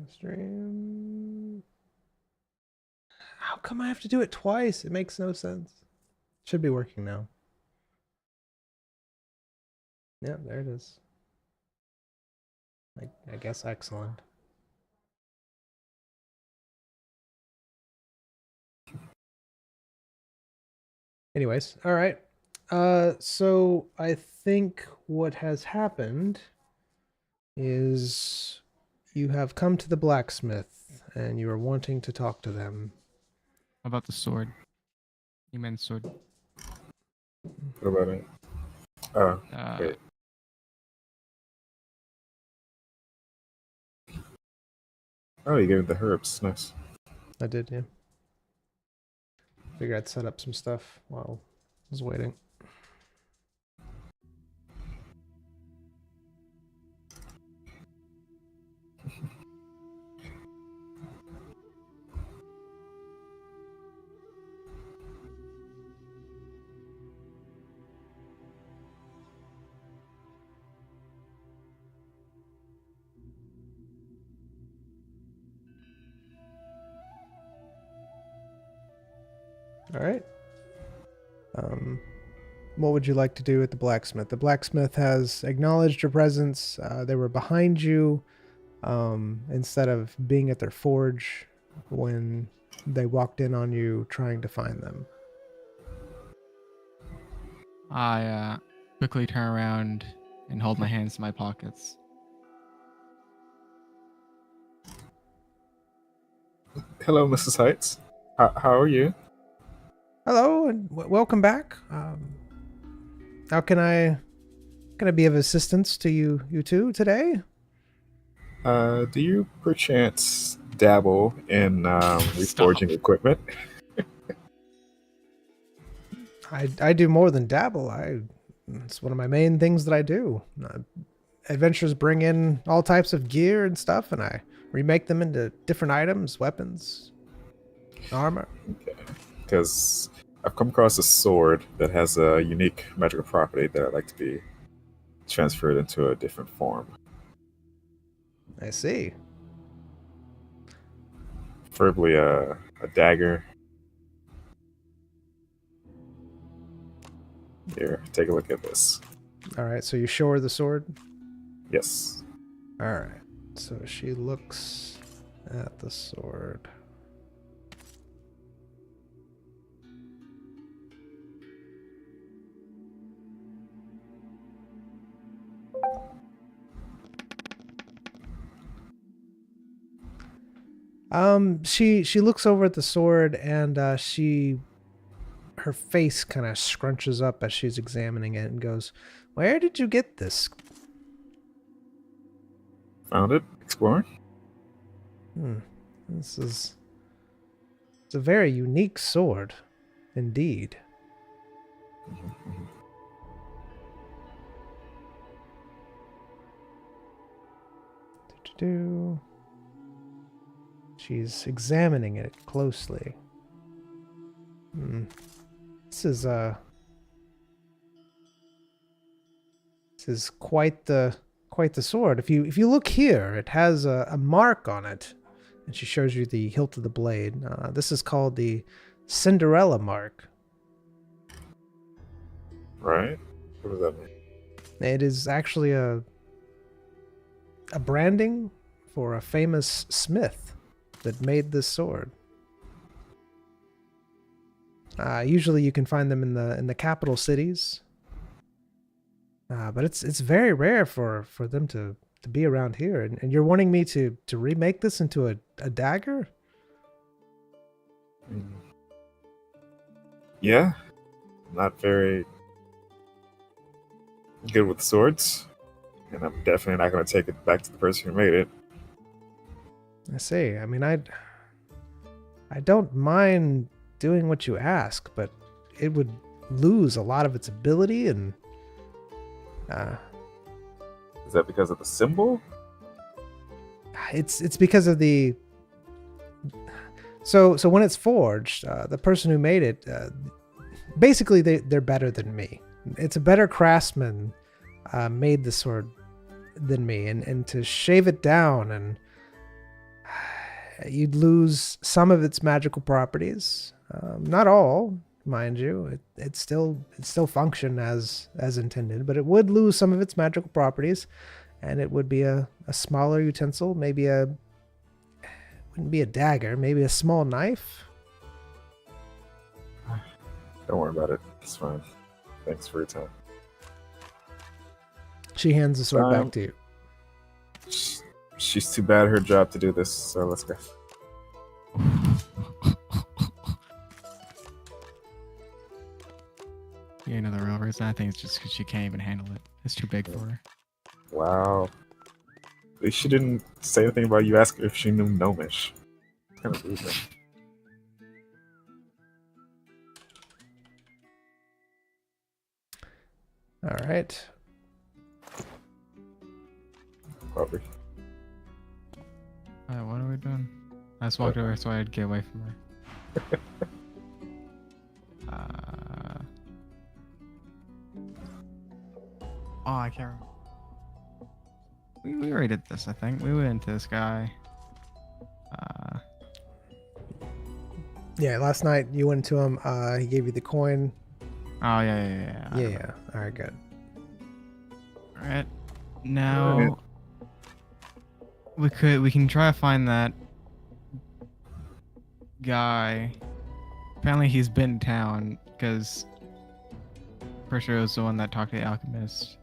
Stream. How come I have to do it twice? It makes no sense. Should be working now. Yeah, there it is. I guess excellent. Anyways, all right. So I think what has happened is you have come to the blacksmith and you are wanting to talk to them. How about the sword? You meant sword. What about it? Wait. Oh, you gave it the herbs. Nice. I did, yeah. Figure I'd set up some stuff while I was waiting. All right. What would you like to do at the blacksmith? The blacksmith has acknowledged your presence. They were behind you instead of being at their forge when they walked in on you trying to find them. I quickly turn around and hold my hands in my pockets. Hello, Mrs. Heights. How are you? Hello and welcome back. How can I be of assistance to you two today? Do you perchance dabble in reforging equipment? I do more than dabble. It's one of my main things that I do. Adventurers bring in all types of gear and stuff, and I remake them into different items, weapons, armor. Okay. Because I've come across a sword that has a unique magical property that I'd like to be transferred into a different form. I see. Preferably a dagger. Here, take a look at this. All right, so you show her the sword? Yes. All right, so she looks at the sword. She looks over at the sword and her face kind of scrunches up as she's examining it and goes, "Where did you get this?" Found it. Exploring. It's a very unique sword, indeed. She's examining it closely. This is quite the sword. If you look here, it has a mark on it, and she shows you the hilt of the blade. This is called the Cinderella mark. Right. What does that mean? It is actually a branding for a famous smith that made this sword. Usually you can find them in the capital cities. But it's very rare for them to be around here. And you're wanting me to remake this into a dagger? Yeah. Not very good with swords. And I'm definitely not going to take it back to the person who made it. I see. I mean, I don't mind doing what you ask, but it would lose a lot of its ability and... Is that because of the symbol? It's because of the... So when it's forged, the person who made it, basically they're better than me. It's a better craftsman made the sword than me, and to shave it down and you'd lose some of its magical properties. Not all, mind you. It still function as intended, but it would lose some of its magical properties, and it would be a smaller utensil, maybe wouldn't be a dagger, maybe a small knife. Don't worry about it. It's fine. Thanks for your time. She hands the sword back to you. She's too bad at her job to do this, so let's go. You know the real reason? I think it's just because she can't even handle it. It's too big for her. Wow. At least she didn't say anything about you asking if she knew Gnomish. Kind of rude, man. All right. Probably. What are we doing? I just walked over so I'd get away from her. Oh, I can't remember. We already did this, I think. We went into this guy. Yeah, last night you went to him. He gave you the coin. Oh, yeah. Yeah. All right, good. All right. Now we can try to find that guy. Apparently he's been in town because pretty sure it was the one that talked to the alchemist.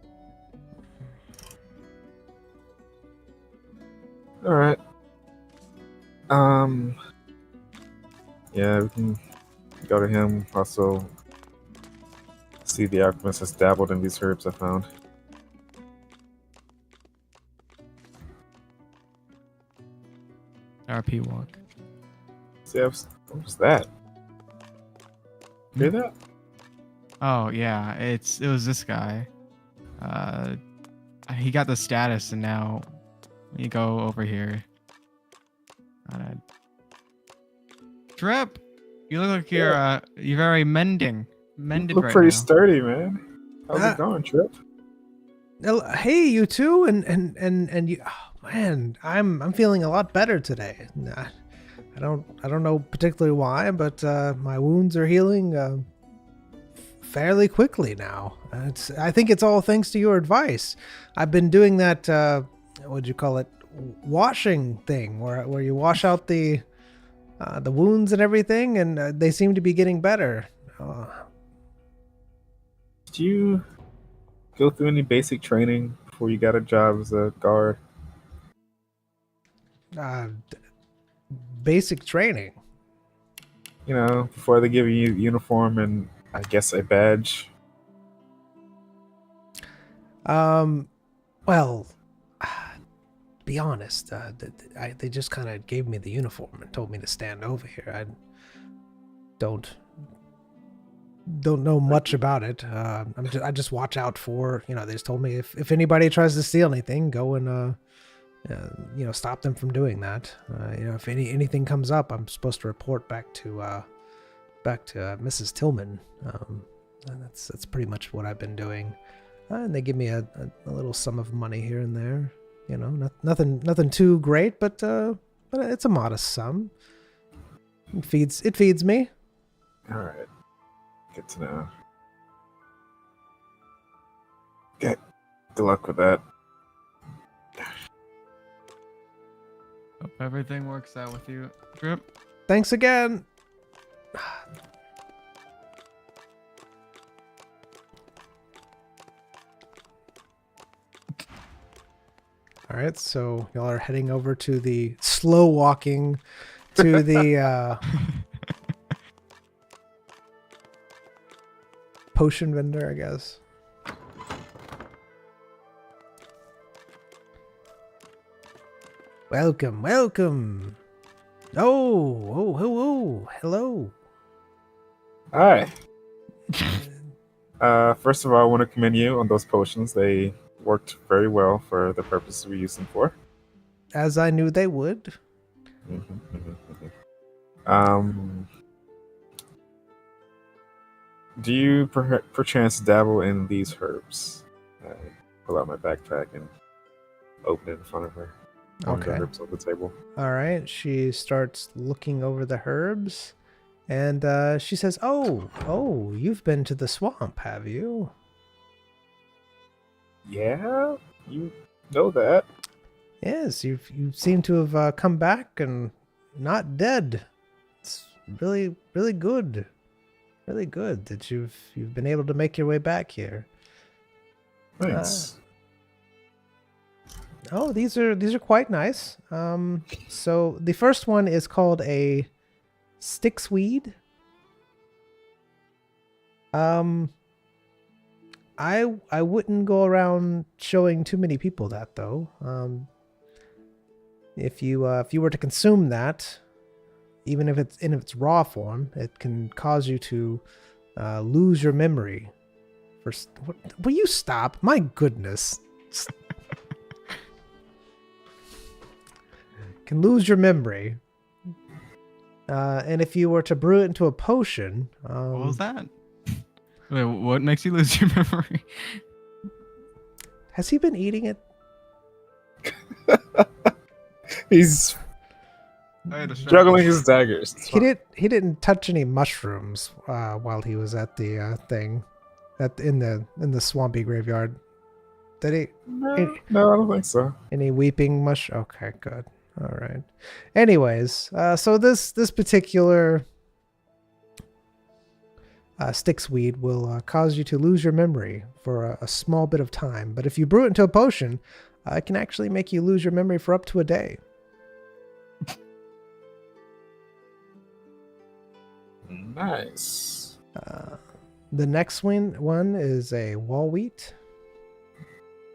All right. Yeah, we can go to him. Also, see the alchemist has dabbled in these herbs I found. RP walk. See, what was that? Hear that? Oh yeah, it was this guy. He got the status, and now you go over here. Trip, you look like you're very mended You look right pretty now. sturdy, man. How's it going, Trip? Hey, you two, and you. Oh, man, I'm feeling a lot better today. I don't know particularly why, but my wounds are healing fairly quickly now. I think it's all thanks to your advice. I've been doing that. What'd you call it? Washing thing, where you wash out the wounds and everything, and they seem to be getting better. Did you go through any basic training before you got a job as a guard? Basic training. You know, before they give you a uniform and I guess a badge. Well, be honest. They just kind of gave me the uniform and told me to stand over here. I don't know much about it. I just watch out for. They just told me if anybody tries to steal anything, go and stop them from doing that. If anything comes up, I'm supposed to report back to Mrs. Tillman. And that's pretty much what I've been doing. And they give me a little sum of money here and there. Nothing too great, but it's a modest sum. It feeds me. All right, good to know. Okay, good luck with that. Hope everything works out with you, Trip. Thanks again. All right, so y'all are heading over to the slow walking to the potion vendor, I guess. Welcome. Oh, hello. Hi. First of all, I want to commend you on those potions. They worked very well for the purpose we used them for. As I knew they would. Do you perchance dabble in these herbs? I pull out my backpack and open it in front of her. One of the Okay. herbs on the table. All right. She starts looking over the herbs, and she says, "Oh, you've been to the swamp, have you?" Yeah, you know that. Yes, you seem to have come back and not dead. It's really really good, really good that you've been able to make your way back here. Thanks. Oh, these are quite nice. So the first one is called a sticksweed. I wouldn't go around showing too many people that though. If you were to consume that, even if it's in its raw form, it can cause you to lose your memory. Will you stop? My goodness. Can lose your memory. And if you were to brew it into a potion, What was that? Wait, what makes you lose your memory? has he been eating it? He's I had a shot. juggling his daggers. It's He fine. didn't touch any mushrooms while he was at the thing, in the swampy graveyard. Did he? No, I don't think so. Any weeping mush? Okay, good. All right. Anyways, so this particular sticksweed will cause you to lose your memory for a small bit of time. But if you brew it into a potion, it can actually make you lose your memory for up to a day. Nice. The next one is a wall wheat.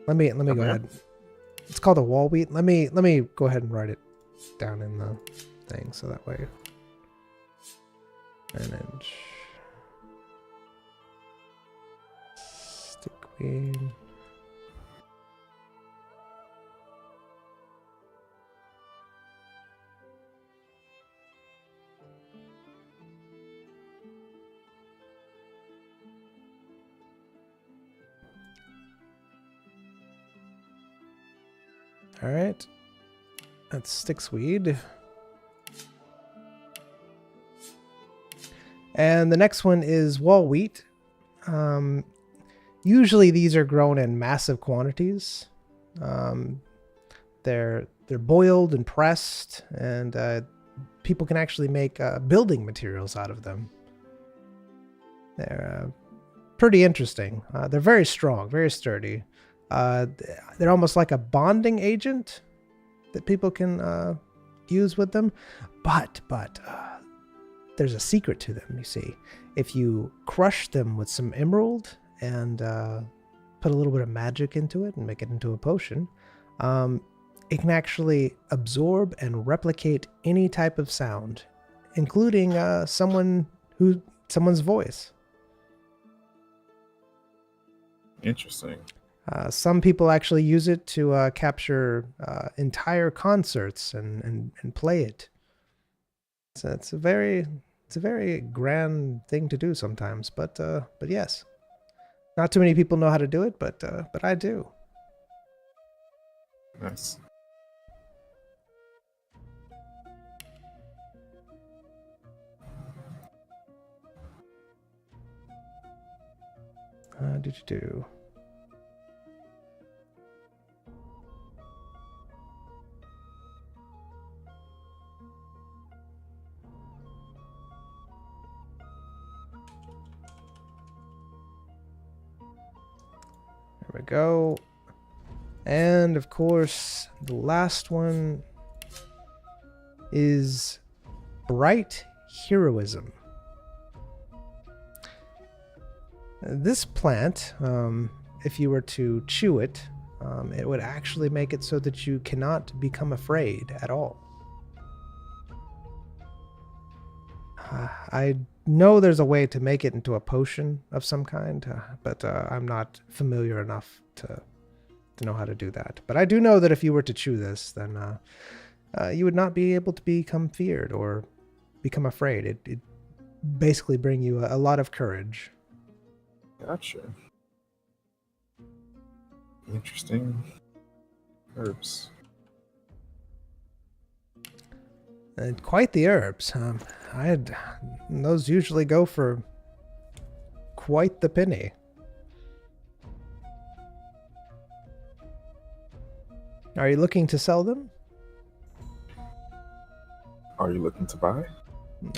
Let me go Okay. ahead. It's called a wall wheat. Let me go ahead and write it down in the thing so that way. An inch. Stickweed. All right. That's sticksweed. And the next one is wall wheat. Usually these are grown in massive quantities. They're boiled and pressed, and people can actually make building materials out of them. They're pretty interesting. They're very strong, very sturdy. They're almost like a bonding agent that people can use with them. But there's a secret to them, you see. If you crush them with some emerald and put a little bit of magic into it and make it into a potion, it can actually absorb and replicate any type of sound, including someone's voice. Interesting. Some people actually use it to capture entire concerts and play it. So it's a very grand thing to do sometimes. But yes, not too many people know how to do it, but I do. Nice. Do. There we go. And of course, the last one is bright heroism. This plant, if you were to chew it, it would actually make it so that you cannot become afraid at all. I know there's a way to make it into a potion of some kind, but I'm not familiar enough to know how to do that. But I do know that if you were to chew this, then you would not be able to become feared or become afraid. It basically bring you a lot of courage. Gotcha. Interesting herbs. And quite the herbs. Those usually go for quite the penny. Are you looking to sell them? Are you looking to buy?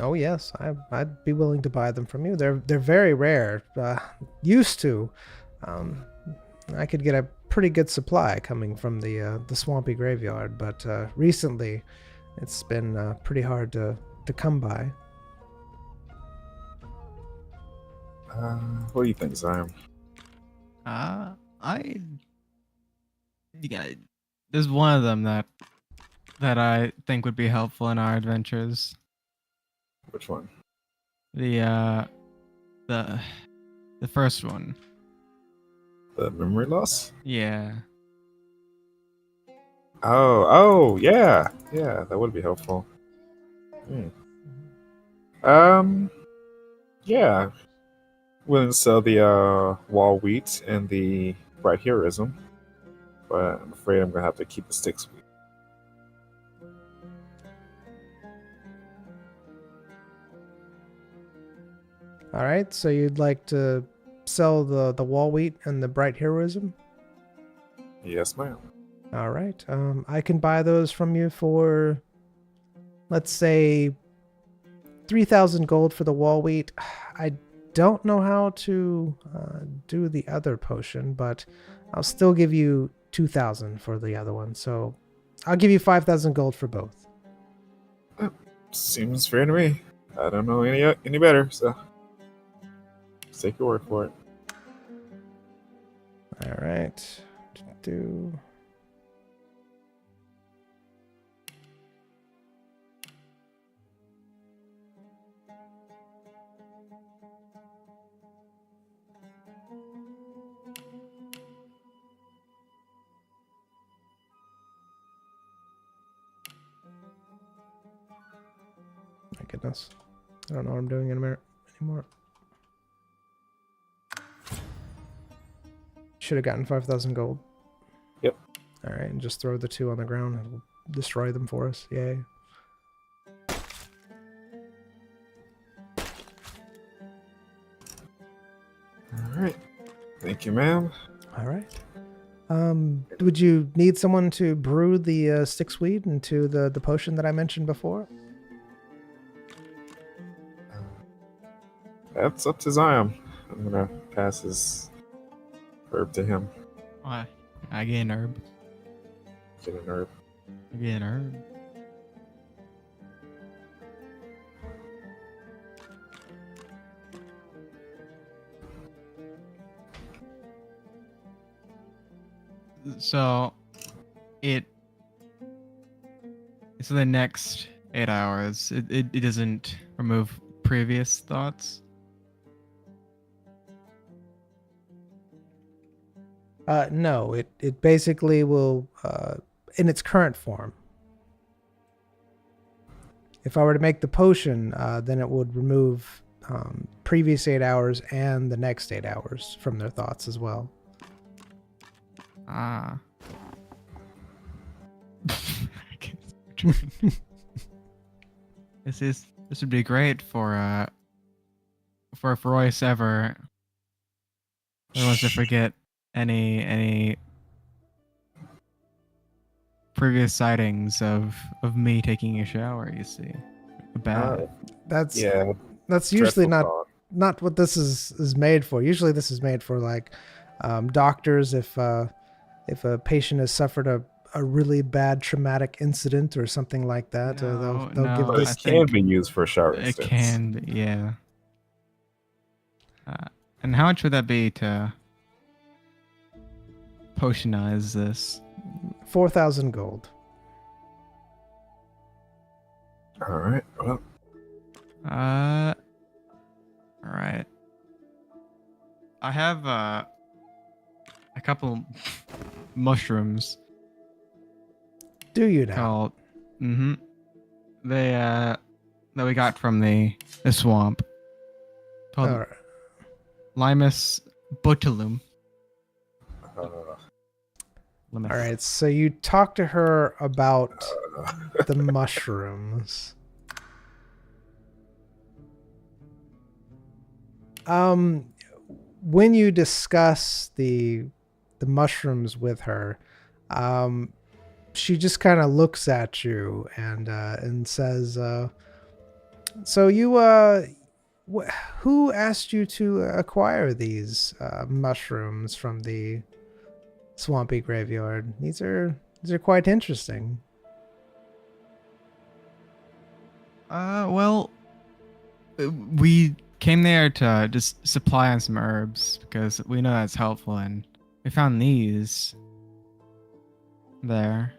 Oh yes, I'd be willing to buy them from you. They're very rare. Used to, I could get a pretty good supply coming from the swampy graveyard, but recently, it's been pretty hard to come by. What do you think, Zion? Yeah, there's one of them that I think would be helpful in our adventures. Which one? The first one. The memory loss? Yeah. Oh, yeah. Yeah, that would be helpful. Yeah. Willing to sell the wall wheat and the bright heroism, but I'm afraid I'm gonna have to keep the sticks wheat. All right, so you'd like to sell the wall wheat and the bright heroism? Yes, ma'am. All right. I can buy those from you for, let's say, 3,000 gold for the wall wheat. I don't know how to do the other potion, but I'll still give you 2,000 for the other one. So I'll give you 5,000 gold for both. Seems fair to me. I don't know any better, so take your word for it. All right. Do. My goodness. I don't know what I'm doing anymore. Should have gotten 5,000 gold. Yep. All right, and just throw the 2 on the ground. It'll destroy them for us. Yay. All right. Thank you, ma'am. All right. Would you need someone to brew the sticksweed into the potion that I mentioned before? That's up to Zion. I'm gonna pass his herb to him. Why? I get an herb. Get an herb. I get an herb. So, it's the next 8 hours. It doesn't remove previous thoughts. No, it basically will, in its current form. If I were to make the potion, then it would remove previous 8 hours and the next 8 hours from their thoughts as well. Ah. This would be great for if Royce ever wants to forget any previous sightings of me taking a shower. You see, That's That's usually dreadful not what this is made for. Usually this is made for like doctors if a patient has suffered a really bad traumatic incident or something like that. They'll give But this. it can be used for a shower It instance. can be, yeah. And how much would that be to potionize this? 4,000 gold. All right. Well, All right. I have a couple mushrooms Do you now? called they that we got from the swamp called All right. Limus botulinum. uh, All right. So you talk to her about the mushrooms. When you discuss the mushrooms with her, she just kind of looks at you and says, "So you who asked you to acquire these mushrooms from the swampy graveyard? These are quite interesting." Well, we came there to just supply on some herbs because we know that's helpful, and we found these there.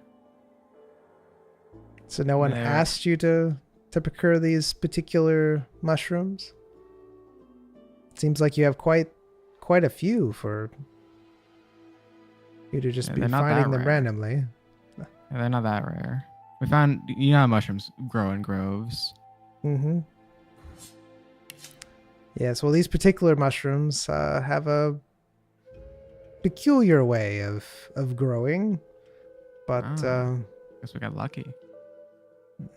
So no one They're- asked you to procure these particular mushrooms? It seems like you have quite a few for you to just Yeah, be they're not finding that them rare. randomly. Yeah, they're not that rare. We found, you know how mushrooms grow in groves. Mm-hmm. Yes, well, these particular mushrooms have a peculiar way of growing, but Oh. Guess we got lucky.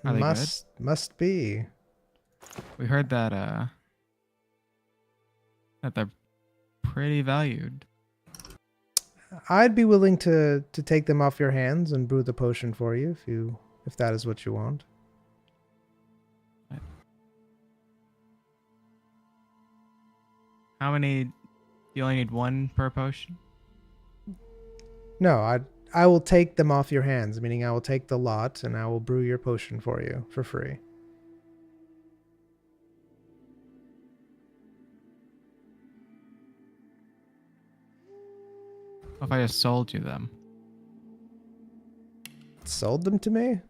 Are they good? must be. We heard that they're pretty valued. I'd be willing to take them off your hands and brew the potion for you if that is what you want. How many? You only need one per potion? No, I will take them off your hands, meaning I will take the lot and I will brew your potion for you for free. What if I just sold you them? Sold them to me?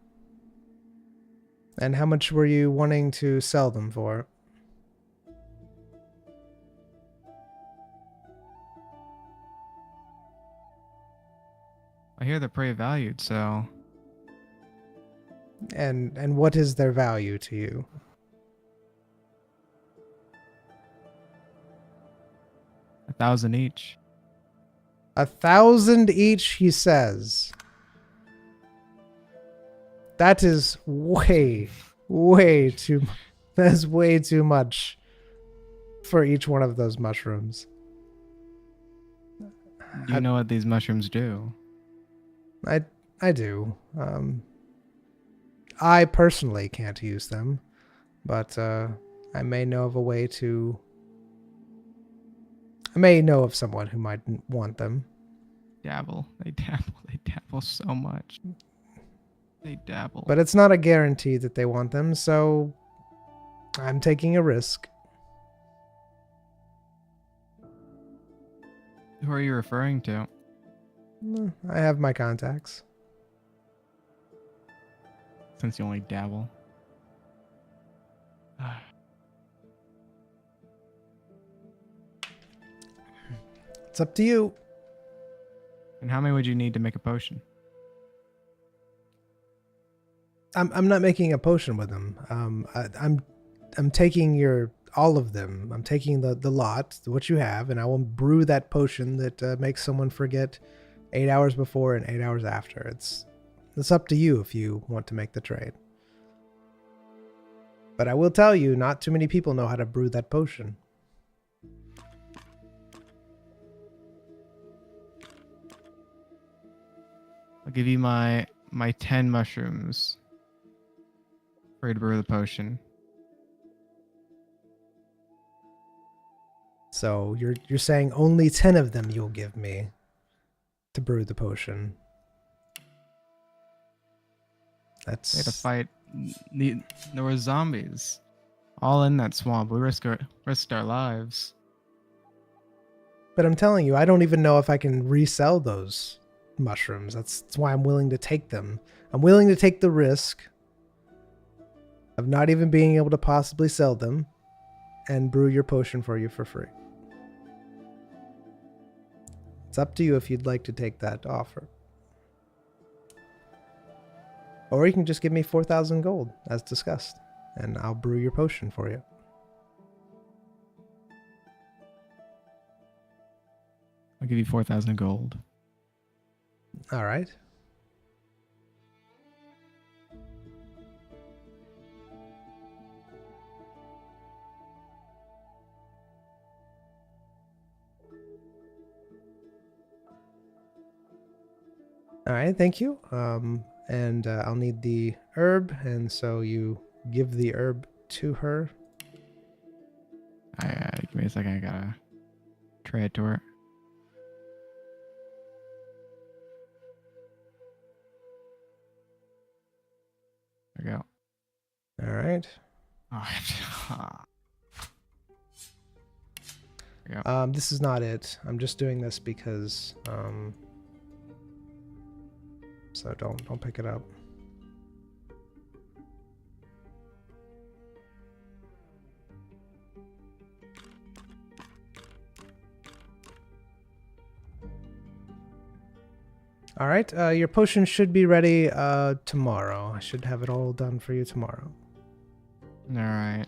And how much were you wanting to sell them for? I hear they're pretty valued, so And what is their value to you? $1,000 each. 1,000 each, he says. That is way too. That's way too much for each one of those mushrooms. Do you know what these mushrooms do? I do. I personally can't use them, but I may know of a way to. I may know of someone who might want them. Dabble. They dabble so much. They dabble. But it's not a guarantee that they want them, so I'm taking a risk. Who are you referring to? I have my contacts. Since you only dabble. It's up to you. And how many would you need to make a potion? I'm not making a potion with them. I'm taking all of them. I'm taking the lot, what you have, and I will brew that potion that makes someone forget 8 hours before and 8 hours after. It's up to you if you want to make the trade. But I will tell you, not too many people know how to brew that potion. I'll give you my 10 mushrooms for you to brew the potion. So you're saying only 10 of them you'll give me to brew the potion. We had to That's fight. There were zombies all in that swamp. We risked our lives. But I'm telling you, I don't even know if I can resell those mushrooms. That's why I'm willing to take them. I'm willing to take the risk of not even being able to possibly sell them and brew your potion for you for free. It's up to you if you'd like to take that offer. Or you can just give me 4,000 gold, as discussed, and I'll brew your potion for you. I'll give you 4,000 gold. All right. All right, thank you. And I'll need the herb, and so you give the herb to her. Give me a second. I gotta try it to her. There we go. All right. Oh, there we go. This is not it. I'm just doing this because so don't pick it up. All right, your potion should be ready tomorrow. I should have it all done for you tomorrow. All right.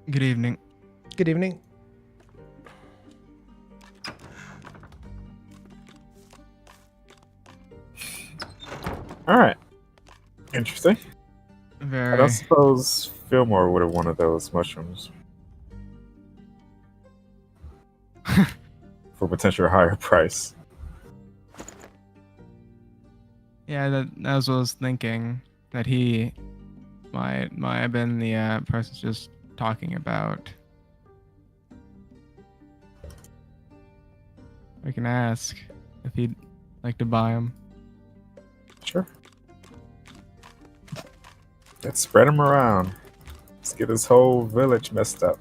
Good evening. Good evening. All right. Interesting. I Very. don't suppose Fillmore would have wanted those mushrooms for potential higher price. Yeah, that was what I was thinking. That he might have been the person just talking about. We can ask if he'd like to buy them. Sure. Let's spread them around. Let's get this whole village messed up.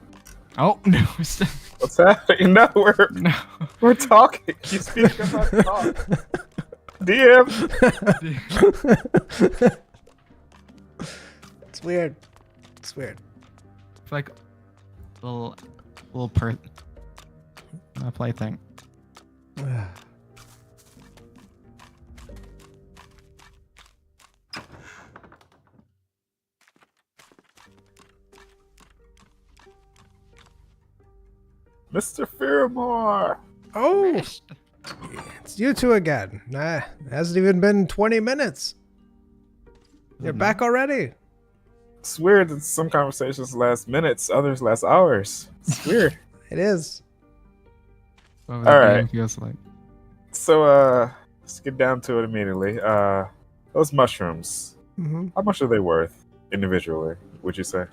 Oh no! What's happening? No, No. we're talking. You speak about talk. DM. It's weird. It's weird. It's like little plaything. Mr. Fillmore. Oh, it's you two again. Hasn't even been 20 minutes. You're back already. It's weird that some conversations last minutes, others last hours. It's weird. It is. What that All right. game feels like. So, let's get down to it immediately. Those mushrooms, Mm-hmm. how much are they worth individually, would you say?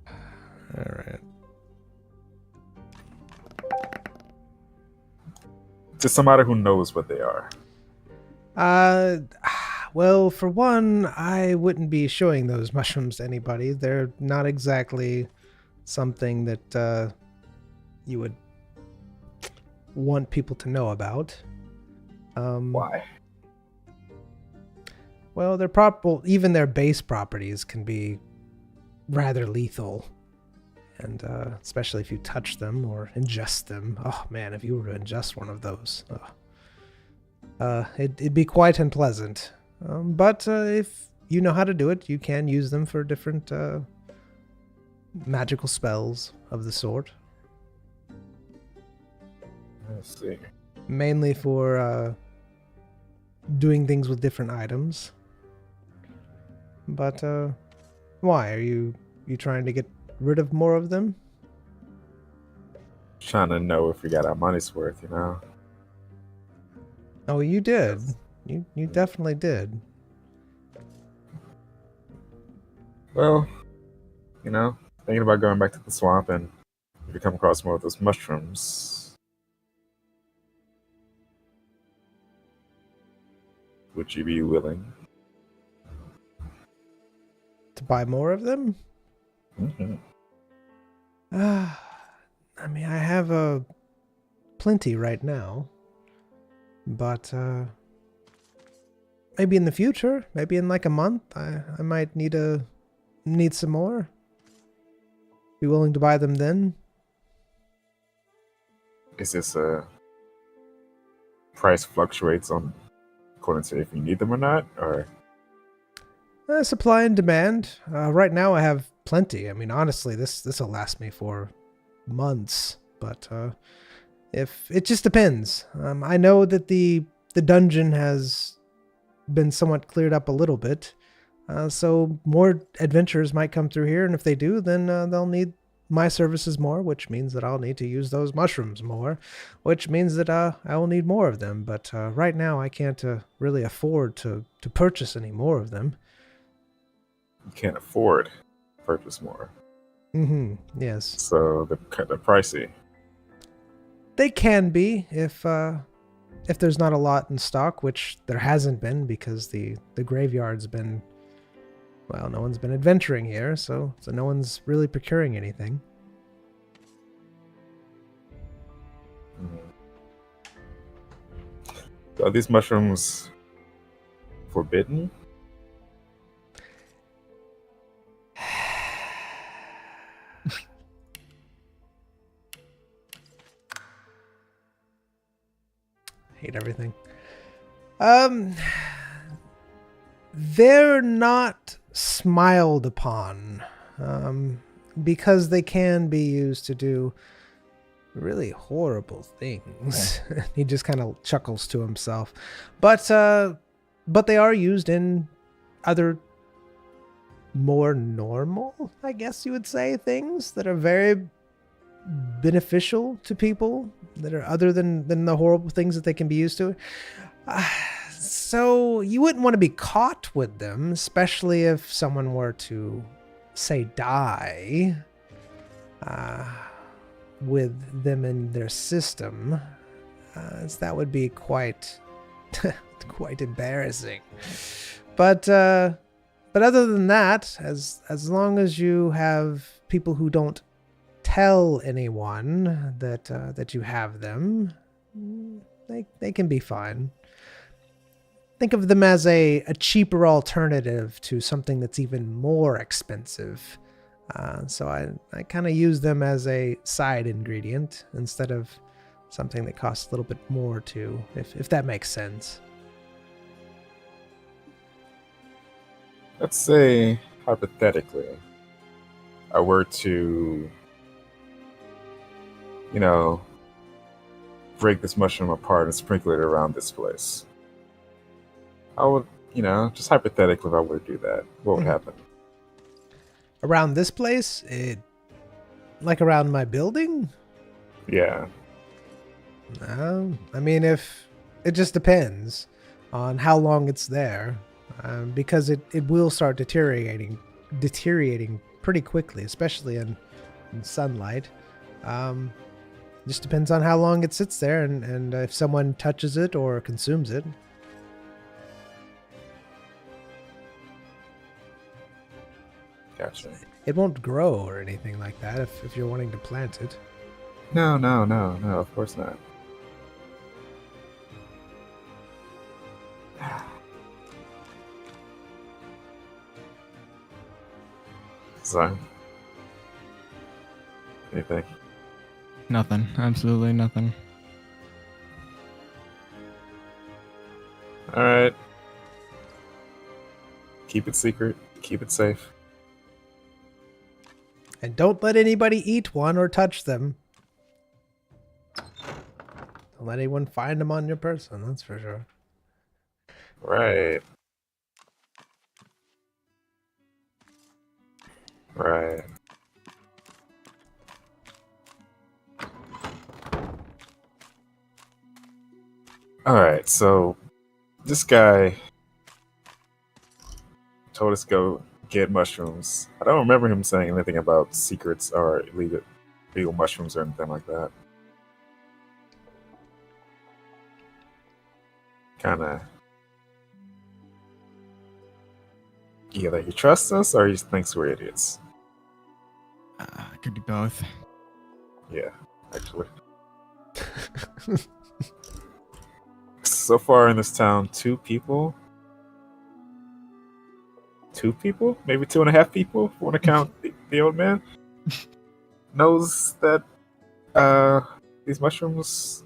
All right. To somebody who knows what they are. Well, for one, I wouldn't be showing those mushrooms to anybody. They're not exactly something that you would want people to know about. Why? Well, even their base properties can be rather lethal. And especially if you touch them or ingest them. Oh man, if you were to ingest one of those. It'd be quite unpleasant. But if you know how to do it, you can use them for different magical spells of the sort. Let's see. Mainly for doing things with different items. But why? Are you trying to get rid of more of them? Trying to know if we got our money's worth, you know? Oh, you did. You definitely did. Well, you know, thinking about going back to the swamp, and if you come across more of those mushrooms, would you be willing? To buy more of them? Mm-hmm. I mean, I have plenty right now. But maybe in the future, maybe in like a month, I might need some more. Be willing to buy them then? Is this a price fluctuates on according to if you need them or not, or Supply and demand. Right now I have plenty. I mean, honestly, this'll last me for months. But if it just depends. I know that the dungeon has been somewhat cleared up a little bit. So more adventurers might come through here, and if they do, then they'll need my services more, which means that I'll need to use those mushrooms more, which means that I will need more of them. But right now, I can't really afford to purchase any more of them. You can't afford to purchase more. Mm-hmm. Yes. So they're pricey. They can be if there's not a lot in stock, which there hasn't been because the graveyard's been, well, no one's been adventuring here, so no one's really procuring anything. So are these mushrooms forbidden? Hate everything. They're not smiled upon, because they can be used to do really horrible things. He just kind of chuckles to himself. But they are used in other more normal, I guess you would say, things that are very beneficial to people, that are other than the horrible things that they can be used to. So you wouldn't want to be caught with them, especially if someone were to, say, die with them in their system. As that would be quite quite embarrassing. But other than that, as long as you have people who don't tell anyone that you have them, they can be fine. Think of them as a cheaper alternative to something that's even more expensive. So I kind of use them as a side ingredient instead of something that costs a little bit more too, if that makes sense. Let's say, hypothetically, I were to, break this mushroom apart and sprinkle it around this place. I would, just hypothetically, if I were to do that, what would happen? Around this place? Like around my building? Yeah. I mean, if it just depends on how long it's there, because it will start deteriorating pretty quickly, especially in sunlight. Just depends on how long it sits there and if someone touches it or consumes it. Gotcha. It won't grow or anything like that if you're wanting to plant it. No, of course not. So, anything? Nothing. Absolutely nothing. All right. Keep it secret. Keep it safe. And don't let anybody eat one or touch them. Don't let anyone find them on your person, that's for sure. Right. Right. Alright, so this guy told us to go get mushrooms. I don't remember him saying anything about secrets or illegal mushrooms or anything like that. Kinda. Either he trusts us or he thinks we're idiots. I could do both. Yeah, actually. So far in this town, two people, maybe 2.5 people, if you want to count the old man, knows that these mushrooms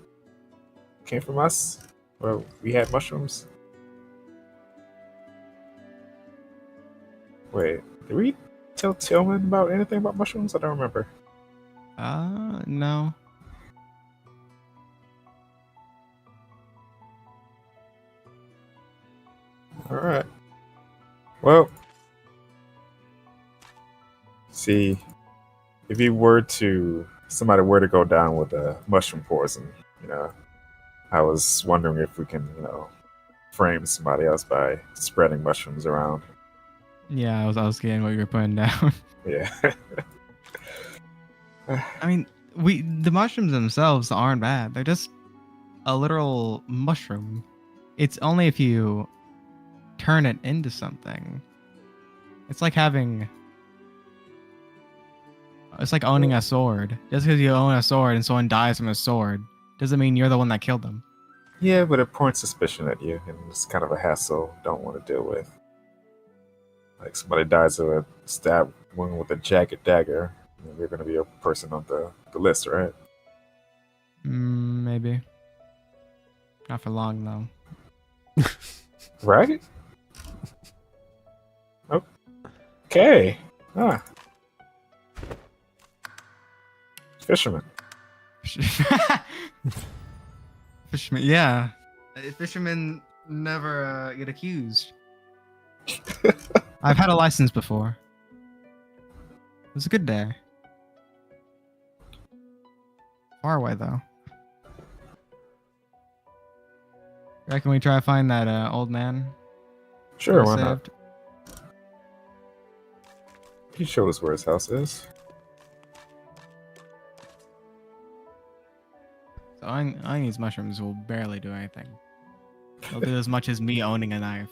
came from us, or we had mushrooms. Wait, did we tell Tillman about anything about mushrooms? I don't remember. No. Alright. Well, see, if somebody were to go down with a mushroom poison, you know, I was wondering if we can, frame somebody else by spreading mushrooms around. Yeah, I was getting what you were putting down. Yeah. I mean, the mushrooms themselves aren't bad. They're just a literal mushroom. It's only if you turn it into something. It's like owning a sword. Just because you own a sword and someone dies from a sword doesn't mean you're the one that killed them. Yeah, but it points suspicion at you, and it's kind of a hassle. Don't want to deal with. Like somebody dies of a stab wound with a jagged dagger, you're going to be a person on the list, right? Maybe. Not for long though. Right? Okay. Fisherman. Fisherman, yeah. Fishermen never get accused. I've had a license before. It was a good day. Far away though. Reckon we try to find that old man? Sure, we why not? saved? He showed us where his house is. So owning these mushrooms will barely do anything. They'll do as much as me owning a knife.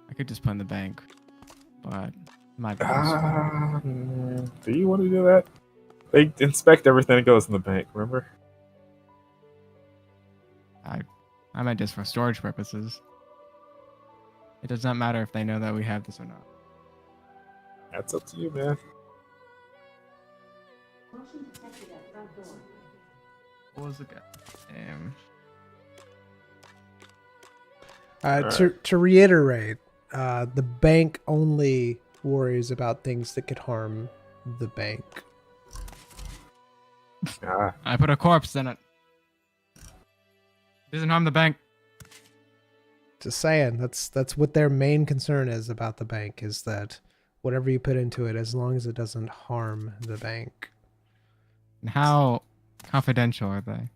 I could just put in the bank, but it might be useful. Do you want to do that? They inspect everything that goes in the bank, remember? I meant just for storage purposes. It does not matter if they know that we have this or not. That's up to you, man. What was the guy? To reiterate, the bank only worries about things that could harm the bank. I put a corpse in it. Doesn't harm the bank. Just saying, that's what their main concern is about the bank, is that whatever you put into it, as long as it doesn't harm the bank. And how confidential are they?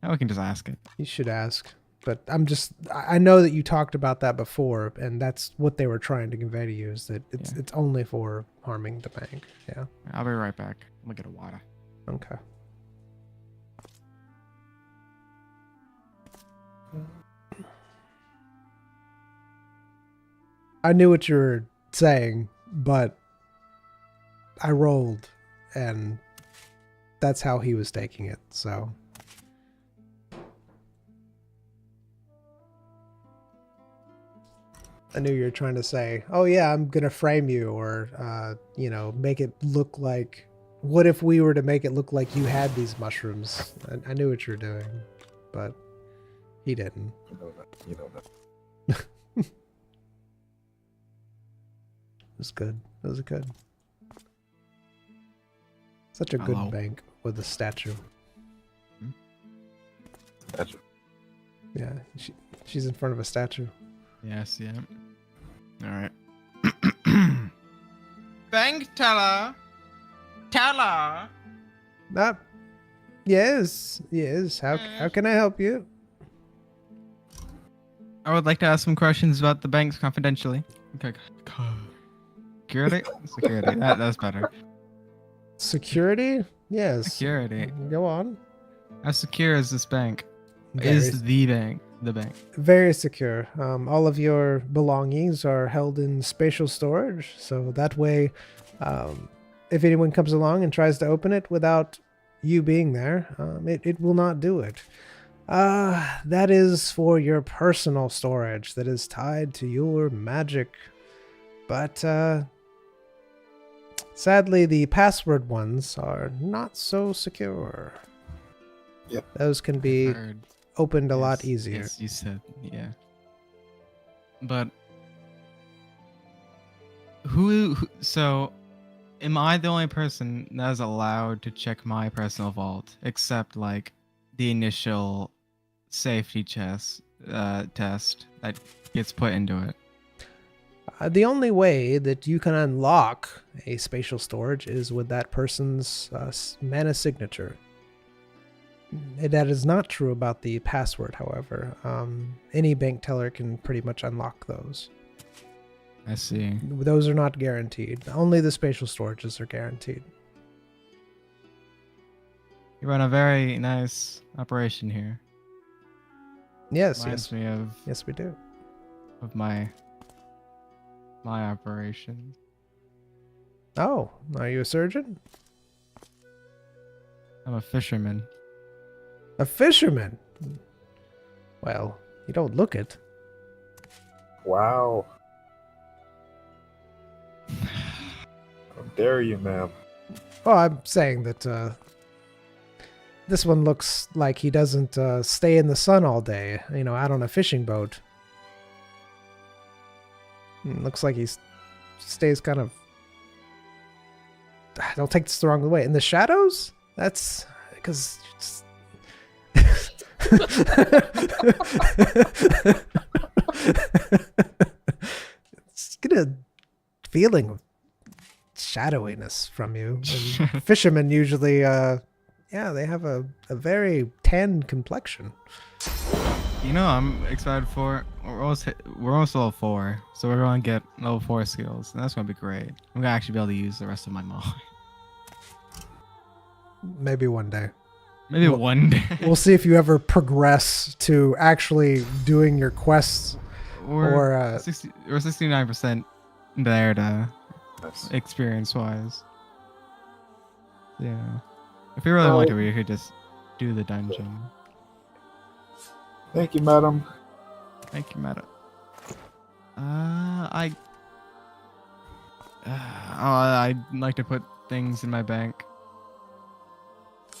Now we can just ask it. You should ask. But I know that you talked about that before, and that's what they were trying to convey to you, is that it's only for harming the bank. Yeah. I'll be right back. I'm gonna get a water. Okay. I knew what you were saying, but I rolled, and that's how he was taking it, so. I knew you were trying to say, oh yeah, I'm going to frame you, or, make it look like, what if we were to make it look like you had these mushrooms? I knew what you were doing, but he didn't. You know that. It was good. It was good. Such a good Hello. bank with a statue. Statue. Yeah, she's in front of a statue. Yes, yeah. All right. Bank teller. Teller. Yes. How can I help you? I would like to ask some questions about the banks confidentially. Okay. Security. That's better. Security? Yes. Security. Go on. How secure is this bank? Is the bank the bank? Very secure. All of your belongings are held in spatial storage, so that way, if anyone comes along and tries to open it without you being there, it will not do it. That is for your personal storage that is tied to your magic. But, sadly, the password ones are not so secure. Yep. Those can be Heard. opened a lot easier. Yes, you said, yeah. But so am I the only person that is allowed to check my personal vault except like the initial safety test that gets put into it? The only way that you can unlock a spatial storage is with that person's mana signature. That is not true about the password, however. Any bank teller can pretty much unlock those. I see. Those are not guaranteed. Only the spatial storages are guaranteed. You run a very nice operation here. Yes, Reminds yes. me Yes, we do. of my operation. Oh, are you a surgeon? I'm a fisherman. A fisherman? Well, you don't look it. Wow. How dare you, ma'am? Oh, I'm saying that this one looks like he doesn't stay in the sun all day, out on a fishing boat. Looks like he stays kind of... Don't take this the wrong way. In the shadows? That's because... It's get a feeling of shadowiness from you. And fishermen usually, they have a very tan complexion. I'm excited for. We're almost level 4, so we're gonna get level 4 skills, and that's gonna be great. I'm gonna actually be able to use the rest of my mod. Maybe one day. Maybe one day. We'll see if you ever progress to actually doing your quests. We're or 69% there to Nice. experience wise. Yeah. If we really want to, we could just do the dungeon. Thank you, madam. Thank you, madam. I'd like to put things in my bank.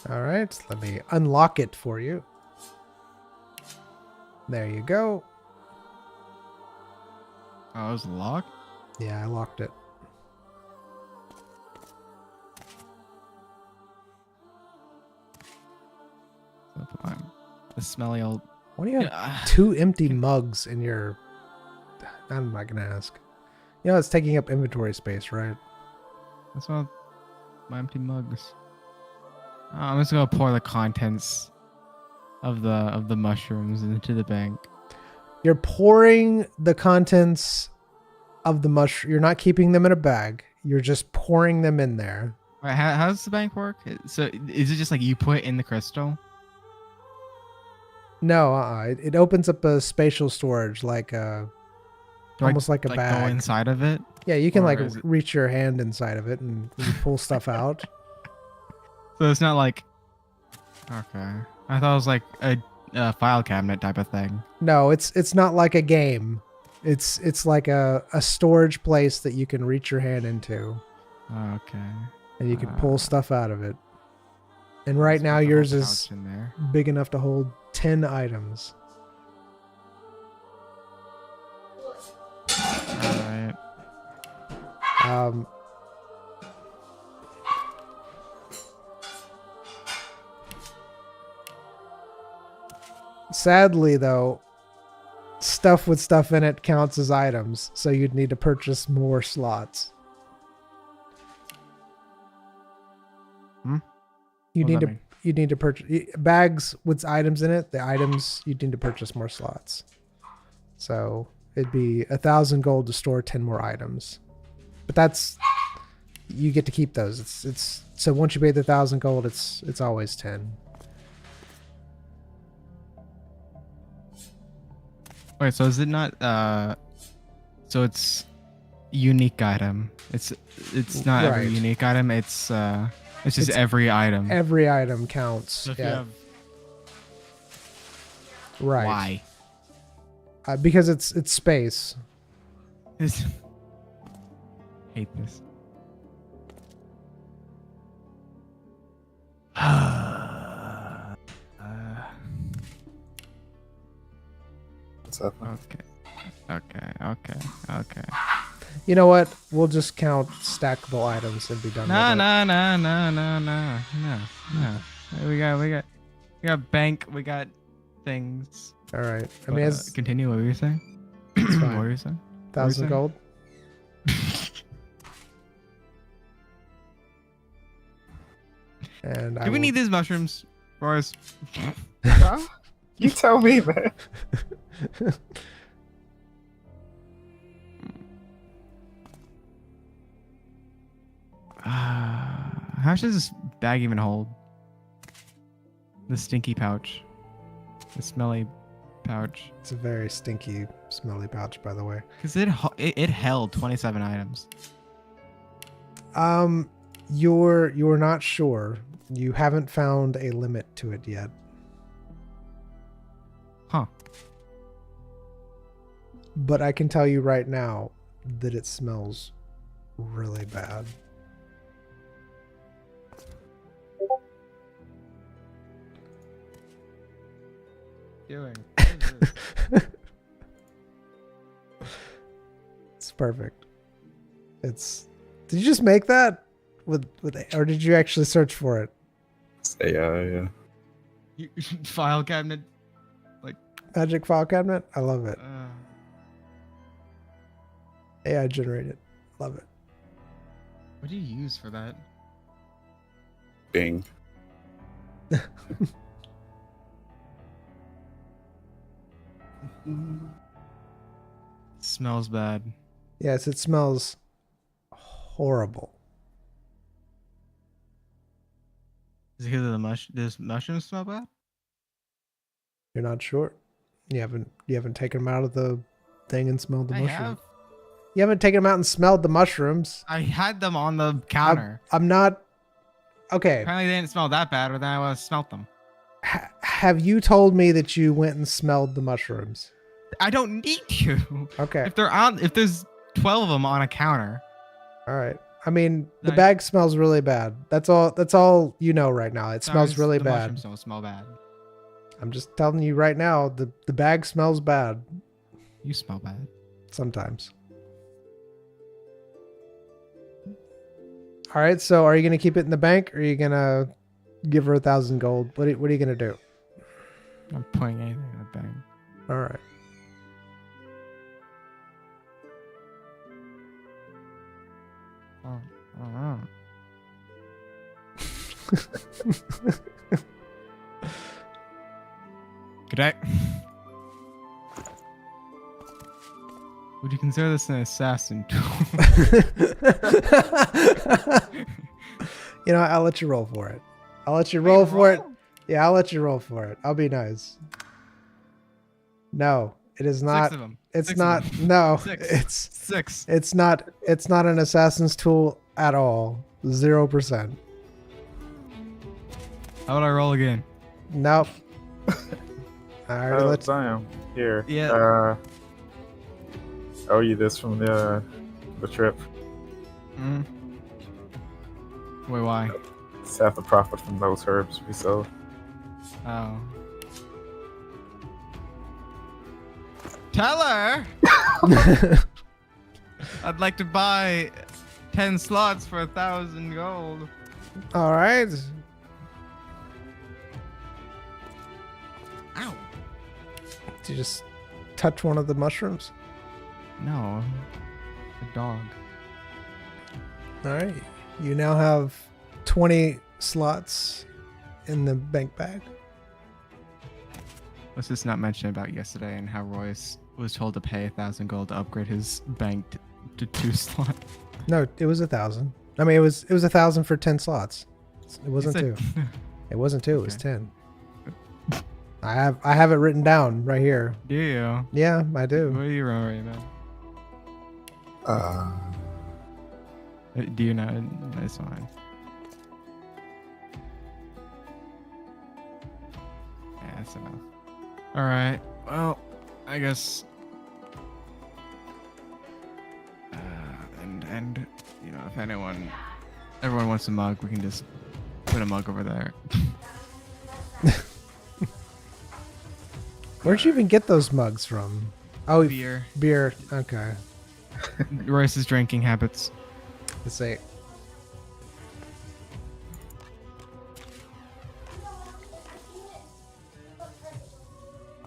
All right, let me unlock it for you. There you go. Oh, it was locked? Yeah, I locked it. So put the smelly old... Why do you have Yeah. 2 empty mugs in your... I'm not going to ask. It's taking up inventory space, right? That's one of my empty mugs. I'm just gonna pour the contents of the mushrooms into the bank. You're pouring the contents of the mushroom. You're not keeping them in a bag. You're just pouring them in there. Right, how does the bank work? So is it just like you put it in the crystal? No, it opens up a spatial storage, like almost like a Go bag. inside of it? Yeah, you can Or like is it- reach your hand inside of it and you pull stuff out. So it's not like... Okay. I thought it was like a file cabinet type of thing. No, it's not like a game. It's like a storage place that you can reach your hand into Okay. and you can pull stuff out of it. And right Let's now put the yours whole is pouch in there. big enough to hold 10 items. Alright. Sadly, though, stuff with stuff in it counts as items, so you'd need to purchase more slots. You What need does that to mean? you need to purchase bags with items in it. The items you need to purchase more slots. So it'd be 1,000 gold to store 10 more items, but that's you get to keep those. It's so once you pay the 1,000 gold, it's always 10. Wait, so is it not so it's unique item. It's not every Right. unique item, it's just It's every item. Every item counts. So if yeah, you have right. why? Because it's space. This hate this. What's happening? Okay. You know what? We'll just count stackable items and be done with it. No. We got bank. We got things. All right. I But, mean, it's continue. What were you saying? It's What fine. were you saying? 1,000 saying? gold. And Do we need these mushrooms, Royce? Huh? You tell me, man. How much does this bag even hold? The stinky pouch. The smelly pouch. It's a very stinky, smelly pouch, by the way. Because it held 27 items. You're not sure. You haven't found a limit to it yet. Huh. But I can tell you right now that it smells really bad. Doing. It's perfect. It's. Did you just make that with or did you actually search for it? Yeah. File cabinet. Magic file cabinet. I love it. AI generated. Love it. What do you use for that? Bing. Smells bad. Yes, it smells horrible. Is it because of the does mushrooms smell bad? You're not sure. You haven't taken them out of the thing and smelled the I mushroom. have. You haven't taken them out and smelled the mushrooms. I had them on the counter. I'm not. Okay. Apparently they didn't smell that bad, but then I smelt them. Have you told me that you went and smelled the mushrooms? I don't need to. Okay. If there's 12 of them on a counter. All right. I mean, the Nice. bag smells really bad. That's all you know right now. It smells really the bad. Mushrooms don't smell bad. I'm just telling you right now, the bag smells bad You smell bad. sometimes. All right, so are you going to keep it in the bank or are you going to give her 1,000 gold? What are you going to do? I'm putting anything in the bank. All right. Oh, I don't know. G'day. Would you consider this an assassin tool? You know, I'll let you roll for it. I'll let you roll for it. Yeah, I'll let you roll for it. I'll be nice. No, it is not. 6 of them. It's 6 of not. them. No, 6. it's 6. it's not. It's not an assassin's tool at all. 0%. How would I roll again? Nope. All right, Oh, let's. damn. Here. Yeah. Owe you this from the trip. Mm. Wait, why? It's half the profit from those herbs we sold. Oh. Tell her I'd like to buy 10 slots for 1,000 gold. All right. Ow. Did you just touch one of the mushrooms? No. A dog. All right. You now have 20 slots in the bank bag. Let's just not mention about yesterday and how Royce was told to pay 1,000 gold to upgrade his bank to 2 slots. No, it was 1,000. I mean, it was 1,000 for 10 slots. It wasn't You 2. said- It wasn't 2. It was Okay. 10. I have it written down right here. Do you? Yeah, I What do. are you right now? Do you know? That's fine. Yeah, that's enough. All right. Well, I guess. And you know, if everyone wants a mug, we can just put a mug over there. Where'd you even get those mugs from? Oh, Beer. beer. Okay. Royce's drinking habits. Let's see.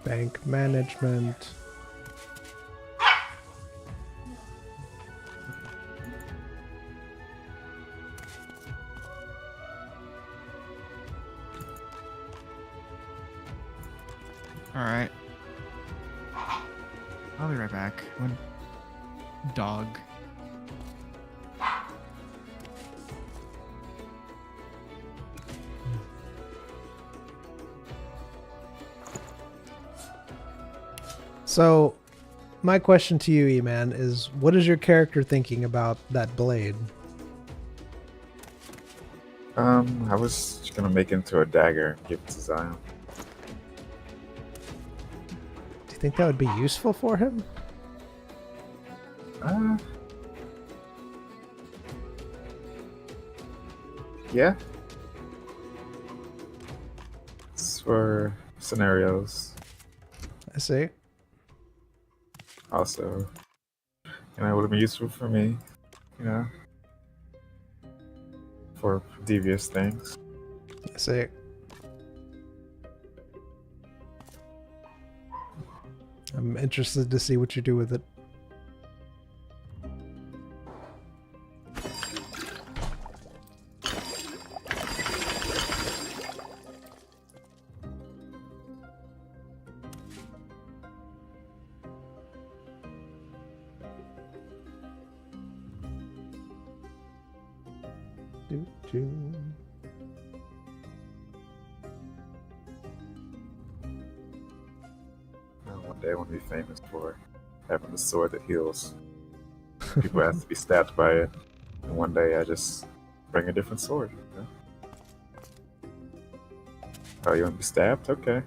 Bank management. All right. I'll be right back. One dog. So, my question to you, E-Man, is what is your character thinking about that blade? I was just gonna make it into a dagger and give it to Zion. Do you think that would be useful for him? Yeah. It's for scenarios. I see. Also, it would have been useful for me, for devious things. I see. I'm interested to see what you do with it. One day I want to be famous for having a sword that heals. People have to be stabbed by it. And one day I just bring a different sword. Oh, you want to be stabbed? Okay.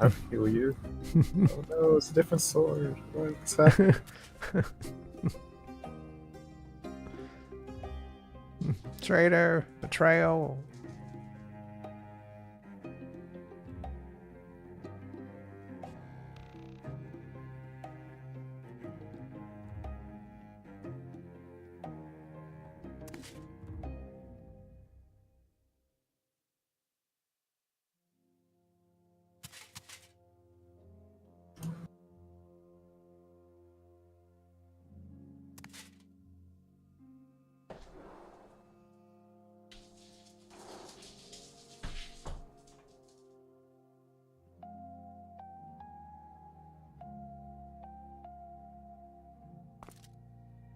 I'll heal you. Oh no, it's a different sword. What's happening? Traitor, betrayal.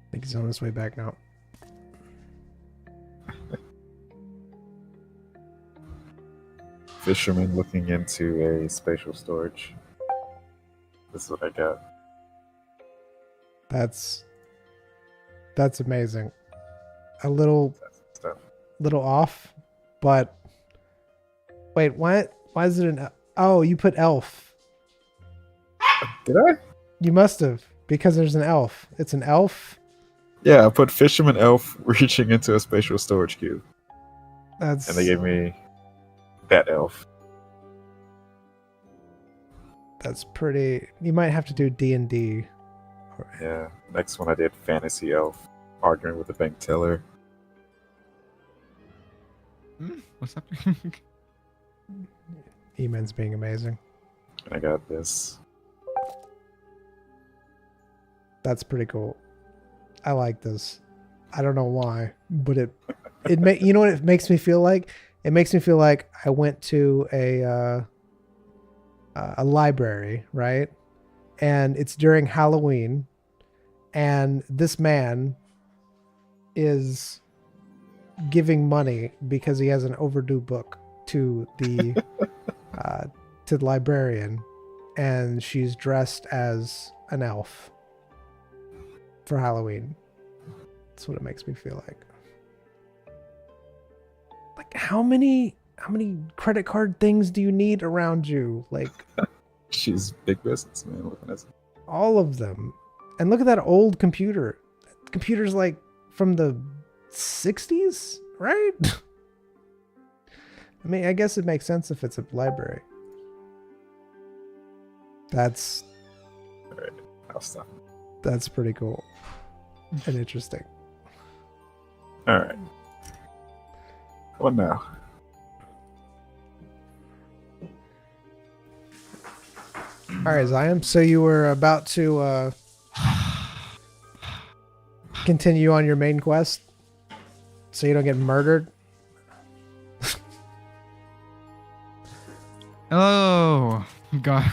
I think he's on his way back now. Fisherman looking into a spatial storage. This is what I got. That's amazing. A little Stuff. off, but wait, what? Why is it an? Oh, you put elf. Did I? You must have, because there's an elf. It's an elf. Yeah, I put Fisherman Elf reaching into a spatial storage cube. That's And they gave me that elf. that's pretty. You might have to do D&D. Yeah. Next one I did Fantasy Elf arguing with the bank teller. What's up? E-Man's being amazing. And I got this. That's pretty cool. I like this. I don't know why, but you know what it makes me feel like? It makes me feel like I went to a library, right? And it's during Halloween, and this man is giving money because he has an overdue book to the librarian, and she's dressed as an elf for Halloween. That's what it makes me feel like. Like how many credit card things do you need around you? Like She's big business, man. Looking at all of them. And look at that old computer. The computer's like from the 60s, right? I mean, I guess it makes sense if it's a library. That's Alright, I'll stop. That's pretty cool and interesting. Alright. What now? All right, Zion. So you were about to continue on your main quest, so you don't get murdered. Hello, Guard,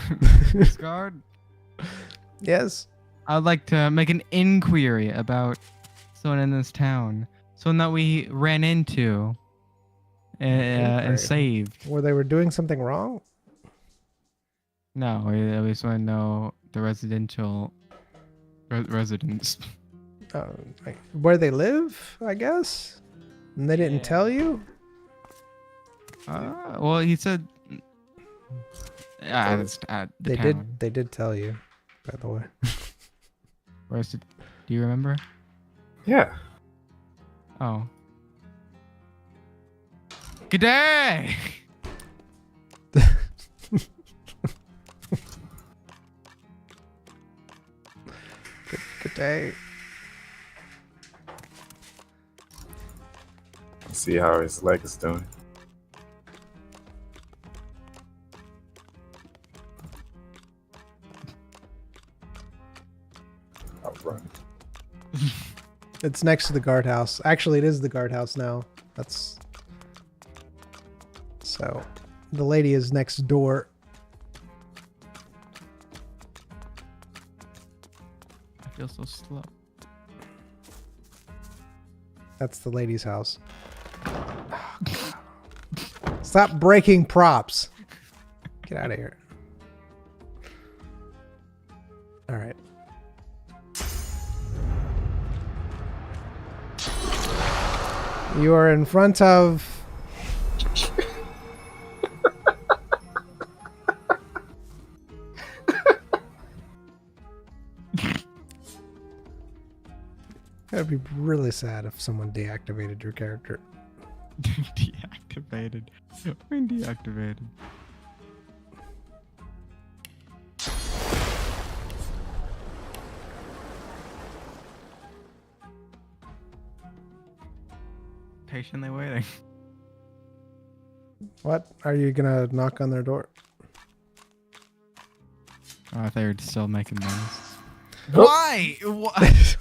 Miss Guard, Yes. I'd like to make an inquiry about someone in this town, someone that we ran into Inquiry. and saved. Where they were doing something wrong? No, we at least want to know the residential residents. Like where they live, I guess? And they didn't Yeah. tell you? Well, he said. It's at the They town. did. They did tell you, by the way. Where's it? Do you remember? Yeah. Oh. Good day. Good day. Let's see how his leg is doing. I'll run. It's next to the guardhouse. Actually, it is the guardhouse now. That's so. The lady is next door. I feel so slow. That's the lady's house. Stop breaking props. Get out of here. All right. You are in front of... That'd be really sad if someone deactivated your character. Deactivated. When deactivated. Patiently waiting. What? Are you gonna knock on their door? Oh, I thought you were still making noise. Nope. Why? What?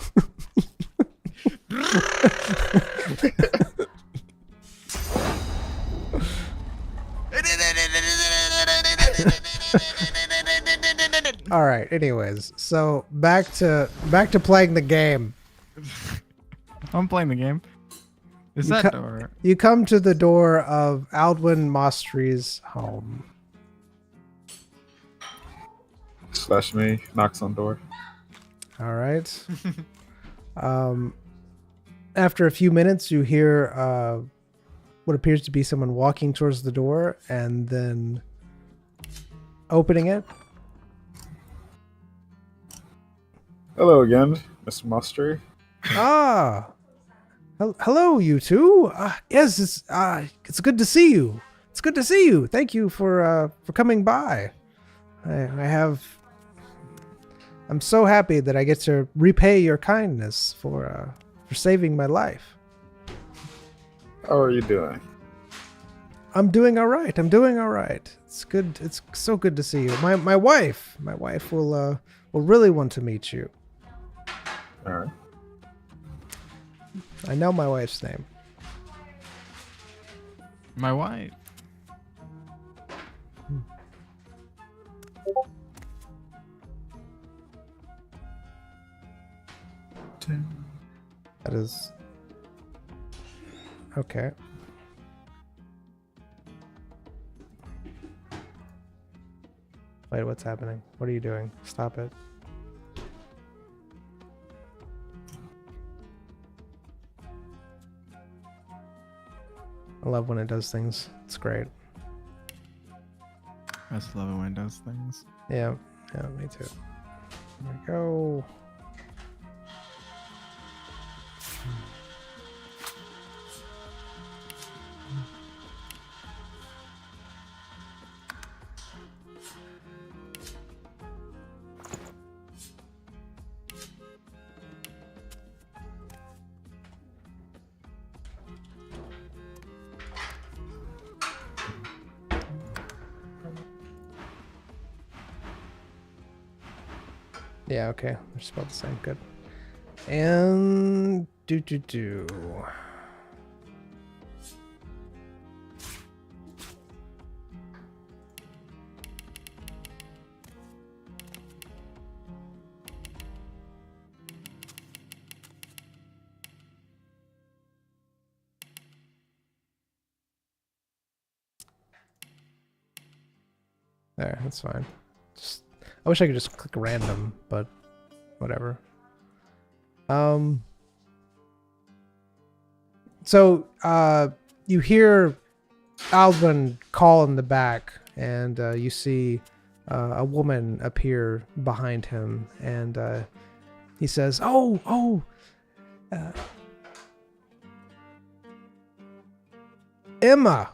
All right. Anyways, so back to playing the game. I'm playing the game. Is You that cut- door? You come to the door of Aldwin Mostry's home. Slash me, knocks on door. All right. After a few minutes, you hear what appears to be someone walking towards the door and then opening it. Hello again, Mr. Mustry. Ah, hello, you two. Yes, it's good to see you. It's good to see you. Thank you for coming by. I'm so happy that I get to repay your kindness for saving my life. How are you doing? I'm doing all right. It's good. It's so good to see you. My wife will really want to meet you. All right. I know my wife's name. My wife. That is okay. Wait, what's happening? What are you doing? Stop it. I love when it does things. It's great. I just love it when it does things. Yeah, me too. There we go. Yeah, okay. They're spelled the same. Good. And do. There, that's fine. Just, I wish I could just click random, but whatever. So, you hear Alvin call in the back, and you see a woman appear behind him, and he says, "Oh, Emma."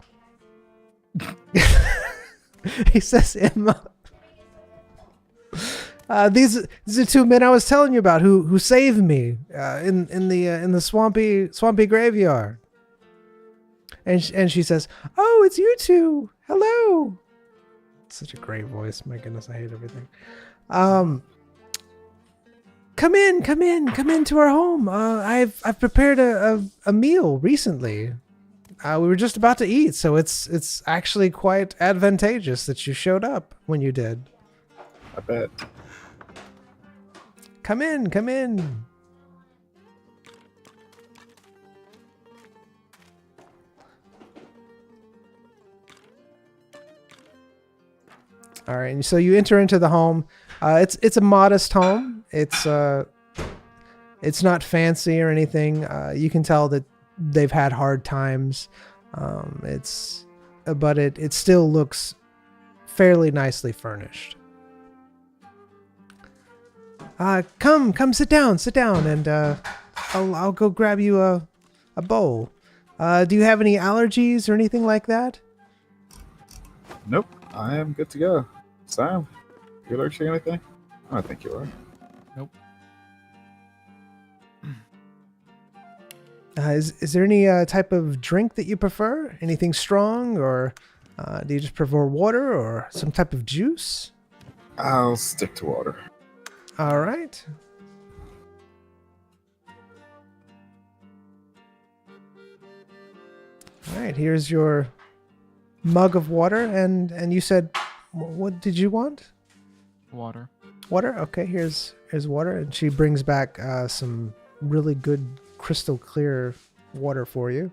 He says, "Emma." These are two men I was telling you about who saved me in the swampy graveyard. And she says, "Oh, it's you two. Hello." Such a great voice. My goodness, I hate everything. Come in to our home. I've prepared a meal recently. We were just about to eat, so it's actually quite advantageous that you showed up when you did. I bet. Come in. All right, and so you enter into the home. It's a modest home. It's not fancy or anything. You can tell that they've had hard times. But it still looks fairly nicely furnished. Come sit down, and I'll go grab you a bowl. Do you have any allergies or anything like that? Nope. I am good to go. Sam, you allergic to anything? I don't think you are. Nope. Is there any type of drink that you prefer? Anything strong, or do you just prefer water or some type of juice? I'll stick to water. All right. All right, here's your mug of water, and you said, what did you want? Water. Water? Okay, here's water, and she brings back some really good crystal clear water for you.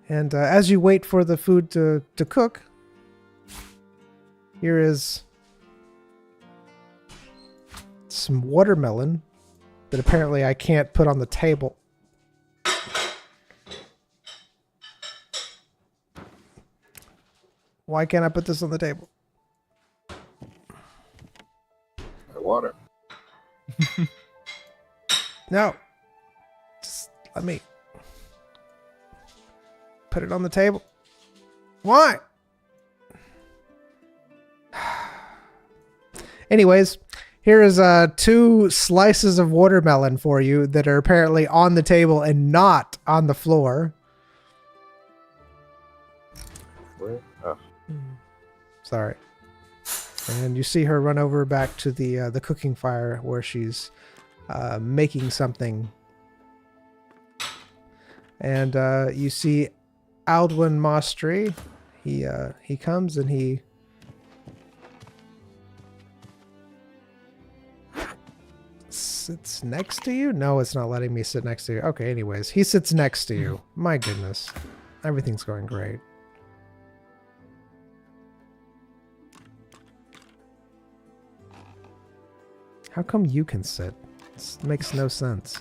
And as you wait for the food to cook, here is some watermelon that apparently I can't put on the table. Why can't I put this on the table? Water. No. Just let me put it on the table. Why? Anyways, here is 2 slices of watermelon for you that are apparently on the table and not on the floor. Where? Oh. Sorry. And you see her run over back to the cooking fire where she's making something. And you see Aldwin Mostry. He comes and he sits next to you? No, it's not letting me sit next to you. Okay, anyways, he sits next to you. My goodness. Everything's going great. How come you can sit? This makes no sense.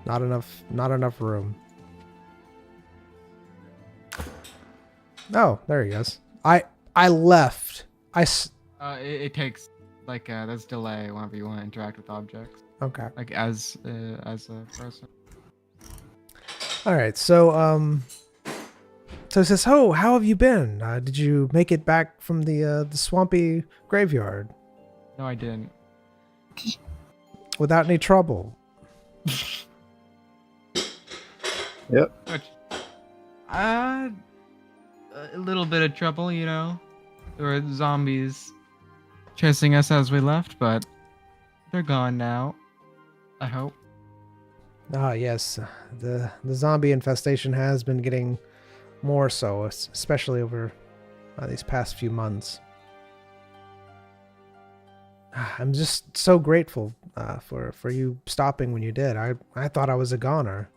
Not enough room. Oh, there he is. I left. It takes like there's delay whenever you want to interact with objects. Okay. Like as a person. All right. So it says, "Oh, how have you been? Did you make it back from the swampy graveyard No, I didn't. without any trouble?" Yep. Which, a little bit of trouble, you know. There were zombies chasing us as we left, but they're gone now. I hope. Ah, yes. The zombie infestation has been getting more so, especially over these past few months. I'm just so grateful for you stopping when you did. I thought I was a goner.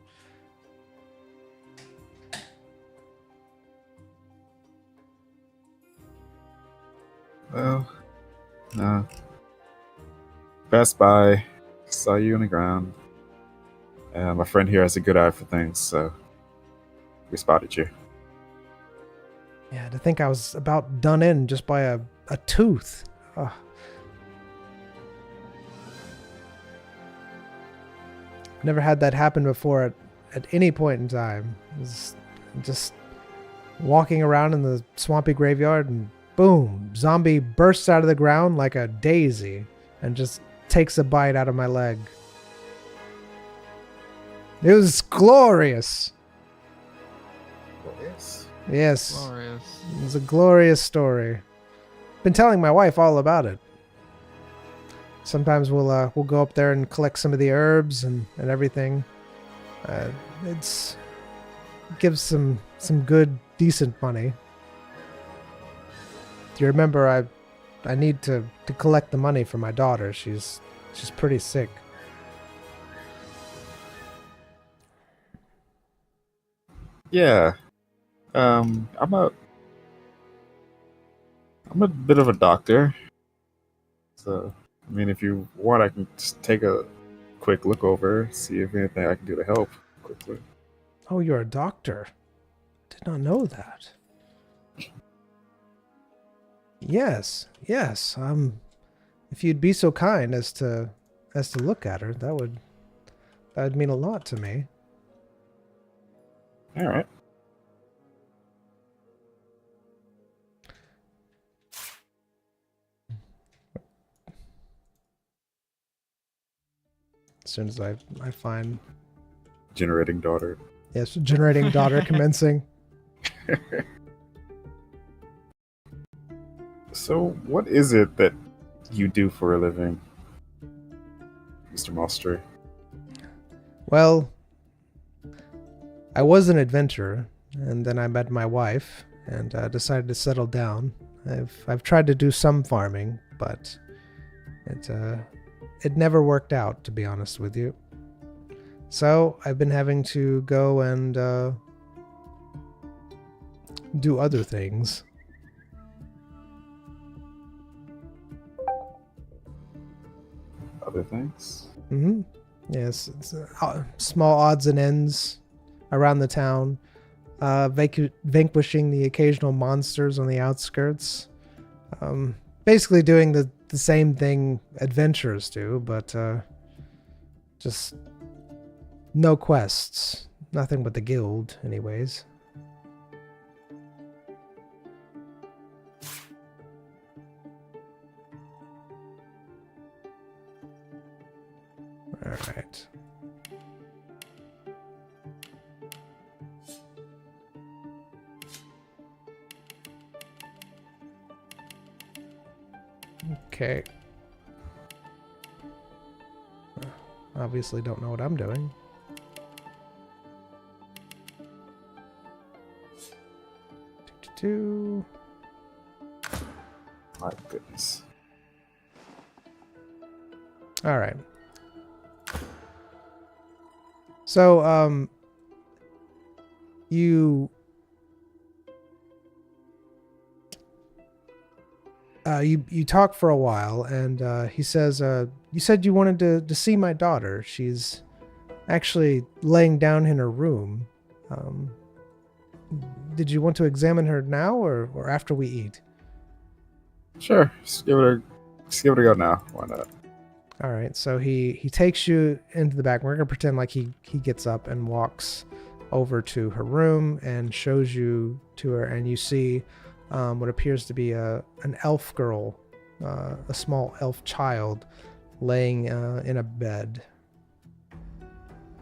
Well, no. Passed by, saw you on the ground. And my friend here has a good eye for things, so we spotted you. Yeah, to think I was about done in just by a tooth. Ugh. Never had that happen before at any point in time. It was just walking around in the swampy graveyard and boom, zombie bursts out of the ground like a daisy and just takes a bite out of my leg. It was glorious. Yes. Yes, Glorious. it was a glorious story. Been telling my wife all about it. Sometimes we'll go up there and collect some of the herbs and everything. It gives some good, decent money. Do you remember I need to collect the money for my daughter. She's pretty sick. Yeah. I'm a bit of a doctor. So, I mean, if you want, I can just take a quick look over, see if anything I can do to help quickly. Oh, you're a doctor. Did not know that. Yes. If you'd be so kind as to look at her, that'd mean a lot to me. All right. As soon as I find, Generating daughter. yes, generating daughter commencing. So, what is it that you do for a living, Mr. Moster? Well, I was an adventurer, and then I met my wife and decided to settle down. I've tried to do some farming, but it never worked out, to be honest with you. So I've been having to go and do other things. Other things? Mm-hmm. Yes, it's small odds and ends around the town, vanquishing the occasional monsters on the outskirts. Basically doing the same thing adventurers do, but just no quests. Nothing but the guild, anyways. Alright. Okay. Obviously don't know what I'm doing. Do. My goodness. All right. So, you talk for a while, and he says, "You said you wanted to see my daughter. She's actually laying down in her room. Did you want to examine her now, or after we eat?" Sure, just give it a go now. Why not? All right, so he takes you into the back. We're gonna pretend like he gets up and walks over to her room and shows you to her, and you see what appears to be an elf girl, a small elf child, laying in a bed.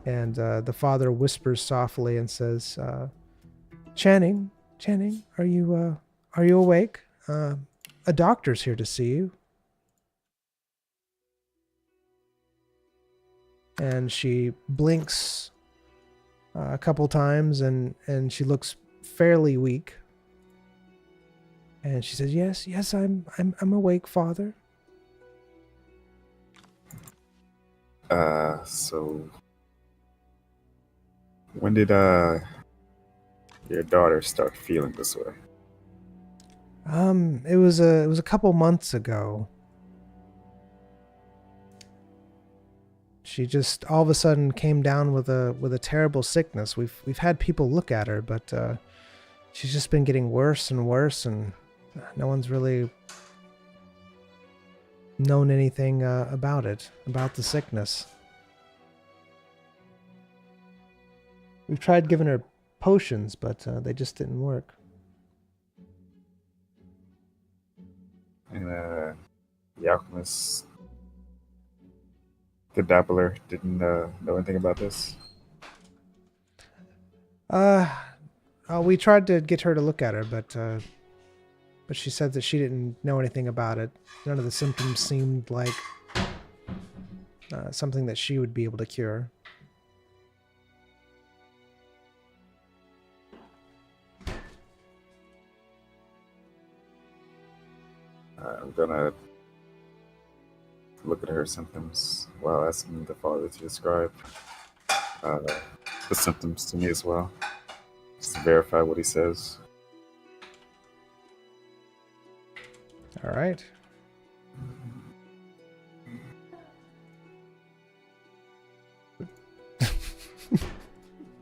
And the father whispers softly and says, Channing, are you awake? A doctor's here to see you." And she blinks a couple times, and she looks fairly weak. And she says, "Yes, I'm awake, Father." So when did your daughter start feeling this way? It was a couple months ago. She just all of a sudden came down with a terrible sickness. We've had people look at her, but she's just been getting worse and worse, and no one's really known anything about the sickness. We've tried giving her potions, but they just didn't work. And the alchemist, the dabbler, didn't know anything about this. We tried to get her to look at her, but she said that she didn't know anything about it. None of the symptoms seemed like something that she would be able to cure. I'm gonna look at her symptoms while asking the father to describe the symptoms to me as well, just to verify what he says. All right.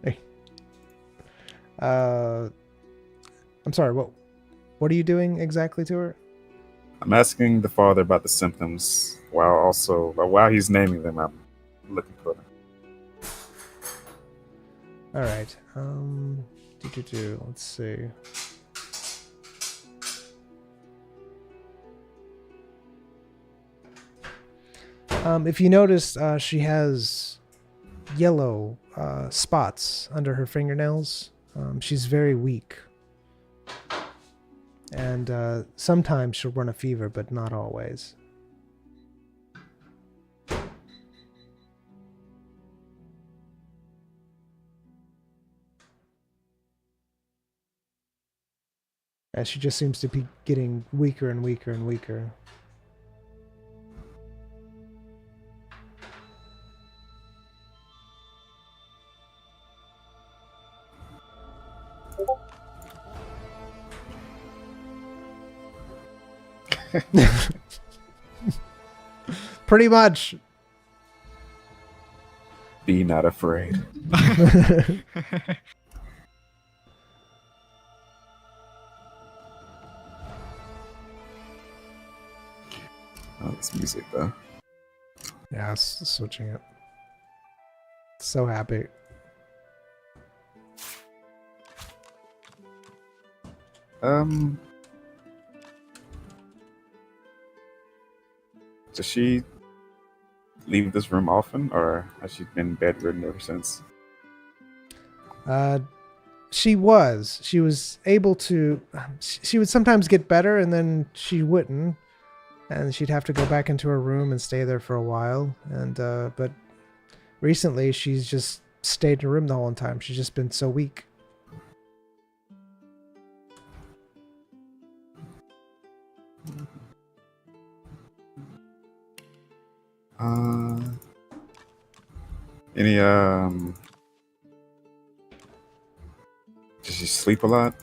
Hey. I'm sorry. What are you doing exactly to her? I'm asking the father about the symptoms while he's naming them. I'm looking for them. All right. Let's see. If you notice, she has yellow spots under her fingernails. She's very weak. And sometimes she'll run a fever, but not always. And she just seems to be getting weaker and weaker and weaker. Pretty much. Be not afraid. Oh, this music though. Yeah, switching it. So happy. Does she leave this room often, or has she been bedridden ever since? She was able to. She would sometimes get better, and then she wouldn't, and she'd have to go back into her room and stay there for a while. And but recently, she's just stayed in her room the whole time. She's just been so weak. Any Does she sleep a lot?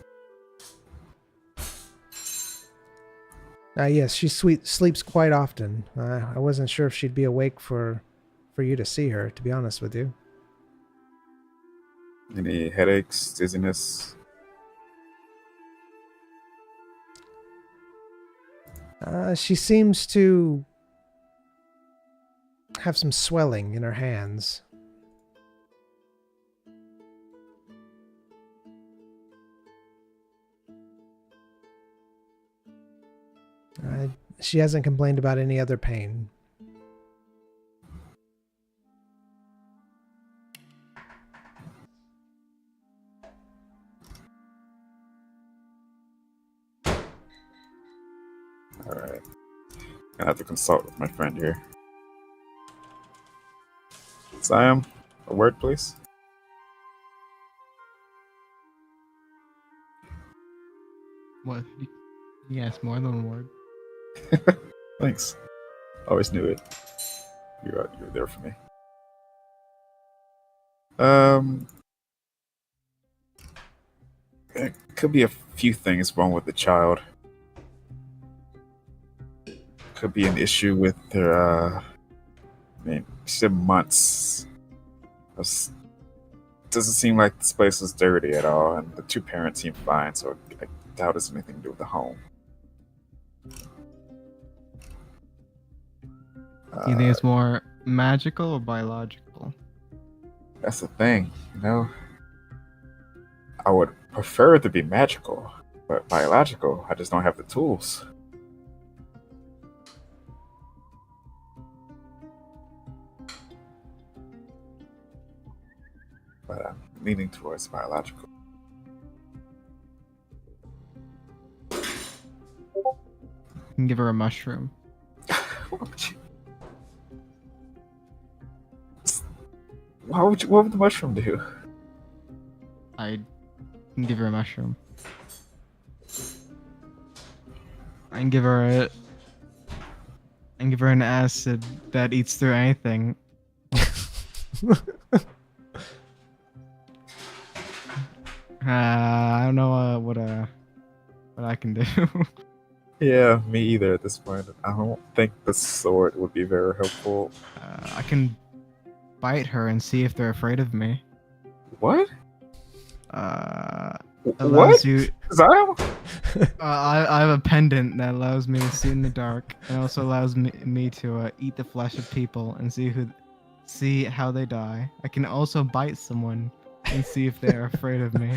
Yes, she sleeps quite often. I wasn't sure if she'd be awake for you to see her, to be honest with you. Any headaches, dizziness? She seems to have some swelling in her hands. She hasn't complained about any other pain. Alright. Gonna have to consult with my friend here. Siam, a word please. What? Yes, more than one word. Thanks. Always knew it. You're there for me. It could be a few things wrong with the child. could be an issue with their. I mean, she said months. Doesn't seem like this place is dirty at all, and the two parents seem fine, so I doubt it's anything to do with the home. You think it's more magical or biological? That's the thing, you know? I would prefer it to be magical, but biological, I just don't have the tools. But I'm leaning towards biological. You can give her a mushroom. What would the mushroom do? I can give her a mushroom. I can give her an acid that eats through anything. I don't know what I can do. Yeah, me either at this point. I don't think the sword would be very helpful. I can bite her and see if they're afraid of me. What? Allows What? you. Zion? I have a pendant that allows me to see in the dark, and also allows me to eat the flesh of people and see how they die. I can also bite someone and see if they're afraid of me.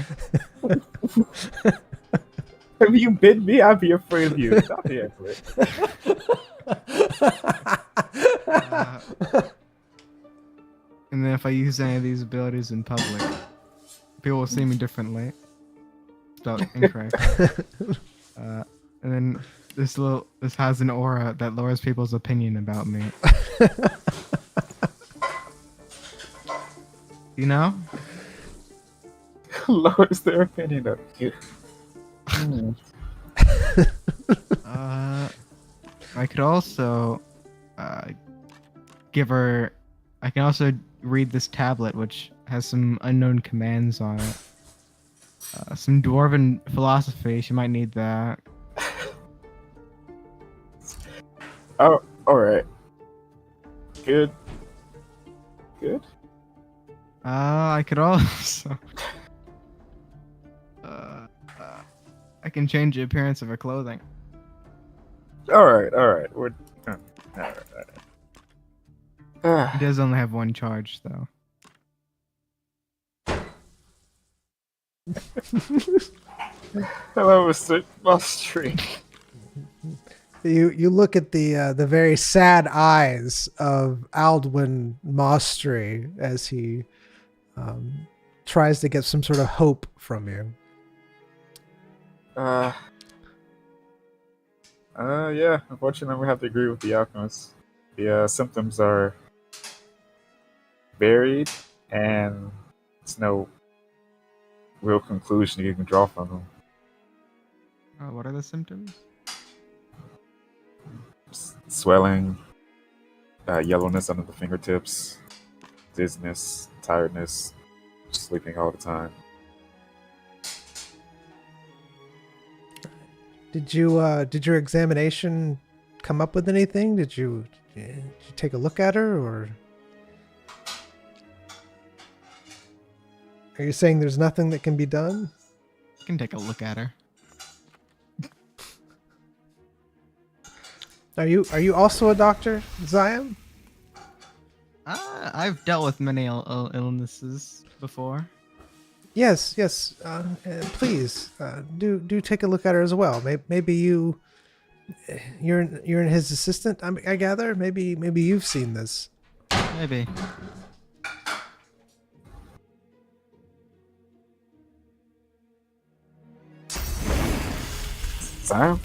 If you bit me, I'd be afraid of you. Stop the effort. And then if I use any of these abilities in public, people will see me differently. Spelled incorrect. And then this has an aura that lowers people's opinion about me. You know? Lowers their opinion of you. I could also give her. I can also read this tablet, which has some unknown commands on it. Some dwarven philosophy. She might need that. Oh, all right. Good. Good. I could also. I can change the appearance of her clothing. All right. We're all right. He does only have one charge, though. Hello, Mr. Mustry. You look at the very sad eyes of Aldwin Mostry as he tries to get some sort of hope from you. Yeah. Unfortunately, we have to agree with the alchemist. The symptoms are varied, and there's no real conclusion you can draw from them. What are the symptoms? Swelling, yellowness under the fingertips, dizziness, tiredness, sleeping all the time. Did your examination come up with anything? Did you take a look at her, or are you saying there's nothing that can be done? I can take a look at her. Are you also a doctor, Zion? I've dealt with many illnesses before. Yes. Please do take a look at her as well. Maybe you're his assistant. I gather. Maybe you've seen this. Maybe. Zion?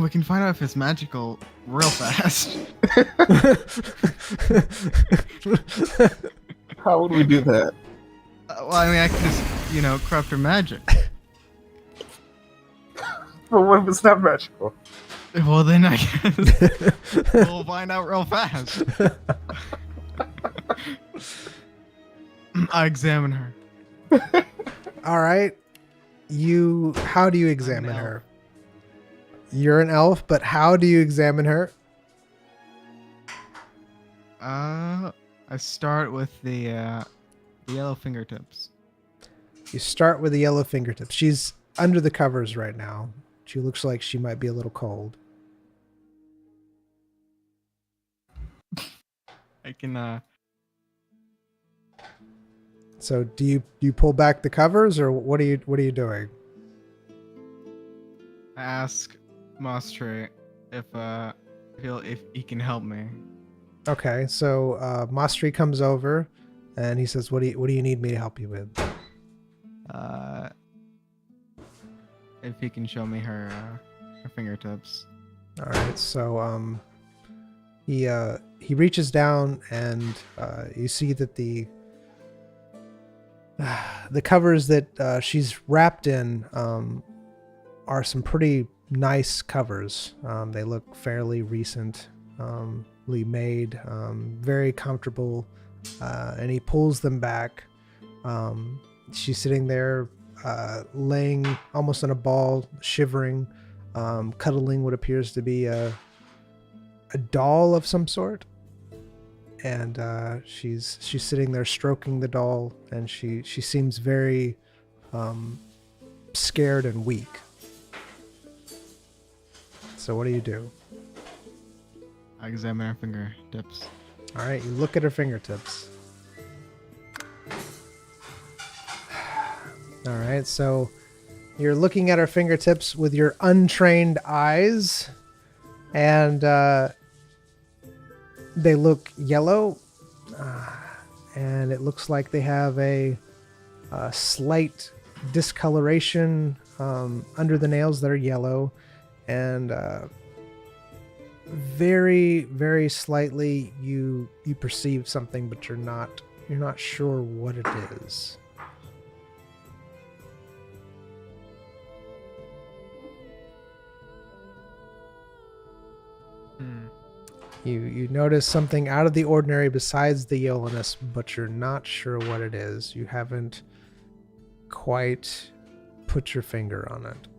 We can find out if it's magical real fast. How would we do that? Well, I mean, I can just, corrupt her magic. But what if it's not magical? Well, then I guess we'll find out real fast. I examine her. All right. How do you examine her? You're an elf, but how do you examine her? I start with the yellow fingertips. You start with the yellow fingertips. She's under the covers right now. She looks like she might be a little cold. I can So do you pull back the covers, or what are you doing? ask Mostre if he can help me. Okay, so Mastri comes over, and he says, "What do you need me to help you with?" If he can show me her fingertips. All right, so he reaches down, and you see that the covers that she's wrapped in are some pretty nice covers. They look fairly recent. Made, very comfortable, and he pulls them back. She's sitting there, laying almost in a ball, shivering, cuddling what appears to be a doll of some sort. And she's sitting there stroking the doll, and she seems very scared and weak. So what do you do? I examine her fingertips. All right, you look at her fingertips. All right, so you're looking at her fingertips with your untrained eyes, and they look yellow, and it looks like they have a slight discoloration under the nails that are yellow, and very, very slightly you perceive something, but you're not sure what it is. You notice something out of the ordinary besides the yellowness, but you're not sure what it is. You haven't quite put your finger on it.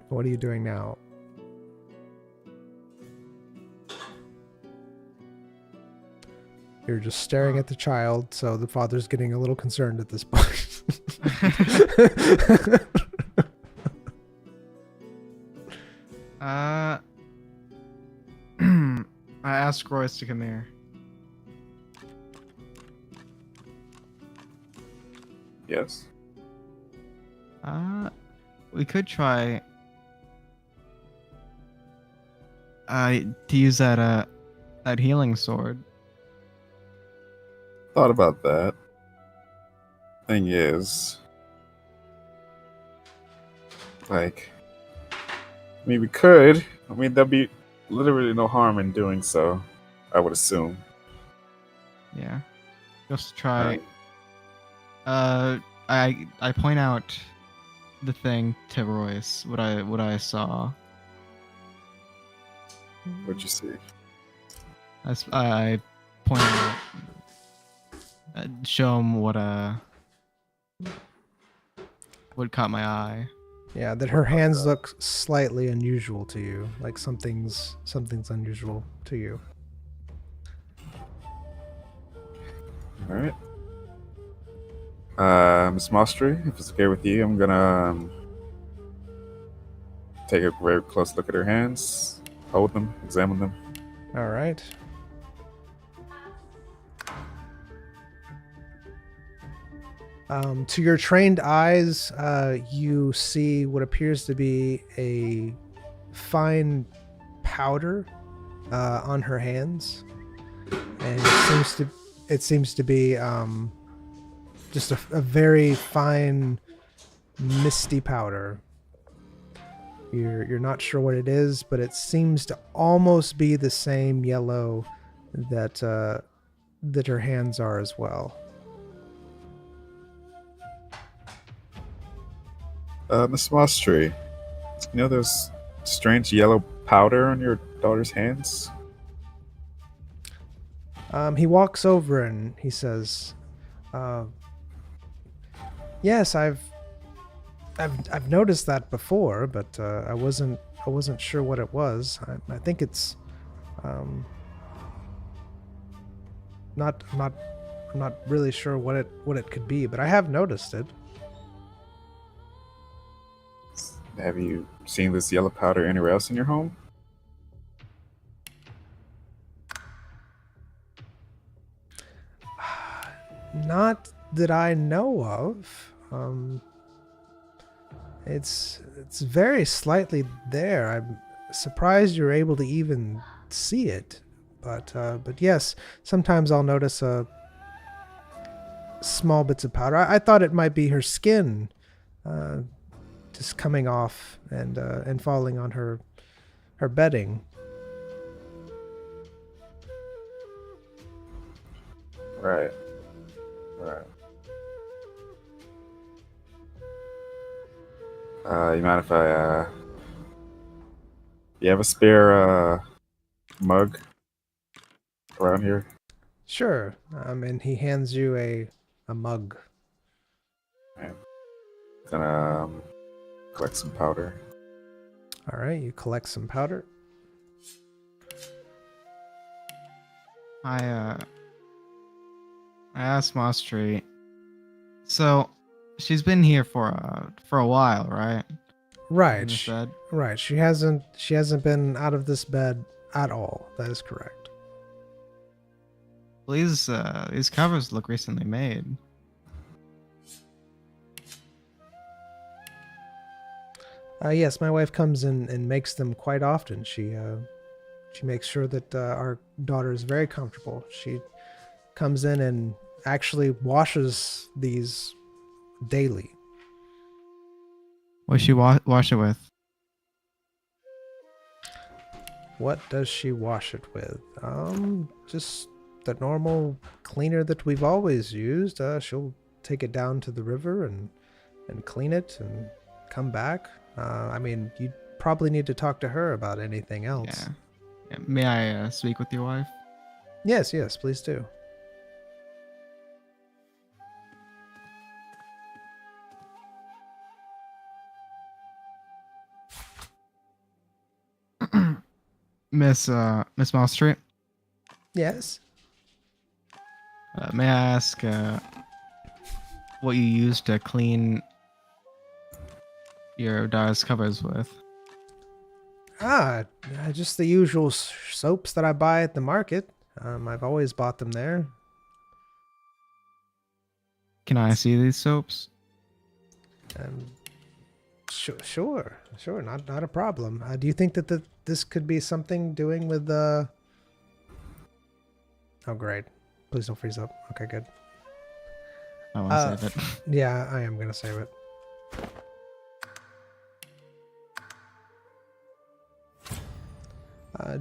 What are you doing now? You're just staring at the child, so the father's getting a little concerned at this point. I asked Royce to come here. Yes. We could try to use that healing sword. Thought about that. Thing is, like, I mean, we could. I mean, there'll be literally no harm in doing so, I would assume. Yeah. Just try. Alright. I point out the thing to Royce, what I saw. What'd you see? I point out, show him what caught my eye. Yeah, that her hands look slightly unusual to you, like something's unusual to you. All right. Miss Mostry, if it's okay with you, I'm gonna take a very close look at her hands, hold them, examine them. All right. To your trained eyes, you see what appears to be a fine powder on her hands, and it seems to be just a very fine, misty powder. You're not sure what it is, but it seems to almost be the same yellow that that her hands are as well. Miss Mostrey, you know those strange yellow powder on your daughter's hands? He walks over and he says, "Yes, I've noticed that before, but I wasn't sure what it was. I think it's not I'm not really sure what it could be, but I have noticed it." Have you seen this yellow powder anywhere else in your home? Not that I know of. It's very slightly there. I'm surprised you're able to even see it. But yes, sometimes I'll notice small bits of powder. I thought it might be her skin, just coming off and falling on her bedding. Right. Right. You mind if I, you have a spare, mug around here? Sure. And he hands you a mug. I'm gonna collect some powder. All right, you collect some powder. I asked Mostrey. So, she's been here for a while, right? In Right. this bed. Right. She hasn't been out of this bed at all. That is correct. Well, these covers look recently made. Yes, my wife comes in and makes them quite often. She makes sure that our daughter is very comfortable. She comes in and actually washes these daily. What she wash it with? What does she wash it with? Just the normal cleaner that we've always used. She'll take it down to the river and clean it and come back. I mean, you probably need to talk to her about anything else. Yeah. May I speak with your wife? Yes, please do. Miss Mouse Street. Yes. May I ask what you use to clean your daughter's covers with? Just the usual soaps that I buy at the market. I've always bought them there. Can I see these soaps? Sure, not a problem. Do you think that this could be something doing with the? Oh, great! Please don't freeze up. Okay, good. I want to save it. Yeah, I am gonna save it.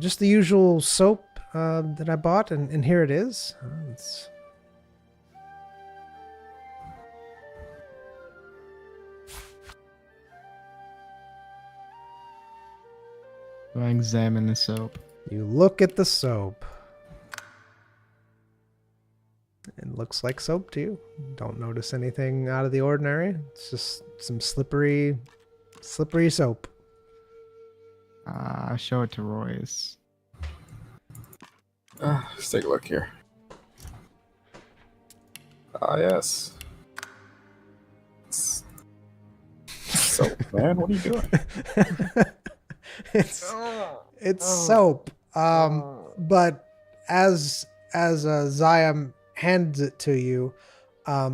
Just the usual soap that I bought, and here it is. It's Do I examine the soap? You look at the soap. It looks like soap to you. Don't notice anything out of the ordinary. It's just some slippery soap. I show it to Royce. Let's take a look here. Yes. It's soap, man. What are you doing? It's soap. But as Ziam hands it to you,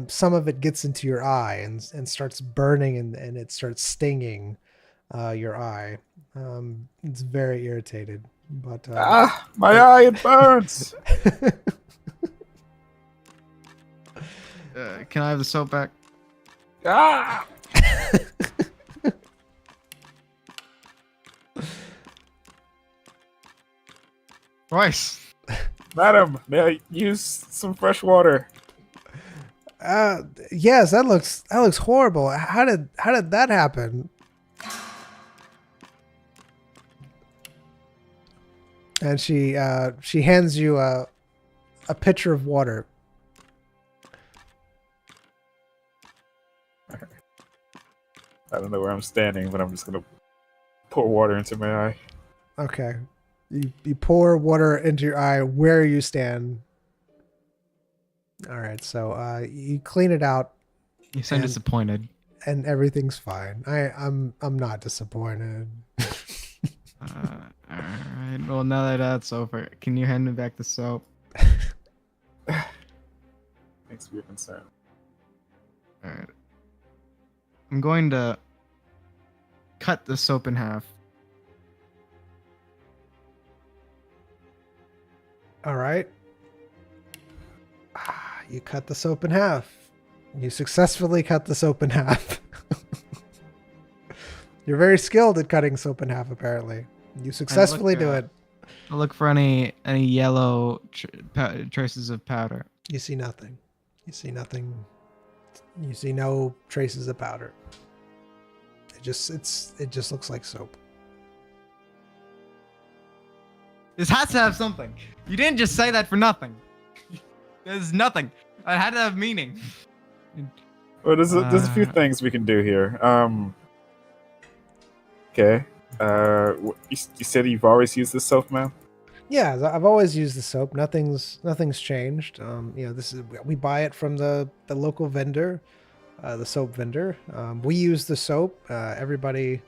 some of it gets into your eye and starts burning and it starts stinging your eye. It's very irritated. But my eye, it burns. Can I have the soap back? Ah! Royce, Madam, may I use some fresh water? Yes, that looks horrible. How did that happen? And she hands you a pitcher of water. I don't know where I'm standing, but I'm just gonna pour water into my eye. Okay. You pour water into your eye where you stand. All right, so you clean it out You sound And- disappointed. and everything's fine. I'm not disappointed. Alright, well, now that that's over, can you hand me back the soap? Thanks for your concern. Alright. I'm going to cut the soap in half. All right. You cut the soap in half. You successfully cut the soap in half. You're very skilled at cutting soap in half, apparently. You successfully do it. I'll look for any yellow traces of powder. You see nothing. You see nothing. You see no traces of powder. It just looks like soap. This has to have something. You didn't just say that for nothing. There's nothing. It had to have meaning. Well, there's a few things we can do here. Okay. You said you've always used this soap, man? Yeah, I've always used the soap. Nothing's changed. This is we buy it from the local vendor, the soap vendor. We use the soap. Everybody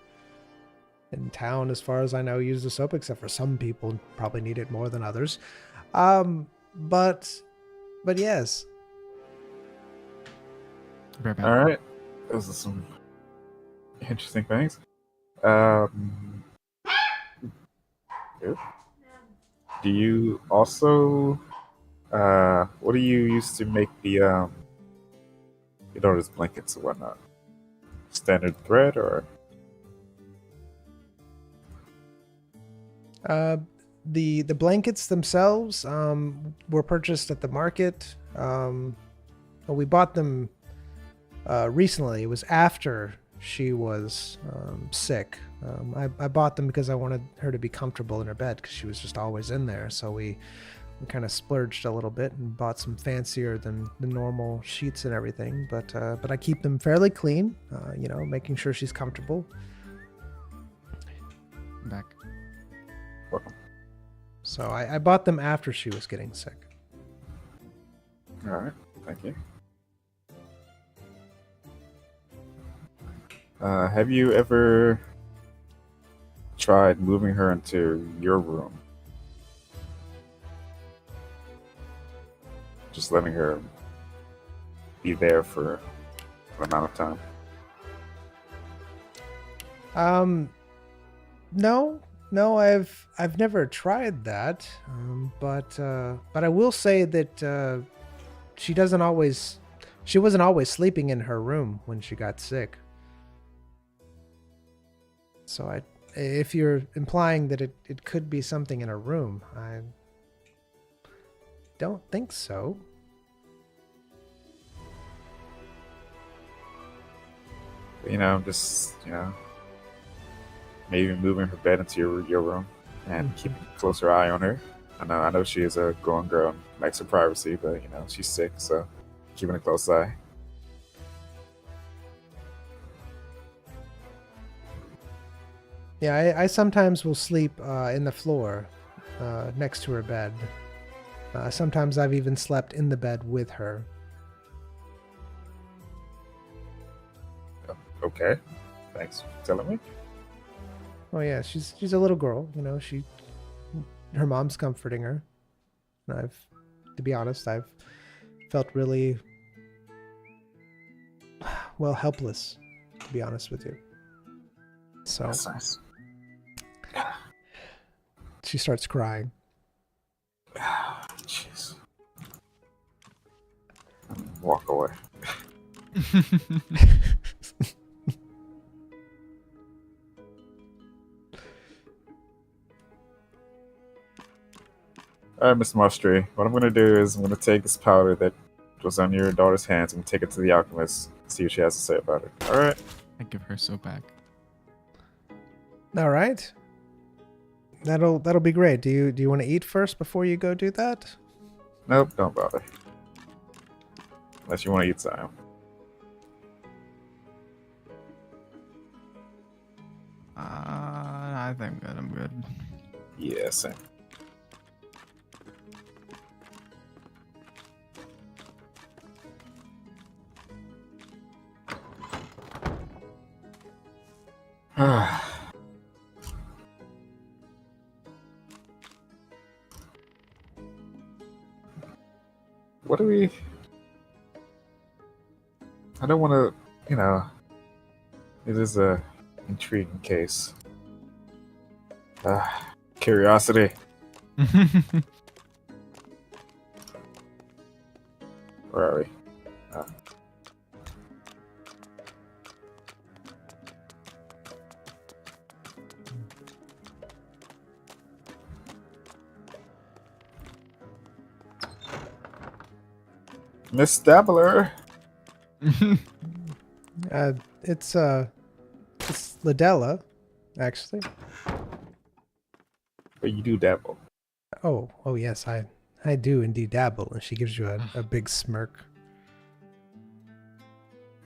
in town, as far as I know, use the soap, except for some people probably need it more than others. But yes. Right back. All right. Those are some interesting things. Do you also what do you use to make the those blankets and whatnot? Standard thread or The blankets themselves were purchased at the market. We bought them recently. It was after she was sick. I bought them because I wanted her to be comfortable in her bed because she was just always in there. So we kind of splurged a little bit and bought some fancier than the normal sheets and everything. But I keep them fairly clean, making sure she's comfortable. Back. welcome. So I bought them after she was getting sick. All right. Thank you. Have you ever tried moving her into your room? Just letting her be there for an amount of time? No, I've never tried that. But I will say that she wasn't always sleeping in her room when she got sick. So if you're implying that it could be something in a room, I don't think so. Just maybe moving her bed into your room and keeping a closer eye on her. I know she is a grown girl and likes her privacy, but she's sick, so keeping a close eye. Yeah, I sometimes will sleep in the floor next to her bed. Sometimes I've even slept in the bed with her. Okay, thanks for telling me. Oh yeah, she's a little girl, her mom's comforting her. And to be honest, I've felt really helpless, to be honest with you. So That's nice. she starts crying. Jeez. Walk away. Alright, Miss Mustry. What I'm gonna do is I'm gonna take this powder that was on your daughter's hands and take it to the alchemist. See what she has to say about it. Alright? I give her so back. All right. That'll be great. Do you want to eat first before you go do that? Nope, don't bother. Unless you want to eat some. I think I'm good. Yeah, same. What do we... I don't want to, it is a intriguing case. Curiosity. Where are we? Miss Dabbler. It's Ladella, actually. But you do dabble. Oh yes, I do indeed dabble, and she gives you a big smirk.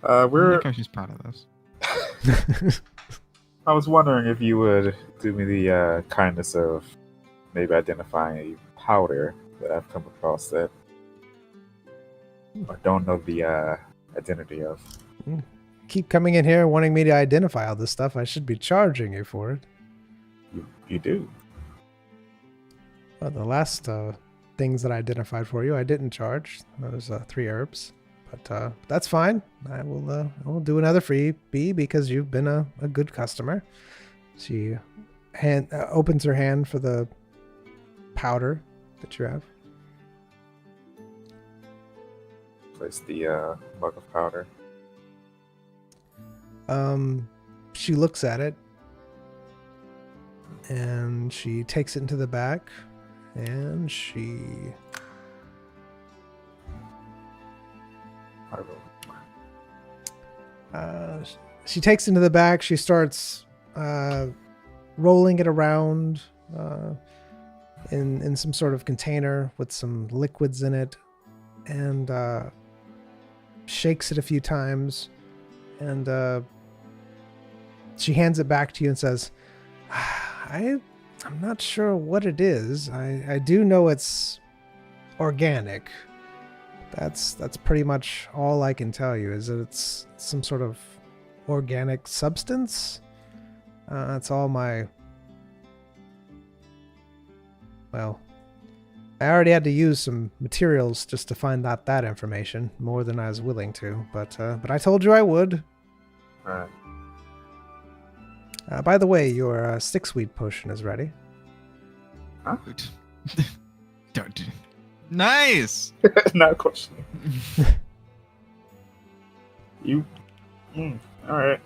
I We're. like how she's proud of this. I was wondering if you would do me the kindness of maybe identifying a powder that I've come across that I don't know the identity of. Keep coming in here wanting me to identify all this stuff. I should be charging you for it. You do. Well, the last things that I identified for you, I didn't charge. Those 3 herbs, but that's fine. I will do another freebie because you've been a good customer. She opens her hand for the powder that you have. Place the mug of powder. She looks at it and she takes it into the back and she takes it into the back. She starts rolling it around in some sort of container with some liquids in it, and shakes it a few times, and she hands it back to you and says, I'm not sure what it is. I do know it's organic. That's pretty much all I can tell you, is that it's some sort of organic substance. That's all my... Well, I already had to use some materials just to find out that information, more than I was willing to, but I told you I would. Alright. By the way, your stick-sweet potion is ready. Huh? Don't. Nice. Not questioning. You. Alright.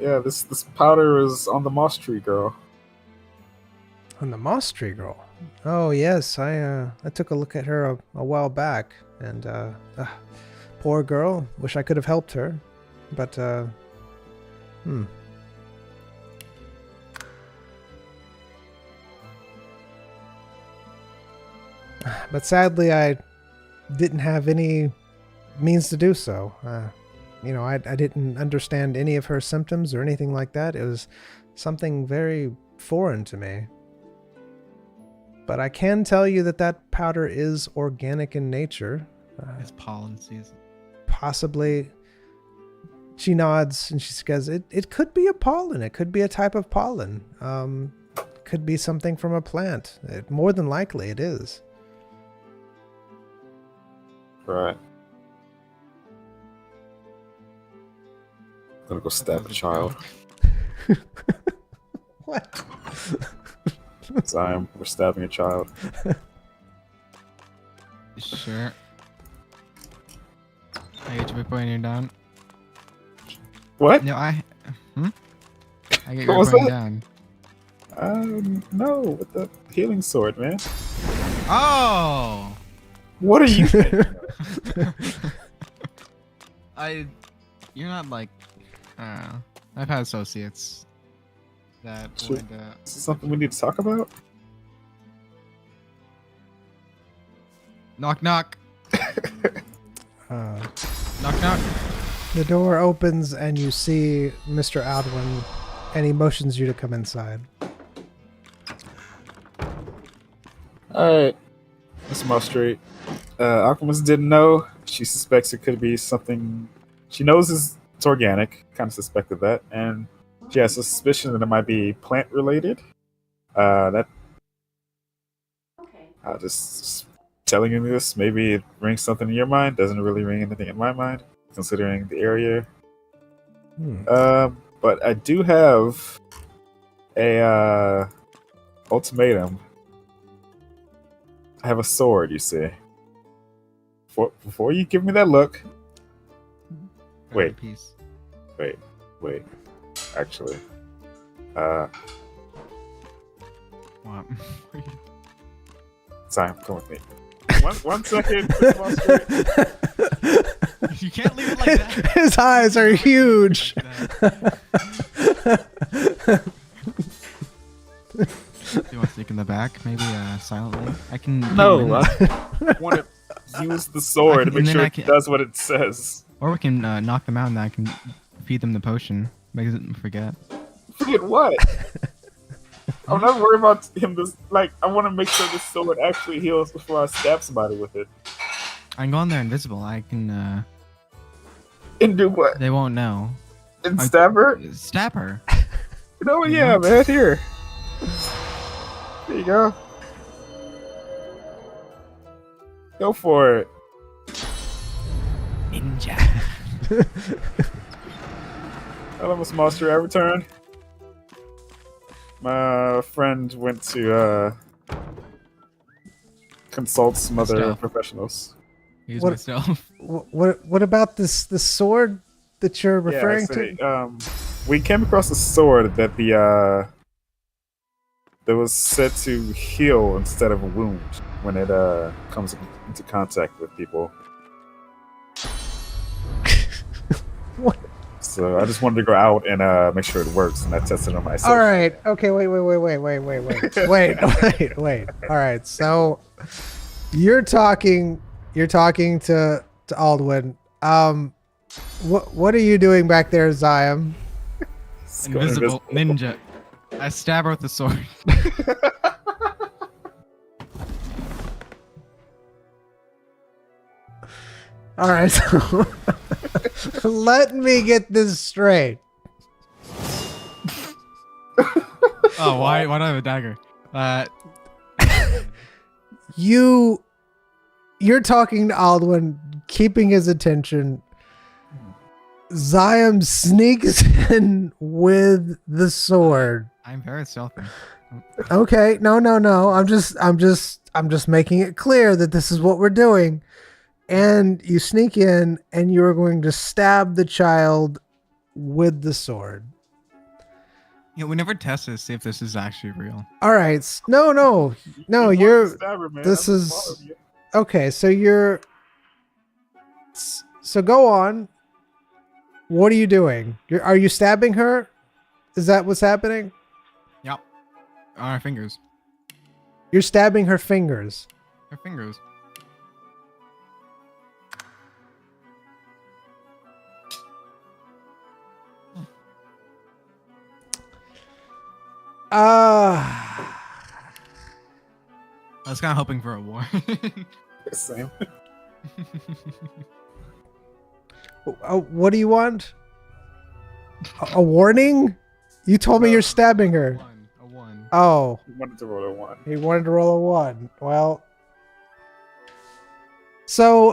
Yeah, this powder is on the moss tree girl. On the moss tree girl? Oh yes, I took a look at her a while back, and poor girl. Wish I could have helped her, but But sadly, I didn't have any means to do so. I didn't understand any of her symptoms or anything like that. It was something very foreign to me. But I can tell you that powder is organic in nature. It's pollen season. Possibly. She nods and she says, it could be a pollen. It could be a type of pollen. Could be something from a plant. More than likely it is. Right. Gonna go stab a child. What? We're stabbing a child. Sure. I get your pointing you down. What? No, I get What your was pointing that? down. No, with the healing sword, man. Oh! What are you thinking? You're not like, I've had associates that Sure. would, Is this something we need to talk about? knock knock, Uh, knock knock. the door opens and you see Mr. Aldwin, and he motions you to come inside. Alright. Miss Street. Alchemist didn't know. She suspects it could be something. She knows it's organic. Kind of suspected that. And she has a suspicion that it might be plant related. That. Just telling you this, maybe it rings something in your mind. Doesn't really ring anything in my mind, considering the area. But I do have a ultimatum. I have a sword, you see. Before you give me that look. Wait. Piece. Wait. Actually. What? Sorry, come with me. One second. Miss Street. You can't leave it like that. His eyes are huge. Do you want to sneak in the back, maybe silently? I can. No, I want to use the sword to make sure it does what it says. Or we can knock them out, and then I can feed them the potion. Makes them forget. Forget what? I'm not worried about him. I want to make sure this sword actually heals before I stab somebody with it. I can go in there invisible. I can. And do what? They won't know. And stab her? Stab her. You know what? Yeah, man. Here. There you go. Go for it. Ninja. Hello, Miss Monster. I returned. My friend went to consult some other professionals. Use What- myself. What about this sword that you're referring to? We came across a sword that that was said to heal instead of a wound when it comes into contact with people. What? So I just wanted to go out and make sure it works, and I tested it on myself. All right. Okay. Wait. Wait. All right. So you're talking to Aldwin. What are you doing back there, Zion? It's going Invisible ninja. I stab her with the sword. All right. So let me get this straight. Oh, why do I have a dagger? You're talking to Aldwin, keeping his attention. Zion sneaks in with the sword. I'm very stealthy. Okay, no. I'm just making it clear that this is what we're doing. And you sneak in, and you are going to stab the child with the sword. Yeah, we never tested to see if this is actually real. All right. No. You stab her, man. This I'm is- following you. Okay, so go on. What are you doing? Are you stabbing her? Is that what's happening? Yep. On our fingers. You're stabbing her fingers. Her fingers. I was kind of hoping for a war. Same. What do you want? A warning? You told me you're stabbing her. A one. Oh, He wanted to roll a 1. he wanted to roll a 1. Well, so,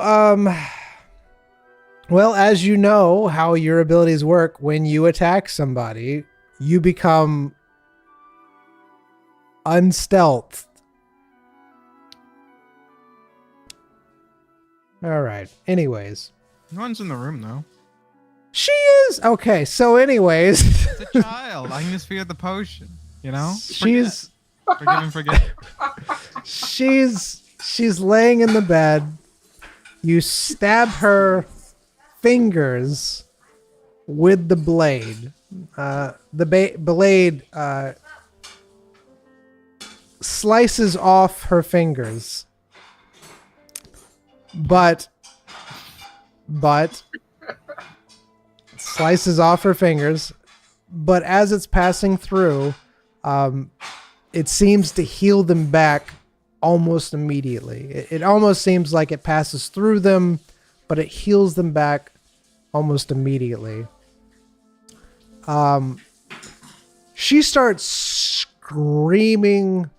well, as you know how your abilities work, when you attack somebody, you become unstealthed. All right. Anyways. No one's in the room though. She is. Okay. So anyways. It's a child. I can just feed her the potion. You know? She's Forgive and forget. she's laying in the bed. You stab her fingers with the blade. The blade slices off her fingers, but slices off her fingers. But as it's passing through, it seems to heal them back almost immediately. It almost seems like it passes through them, but it heals them back almost immediately. She starts screaming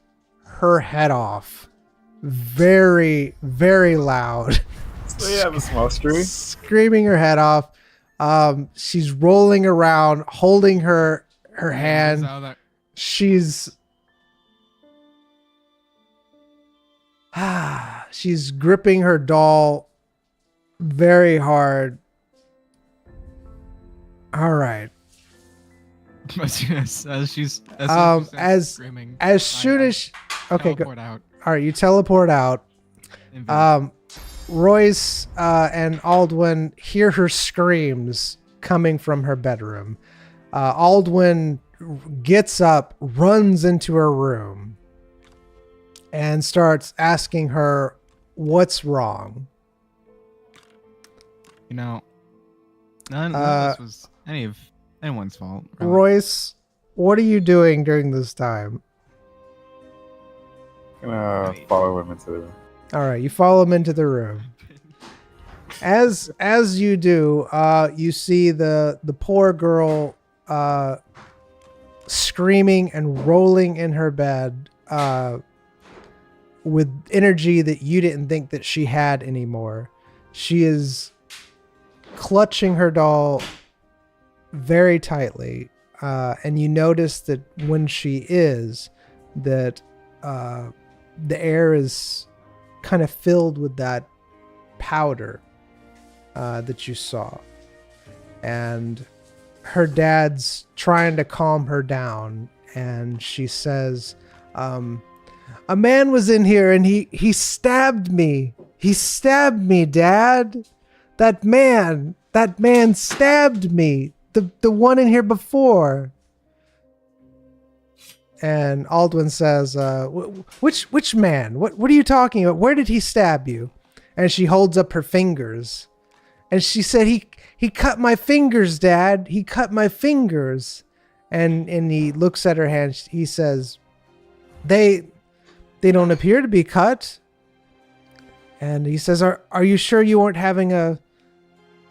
her head off very, very loud. So you have a small stream. Screaming her head off. She's rolling around, holding her hand. She's gripping her doll very hard. All right. as she's screaming, as soon as okay, go. Out. All right, you teleport out. Royce and Aldwin hear her screams coming from her bedroom. Aldwin gets up, runs into her room, and starts asking her what's wrong. You know, none of this was anyone's fault. Really. Royce, what are you doing during this time? I'm gonna follow him into the room. All right, you follow him into the room. As you do, you see the poor girl screaming and rolling in her bed with energy that you didn't think that she had anymore. She is clutching her doll very tightly, and you notice that when she is, that the air is kind of filled with that powder that you saw. And her dad's trying to calm her down, and she says, a man was in here and he stabbed me. He stabbed me, Dad. That man stabbed me. The one in here before. And Aldwin says, which man? What are you talking about? Where did he stab you? And she holds up her fingers. And she said, he cut my fingers, Dad. He cut my fingers. And he looks at her hands. He says, they don't appear to be cut. And he says, are you sure you weren't having a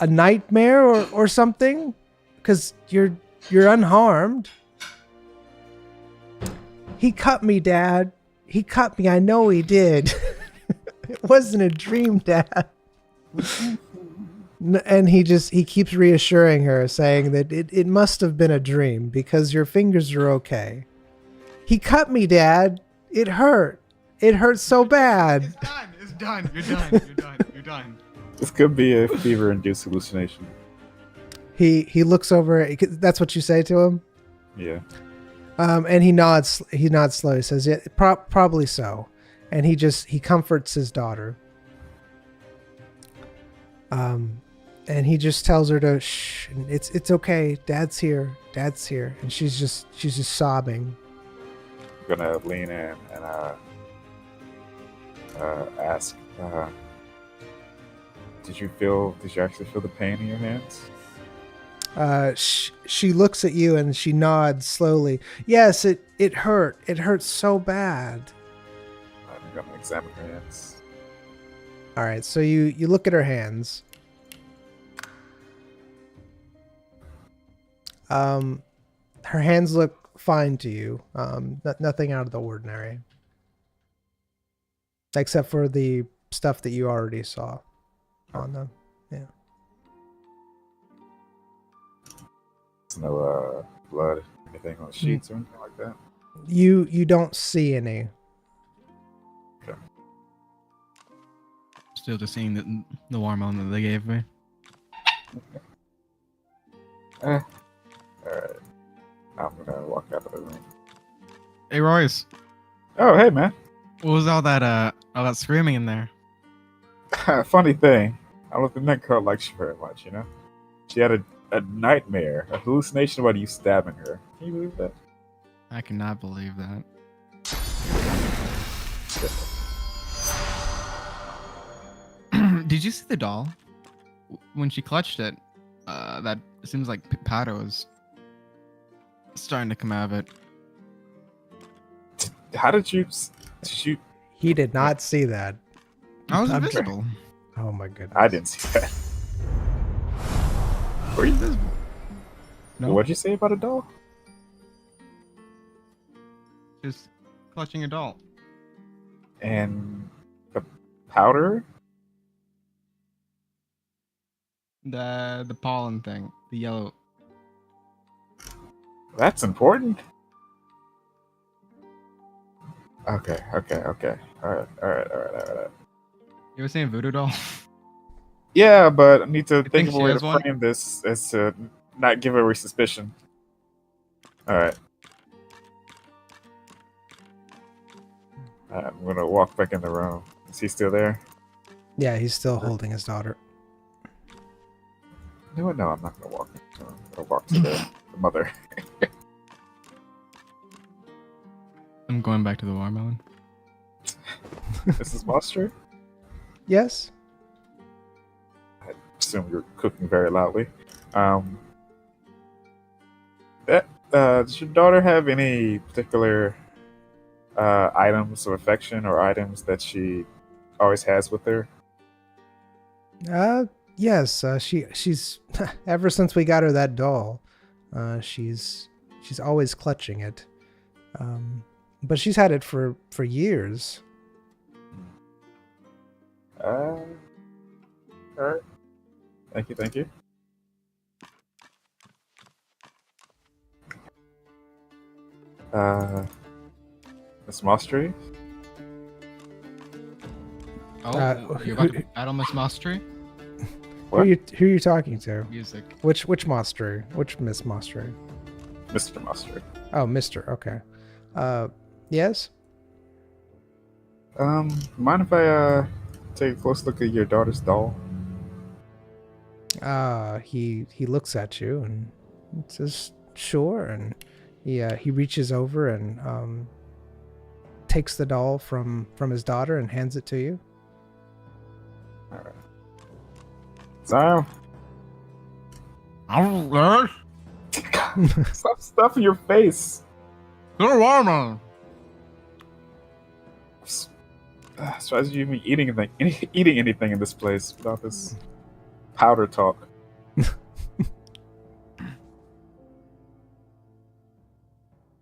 nightmare or something? Because you're unharmed. He cut me, Dad. He cut me. I know he did. It wasn't a dream, Dad. And he keeps reassuring her, saying that it must have been a dream because your fingers are okay. He cut me, Dad. It hurt. It hurt so bad. It's done. You're done. This could be a fever-induced hallucination. He looks over. That's what you say to him? Yeah. And he nods. He nods slowly. Says, "Yeah, probably so." And he comforts his daughter. And he just tells her to shh. It's okay. Dad's here. Dad's here. And she's just sobbing. I'm gonna lean in and ask, did you actually feel the pain in your hands? She looks at you and she nods slowly. Yes, it hurt. It hurt so bad. I'm gonna examine her hands. All right, so you look at her hands. Her hands look fine to you. Nothing out of the ordinary, except for the stuff that you already saw on them. Yeah. There's no blood, anything on the sheets or anything like that. You don't see any. Okay. Still just seeing the watermelon that they gave me. Alright. I'm gonna walk out of the room. Hey Royce, Oh, hey, man. what was all that screaming in there? Funny thing. I don't think that girl likes you very much, you know? She had a nightmare, a hallucination about you stabbing her. Can you believe that? I cannot believe that. Did you see the doll? When she clutched it, that seems like powder was starting to come out of it. How did you shoot? He did not see that. I was I'm invisible. Oh my goodness. I didn't see that. Were you invisible? No, What'd you say about a doll? just clutching a doll. And the powder? The pollen thing, the yellow. That's important. Okay. Alright. You ever seen a voodoo doll? Yeah, but I need to think think of a she way has to one? frame this as to not give away suspicion. Alright. I'm gonna walk back in the room. Is he still there? Yeah, he's still holding his daughter. You know what? No, I'm not gonna walk. I'm gonna walk to the mother. I'm going back to the watermelon. Mrs. Monster? Yes. I assume you're cooking very loudly. Does your daughter have any particular items of affection or items that she always has with her? Yes. She's ever since we got her that doll, she's always clutching it. But she's had it for years. Alright. Thank you. Miss Mostery? Oh, you're about to battle Miss Mastery? Who are you talking to? Music. Which Mostery? Which Miss Mostery? Mr. Mostery. Oh, Mister. Okay. Yes. Mind if I take a close look at your daughter's doll? He looks at you and says, "Sure." And he reaches over and takes the doll from his daughter and hands it to you. Alright. Zion, stop stuffing your face. You're a watermelon. So as you be eating anything in this place without this powder talk.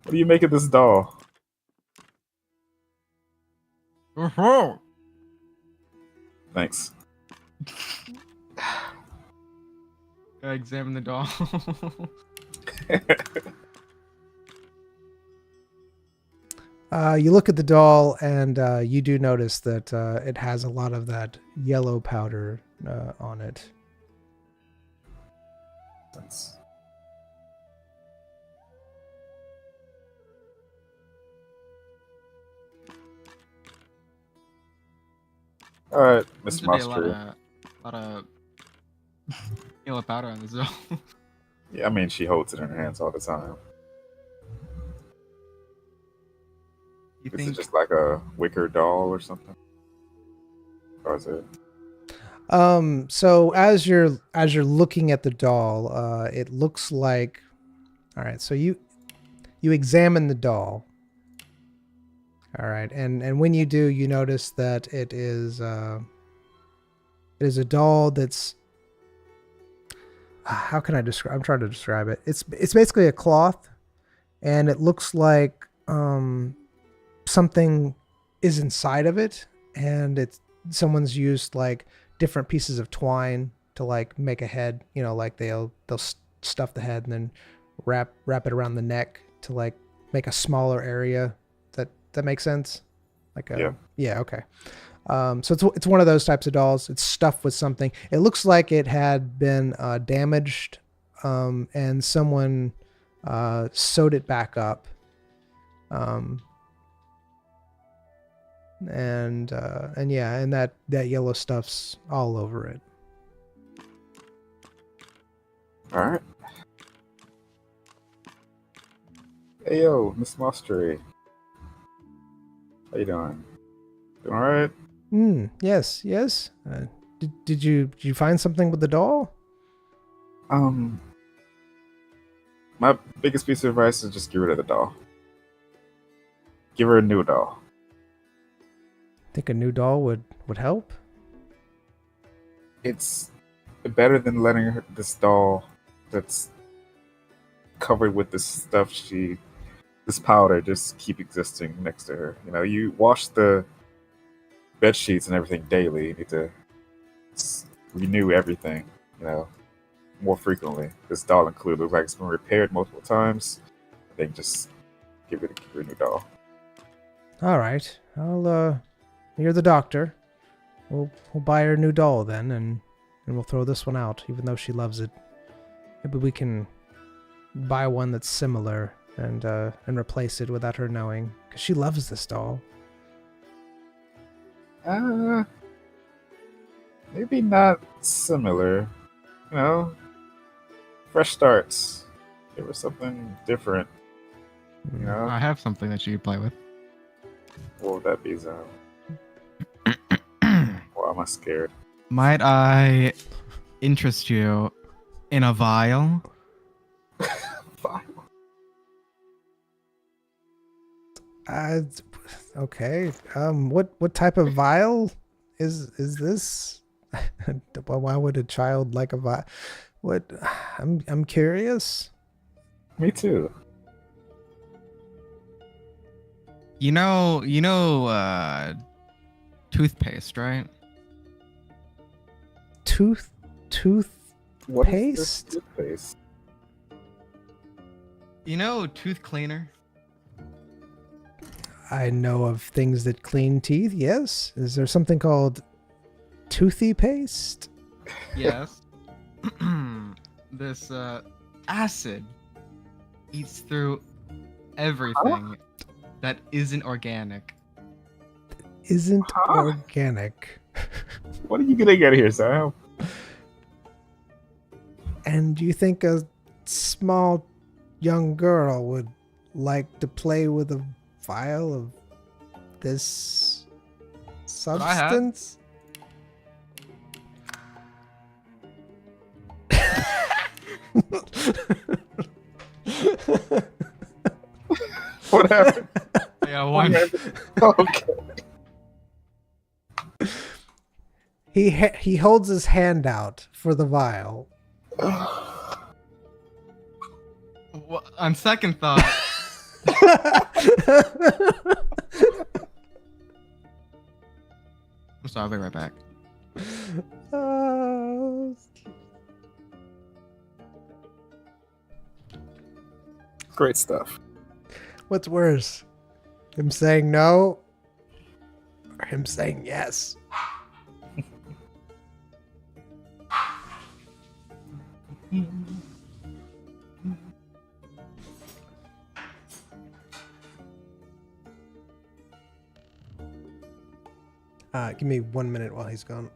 What do you make of this doll? Thanks. I examine the doll. You look at the doll and you do notice that it has a lot of that yellow powder on it. Thanks. All right, Miss Seems to be a Master. lot of yellow powder on this doll. Yeah, I mean she holds it in her hands all the time. You Is it think just like a wicker doll or something? Or is it? So as you're looking at the doll, it looks like, all right, so you examine the doll. All right, and when you do, you notice that it is a doll that's, how can I describe? I'm trying to describe it. It's basically a cloth, and it looks like something is inside of it, and someone's used like different pieces of twine to like make a head. You know, like they'll stuff the head and then wrap it around the neck to like make a smaller area. That makes sense? Like yeah, okay. So it's one of those types of dolls. It's stuffed with something. It looks like it had been damaged, and someone sewed it back up. Um, and yeah, and that yellow stuff's all over it. All right. Hey yo, Miss Mostery, how you doing? Doing all right? Yes, yes. Did you find something with the doll? Um, my biggest piece of advice is just get rid of the doll. Give her a new doll. Think a new doll would help? It's better than letting her, this doll that's covered with this stuff this powder just keep existing next to her. You know, you wash the bed sheets and everything daily. You need to renew everything. You know, more frequently. This doll included looks like it's been repaired multiple times. I think just give it a new doll. All right. You're the doctor. We'll buy her a new doll then, and we'll throw this one out, even though she loves it. Maybe we can buy one that's similar and replace it without her knowing, because she loves this doll. Maybe not similar. You know, fresh starts. Give her something different. You know, I have something that you could play with. what would that be, Zone? Why am I scared? Might I interest you in a vial? Fine. Okay. What type of vial is this? Why would a child like a vial? What? I'm curious. Me too. You know, toothpaste, right? Toothpaste? What is this toothpaste? You know, tooth cleaner. I know of things that clean teeth. Yes. Is there something called toothy paste? Yes. This acid eats through everything that isn't organic. Isn't Huh? organic. What are you gonna get here, Sam? And do you think a small young girl would like to play with a vial of this what I had. substance? What happened? Yeah, one. Okay. He holds his hand out for the vial. On second thought, I'm sorry. I'll be right back. Great stuff. What's worse? Him saying no or him saying yes? Give me 1 minute while he's gone.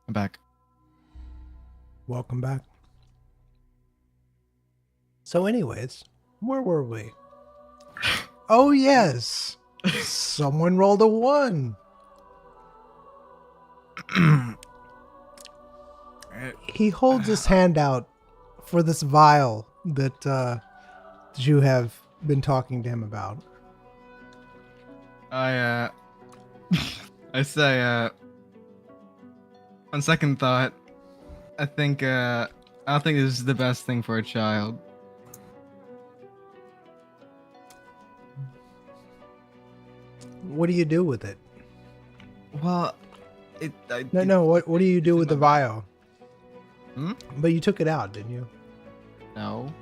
I'm back. Welcome back. So, anyways, where were we? Oh, yes. Someone rolled a 1. He holds his hand out for this vial that you have been talking to him about. I I say on second thought, I don't think this is the best thing for a child. What do you do with it? Well, No. What do you do with the vial? Hmm? But you took it out, didn't you? No.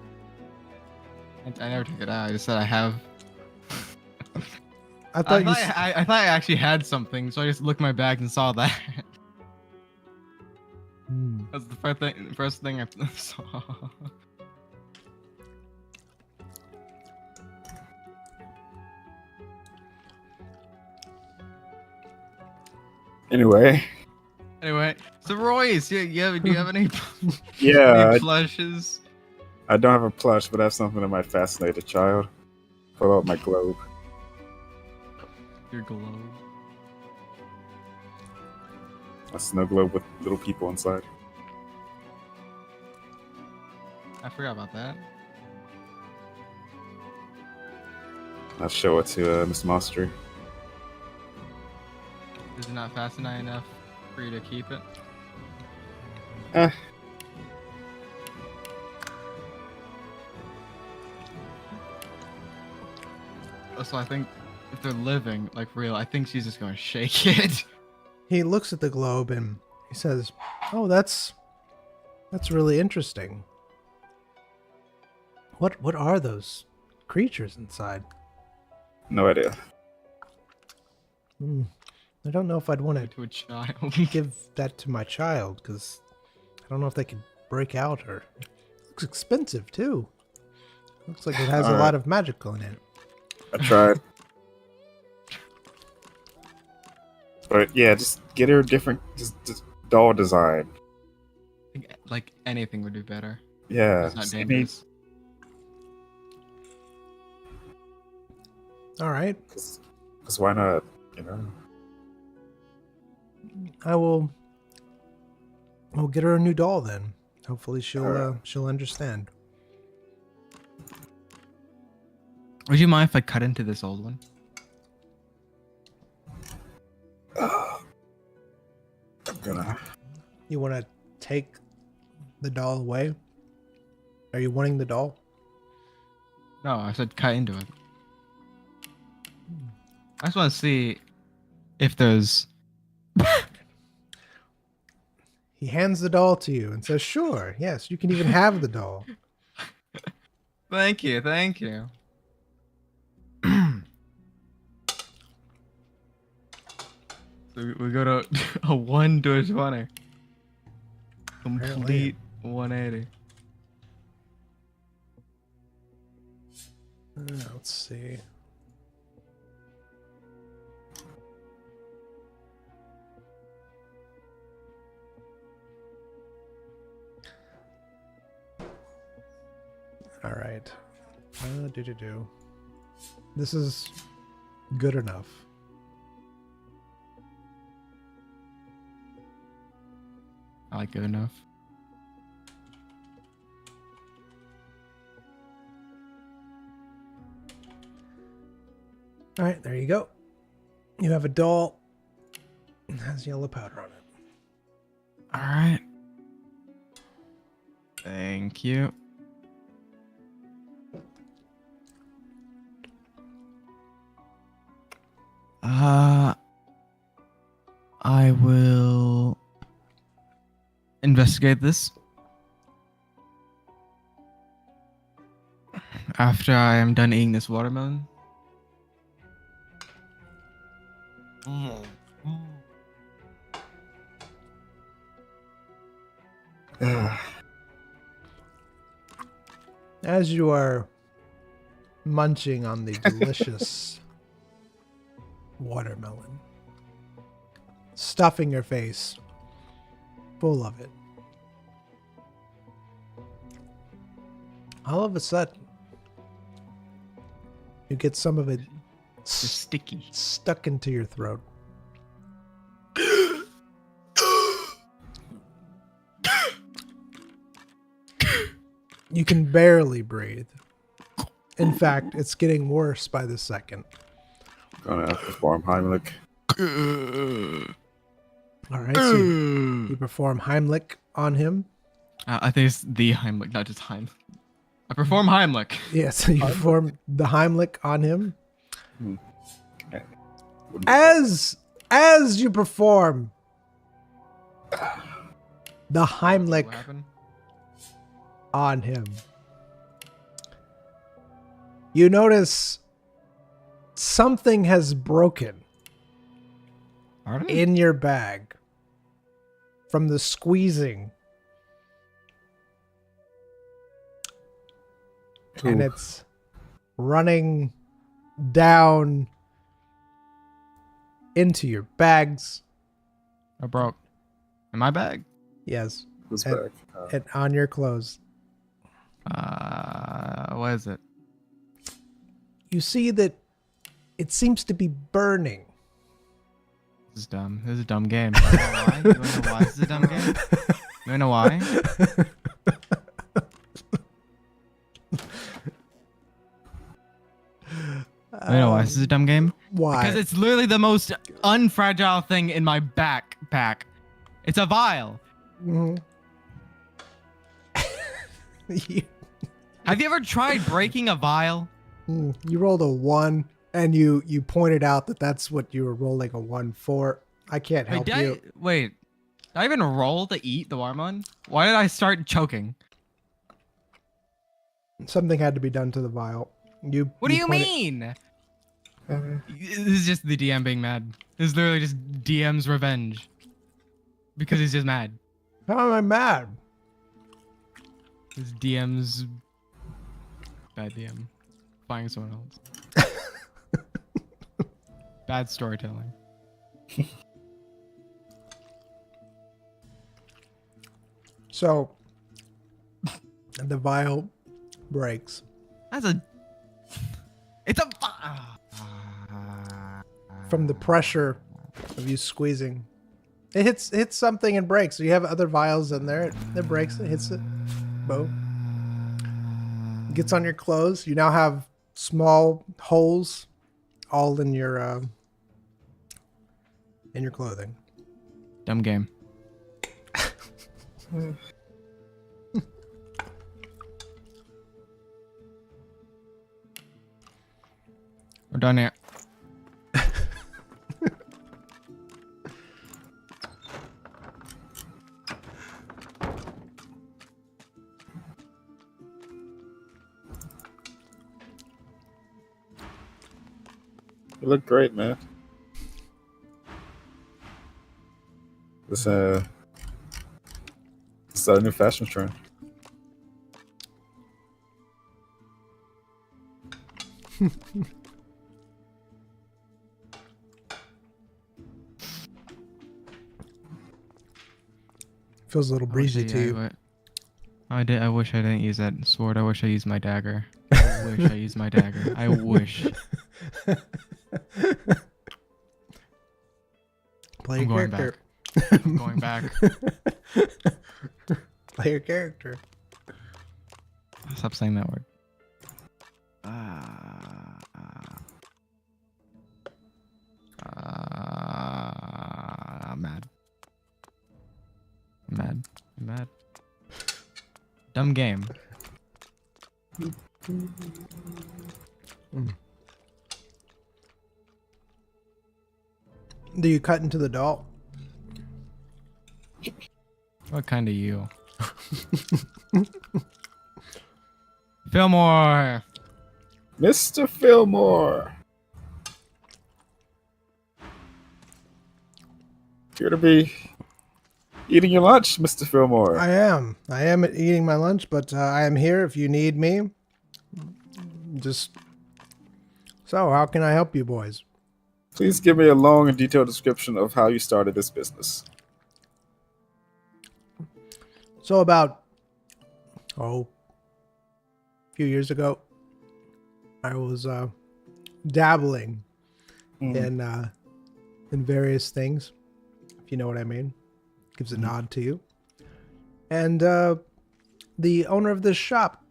I never took it out. I just said I have. I thought I thought I actually had something, so I just looked in my bag and saw that. That's the first thing I saw. Anyway, So Royce, do you have any, yeah, any plushes? I don't have a plush, but I have something that might fascinate a child. Pull out my globe. Your globe. A snow globe with little people inside. I forgot about that. I'll show it to Miss Monster. Is it not fascinating enough for you to keep it? Eh. So I think if they're living, like real, I think she's just gonna shake it. He looks at the globe and he says, "Oh, that's really interesting. What are those creatures inside?" No idea. I don't know if I'd want To a child. to give that to my child because I don't know if they could break out or. It looks expensive too. Looks like it has a lot of magical in it. I tried. But yeah, just get her a different just doll design. Like anything would be better. Yeah. It's not just need- dangerous. All right, Because why not? You know? I'll get her a new doll then. Hopefully All right. she'll understand. Would you mind if I cut into this old one? I'm gonna. You want to take the doll away? Are you wanting the doll? No, I said cut into it. I just want to see if there's. He hands the doll to you and says, "Sure, yes, you can even have the doll." Thank you. So we go to a 1 to a 20. Complete 180. Let's see. All right. Do. This is good enough. I like good enough. All right, there you go. You have a doll. It has yellow powder on it. All right. Thank you. I will investigate this. After I am done eating this watermelon. As you are munching on the delicious watermelon, stuffing your face full of it, all of a sudden, you get some of it It's sticky. stuck into your throat. You can barely breathe. In fact, it's getting worse by the second. Gonna have to perform Heimlich. All right, so you perform Heimlich on him. I think it's the Heimlich, not just Heim. I perform Heimlich. Yeah, so you perform the Heimlich on him. Okay. As you perform the Heimlich What happened? on him, you notice something has broken Pardon? in your bag from the squeezing, and Ooh. it's running down into your bags. I broke. In my bag? Yes, Who's and- back? and on your clothes. What is it? You see that it seems to be burning. This is dumb. This is a dumb game. You wanna know why? You wanna know why this is a dumb game? You wanna know why? You know why this is a dumb game? Why? Because it's literally the most unfragile thing in my backpack. It's a vial. Mhm. you, Have you ever tried breaking a vial? you rolled a 1, and you pointed out that that's what you were rolling a 1 for. I can't help you. Wait, did I even roll to eat the watermelon? Why did I start choking? Something had to be done to the vial. What do you pointed- mean? This is just the DM being mad. This is literally just DM's revenge. Because he's just mad. How am I mad? This DM's bad DM. Buying someone else. Bad storytelling. So, the vial breaks. That's a. It's a. From the pressure of you squeezing. It hits something and breaks. So you have other vials in there. It breaks. It hits it. Boom. Gets on your clothes. You now have small holes all in your clothing. Dumb game. We're done here. You look great, man. This a new fashion trend. Feels a little breezy to you. I wish I didn't use that sword. I wish I used my dagger. I wish I used my dagger. I wish. Play I'm your going character. back. I'm going back. Play your character. Stop saying that word. I'm mad. I'm mad. I'm mad. Dumb game. Do you cut into the doll? What kind of you? Fillmore! Mr. Fillmore. Appear to be eating your lunch, Mr. Fillmore. I am. I am eating my lunch, but I am here if you need me. Just so, how can I help you, boys? Please give me a long and detailed description of how you started this business. So about a few years ago, I was dabbling in various things, if you know what I mean. Gives a nod to you. And the owner of this shop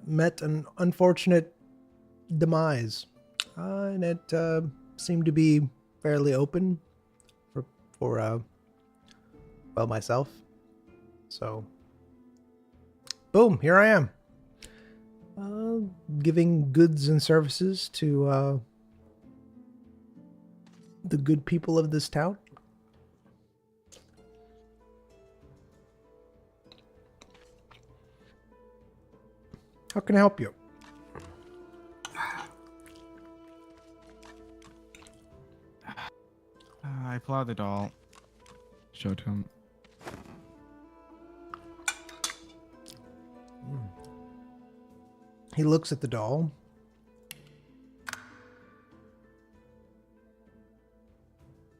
met an unfortunate demise, and it seemed to be fairly open for well, myself. So, boom, here I am. Giving goods and services to the good people of this town. How can I help you? I pull out the doll. Show it to him. He looks at the doll.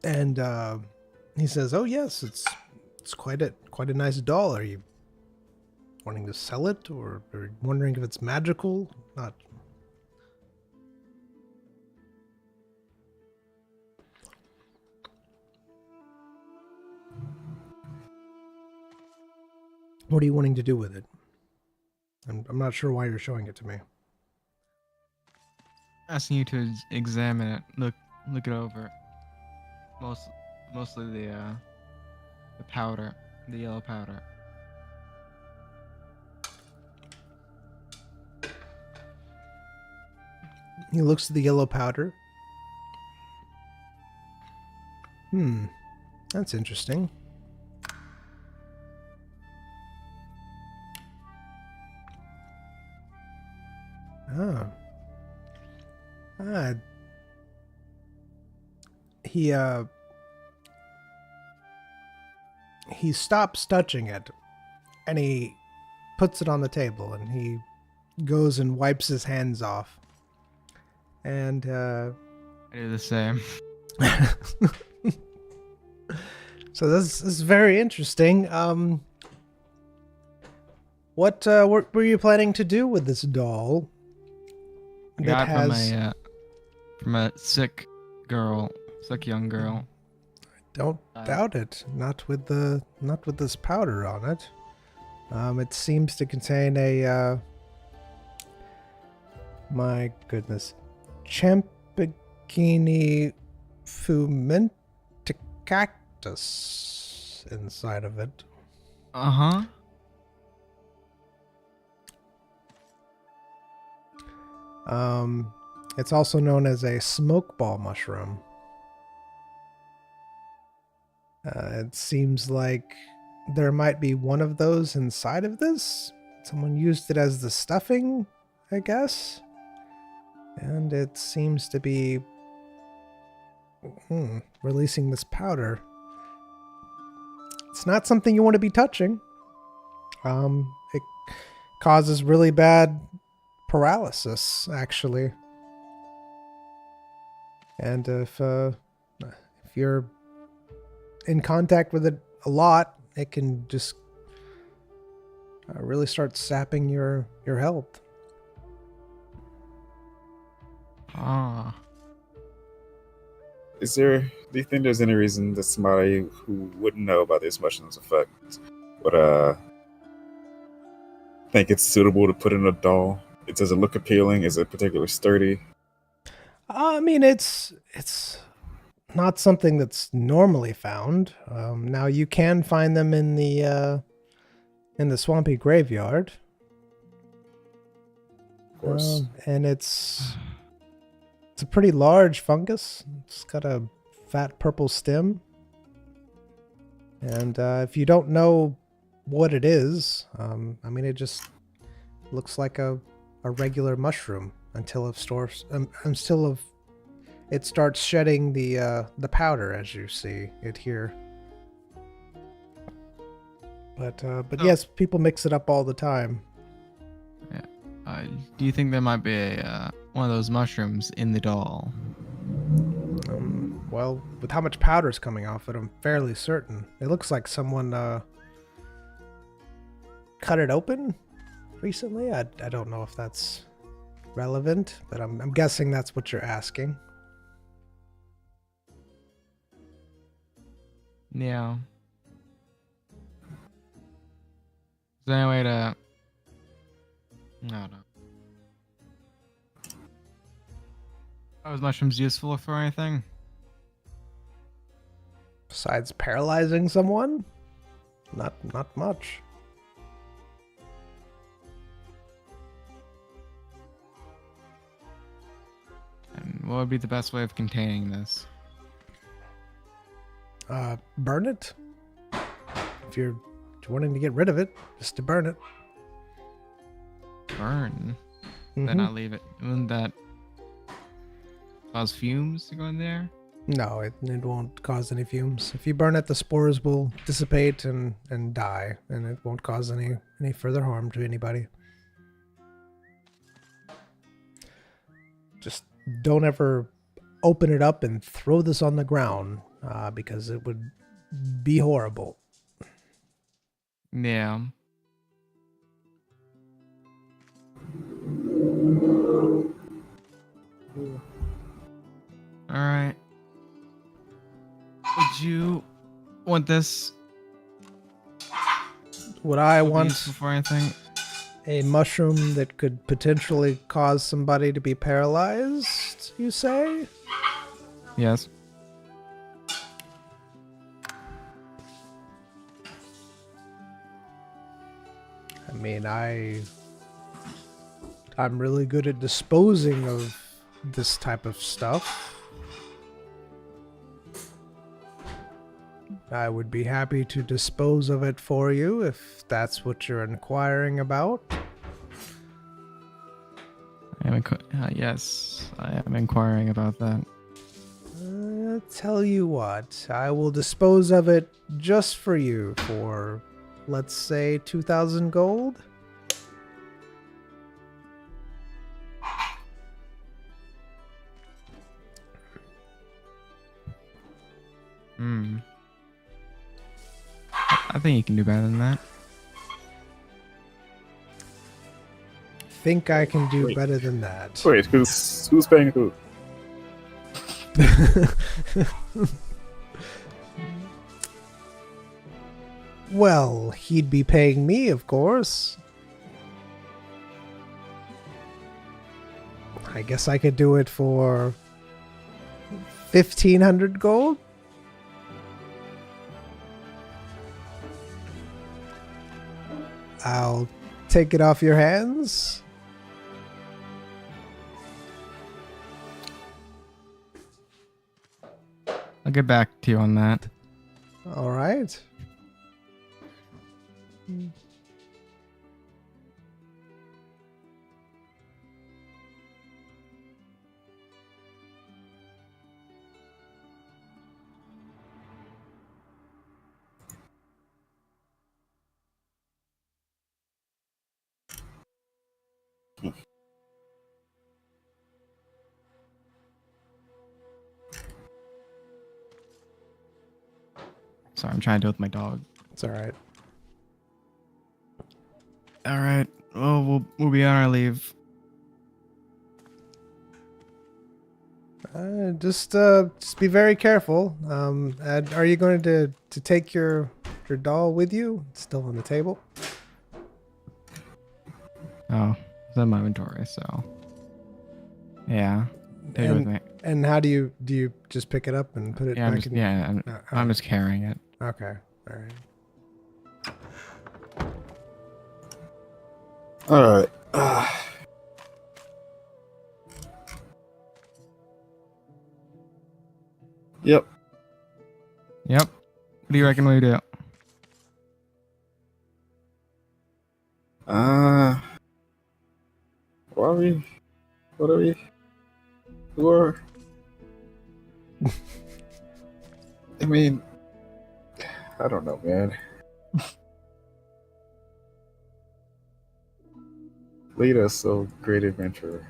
And he says, "Oh yes, it's quite a nice doll. Are you wanting to sell it, or are you wondering if it's magical? Not." What are you wanting to do with it? I'm not sure why you're showing it to me. Asking you to examine it. Look it over. Mostly the powder, the yellow powder. He looks at the yellow powder. That's interesting. Ah. He stops touching it, and he puts it on the table, and he goes and wipes his hands off. And I do the same. so this is very interesting. What were you planning to do with this doll? I got it from a sick young girl. Don't doubt it. Not with this powder on it. It seems to contain a my goodness, Champagini fumenticactus inside of it. Uh-huh. It's also known as a smoke ball mushroom. It seems like there might be one of those inside of this. Someone used it as the stuffing, I guess. And it seems to be releasing this powder. It's not something you want to be touching. It causes really bad paralysis, actually. And if you're in contact with it a lot, it can just really start sapping your health. Ah. Do you think there's any reason that somebody who wouldn't know about this mushroom's effect would think it's suitable to put in a doll? Does it look appealing? Is it particularly sturdy? I mean, it's not something that's normally found. Now you can find them in the swampy graveyard. Of course. And it's a pretty large fungus. It's got a fat purple stem. And if you don't know what it is, I mean, it just looks like a regular mushroom until it starts shedding the powder, as you see it here. But Oh. yes, people mix it up all the time. Do you think there might be one of those mushrooms in the doll? Well, with how much powder's coming off it, I'm fairly certain. It looks like someone cut it open recently. I don't know if that's relevant, but I'm guessing that's what you're asking. Yeah. Is there any way to... No. Are those mushrooms useful for anything? Besides paralyzing someone? Not much. And what would be the best way of containing this? Burn it. If you're wanting to get rid of it, just to burn it. Burn? Mhm. Then I'll leave it. Wouldn't that cause fumes to go in there? No, it won't cause any fumes. If you burn it, the spores will dissipate and die, and it won't cause any further harm to anybody. Just don't ever open it up and throw this on the ground, because it would be horrible. Yeah. Alright. Would you want this? Would I Would be want useful for anything? a mushroom that could potentially cause somebody to be paralyzed, you say? Yes. I mean, I'm really good at disposing of this type of stuff. I would be happy to dispose of it for you if that's what you're inquiring about. Yes, I am inquiring about that. Tell you what, I will dispose of it just for you for, let's say, 2,000 gold. Hmm. I think you can do better than that. Think I can do Wait. better than that. Wait, who's paying who? Well, he'd be paying me, of course. I guess I could do it for 1,500 gold. I'll take it off your hands. I'll get back to you on that. All right. Sorry, I'm trying to deal with my dog. It's all right. All right. Well, we'll be on our leave. Just be very careful. Are you going to take your doll with you? It's still on the table. Oh, it's in my inventory, so yeah, take it with me. And how do you just pick it up and put it Yeah, back in? I'm just carrying it. Okay. All right. Alright. Yep. Yep. What do you reckon we do? Uh, what are we? What are we? Who are? I mean, I don't know, man. Lead us, oh great adventurer.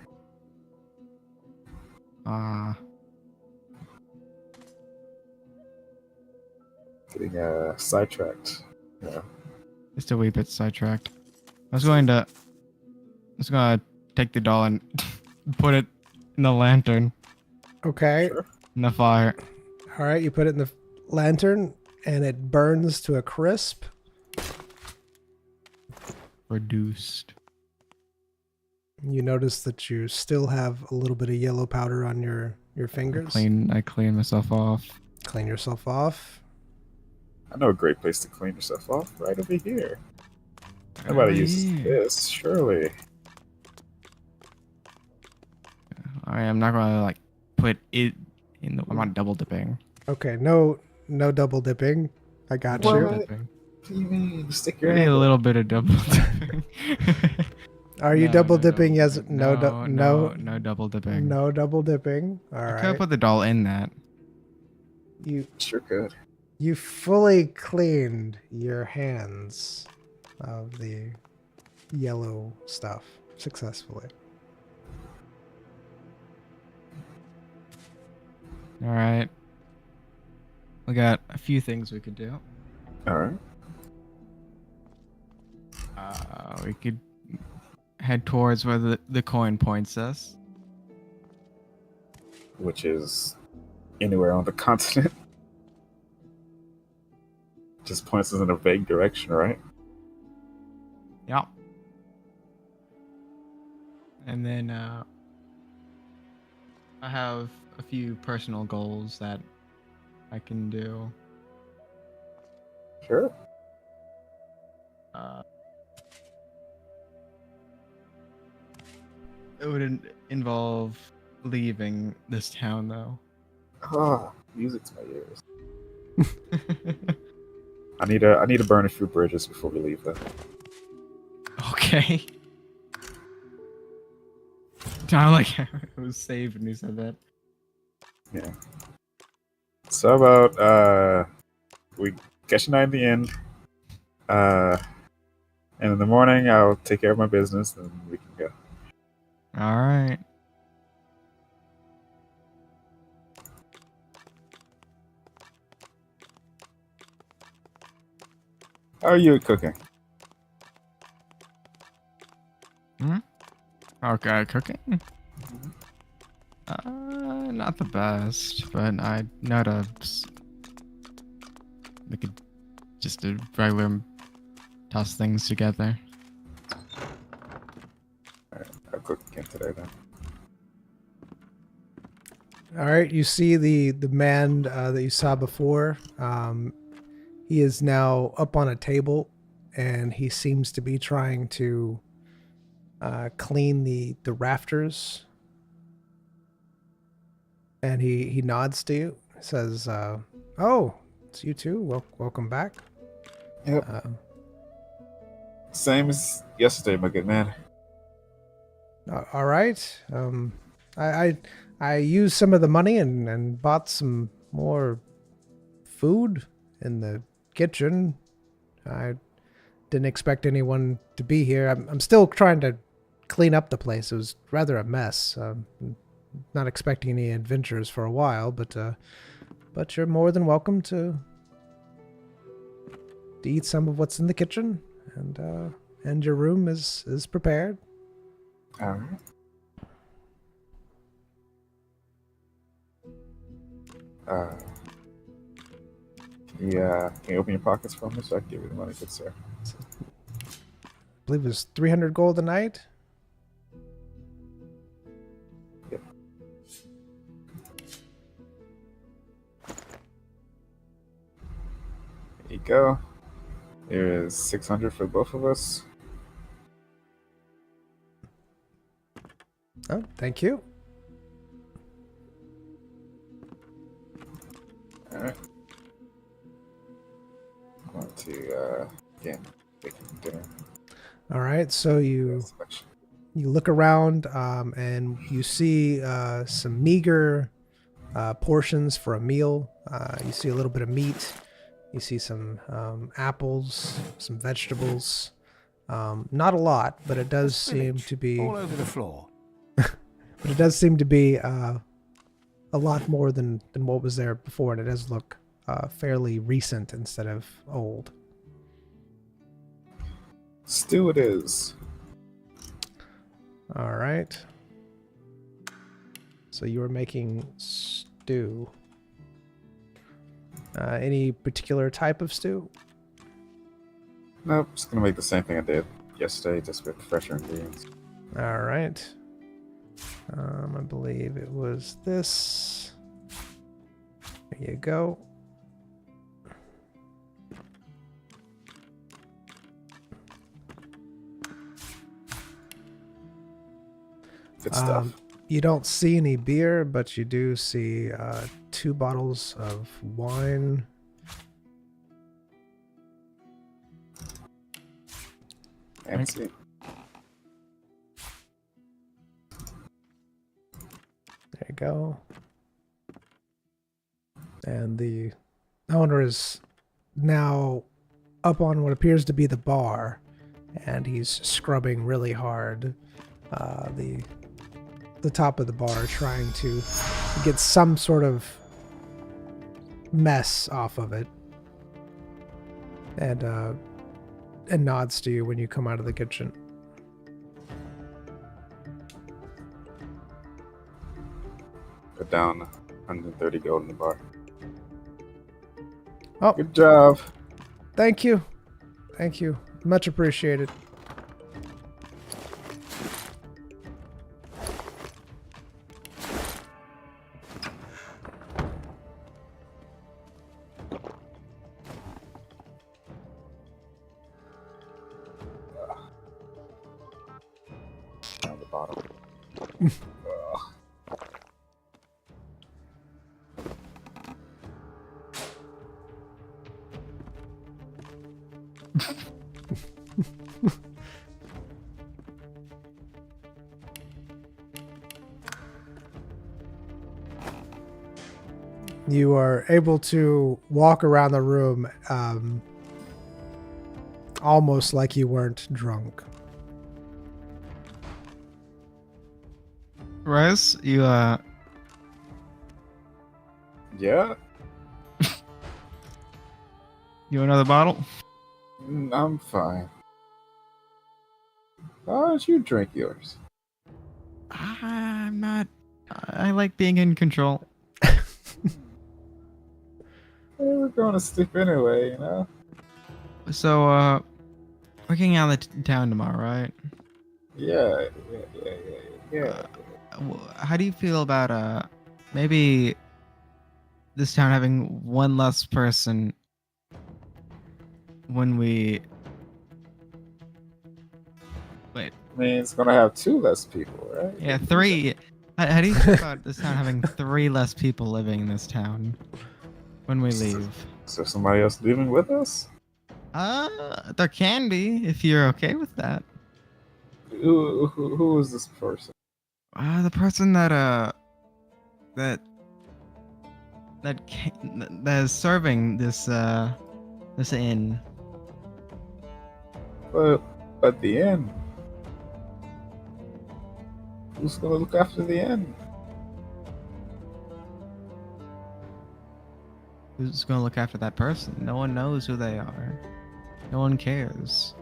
Getting sidetracked. Yeah. Just a wee bit sidetracked. I was gonna take the doll and put it in the lantern Okay. Sure. in the fire. All right. You put it in the lantern, and it burns to a crisp. Reduced. You notice that you still have a little bit of yellow powder on your fingers. I clean myself off. Clean yourself off. I know a great place to clean yourself off. Right over here. Nobody uses this, surely. I'm not gonna like put it in the. I'm not double dipping. Okay. No double dipping. I got What? you. Dipping. What do you mean? Stick your Maybe hand a up. little bit of double dipping. Are you No, double no dipping? double Yes. dipping. No. No double dipping. No double dipping. All I could right. put the doll in that. Sure could. You fully cleaned your hands of the yellow stuff successfully. All right. We got a few things we could do. Alright. We could head towards where the coin points us. Which is anywhere on the continent. Just points us in a vague direction, right? Yep. And then I have a few personal goals that I can do. Sure. It would involve leaving this town, though. Ah, music to my ears. I need to burn a few bridges before we leave though. Okay. I like it was saved when you said that. Yeah. So about we catch a night in the inn. And in the morning I'll take care of my business and we can go. All right. How are you at cooking? Okay, cooking. Not the best, but I know to we could just a regular toss things together. Alright, I'll cook again today then. All right, you see the man that you saw before. He is now up on a table, and he seems to be trying to clean the rafters. And he nods to you, says, "Oh, it's you too. Welcome back." Yep. Same as yesterday, my good man. All right. I used some of the money and bought some more food in the kitchen. I didn't expect anyone to be here. I'm still trying to clean up the place. It was rather a mess. Not expecting any adventures for a while, but you're more than welcome to eat some of what's in the kitchen, and your room is prepared. All right. Can you open your pockets for me so I can give you the money, good sir? I believe it was 300 gold a night. Yep. There you go. There is 600 for both of us. Oh, thank you. All right. I'm going to again make dinner. All right, so you look around and you see some meager portions for a meal. You see a little bit of meat. You see some apples, some vegetables. Not a lot, but it does seem to be all over the floor. but it does seem to be a lot more than what was there before, and it does look fairly recent instead of old. Stew it is. All right. So you were making stew. Any particular type of stew? Nope, just gonna make the same thing I did yesterday, just with fresher ingredients. All right. I believe it was this. There you go. Good stuff. You don't see any beer, but you do see 2 bottles of wine. Fancy. There you go. And the owner is now up on what appears to be the bar, and he's scrubbing really hard the top of the bar, trying to get some sort of mess off of it. And nods to you when you come out of the kitchen. Put down 130 gold in the bar. Oh, Good job. thank you. Thank you. Much appreciated. Down the bottom. You are able to walk around the room almost like you weren't drunk. Rice, you Yeah? you want another bottle? I'm fine. Why don't you drink yours? I'm not. I like being in control. Hey, we're going to sleep anyway, you know? So, we're getting out of the town tomorrow, right? Yeah. How do you feel about maybe this town having one less person when we wait? I mean, it's gonna have 2 less people, right? Yeah, 3. How do you feel about this town having 3 less people living in this town when we leave? Is there somebody else leaving with us? There can be if you're okay with that. Who is this person? The person that is serving this this inn. But at the end, who's gonna look after the end? Who's gonna look after that person? No one knows who they are. No one cares.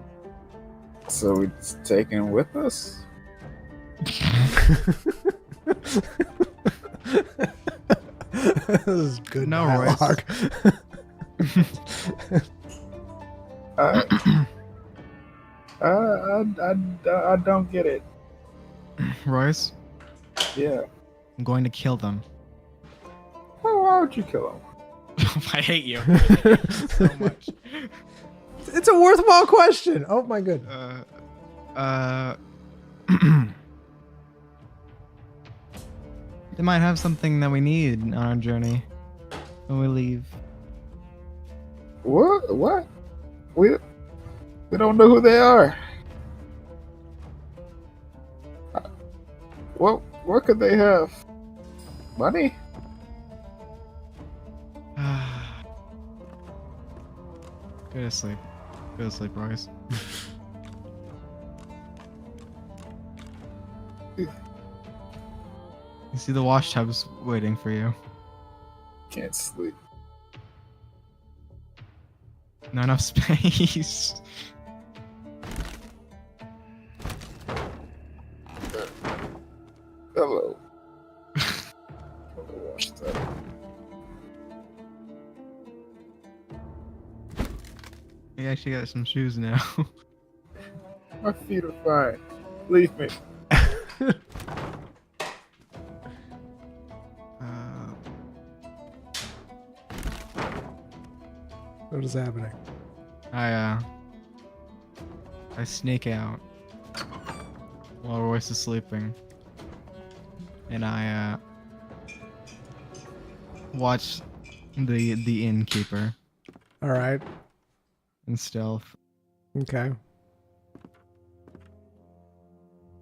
So we take him with us? This is good No, dialogue. I don't get it. Royce, Yeah. I'm going to kill them. Why would you kill him? I hate you so much. It's a worthwhile question. Oh my goodness. They might have something that we need on our journey when we leave. What? We don't know who they are. What could they have? Money? Go to sleep. Go to sleep, Royce. You see the wash tubs waiting for you. Can't sleep. Not enough space. Hello. Wash that. You actually got some shoes now. My feet are fine. Leave me. What is happening? I sneak out while Royce is sleeping, and I watch the innkeeper All right. in stealth. Okay.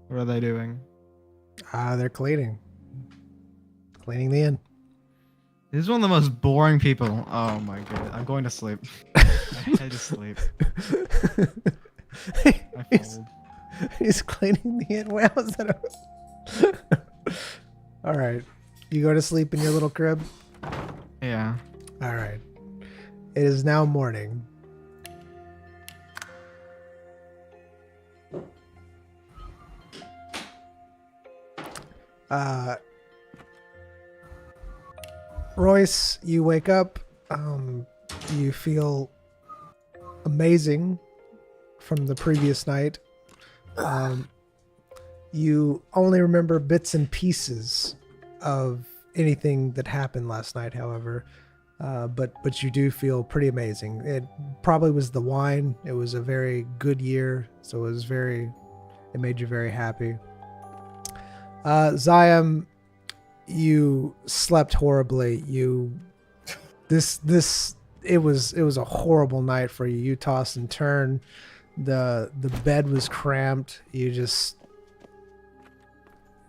What are they doing? They're cleaning. Cleaning the inn. This is one of the most boring people. Oh my god. I'm going to sleep. I head to sleep. I fold. He's cleaning the inn. Wow, is that All right. You go to sleep in your little crib? Yeah. All right. It is now morning. Royce, you wake up. You feel amazing from the previous night. You only remember bits and pieces of anything that happened last night, however. But you do feel pretty amazing. It probably was the wine. It was a very good year, so it made you very happy. Ziam, you slept horribly. It was a horrible night for you. You tossed and turned. The bed was cramped. It just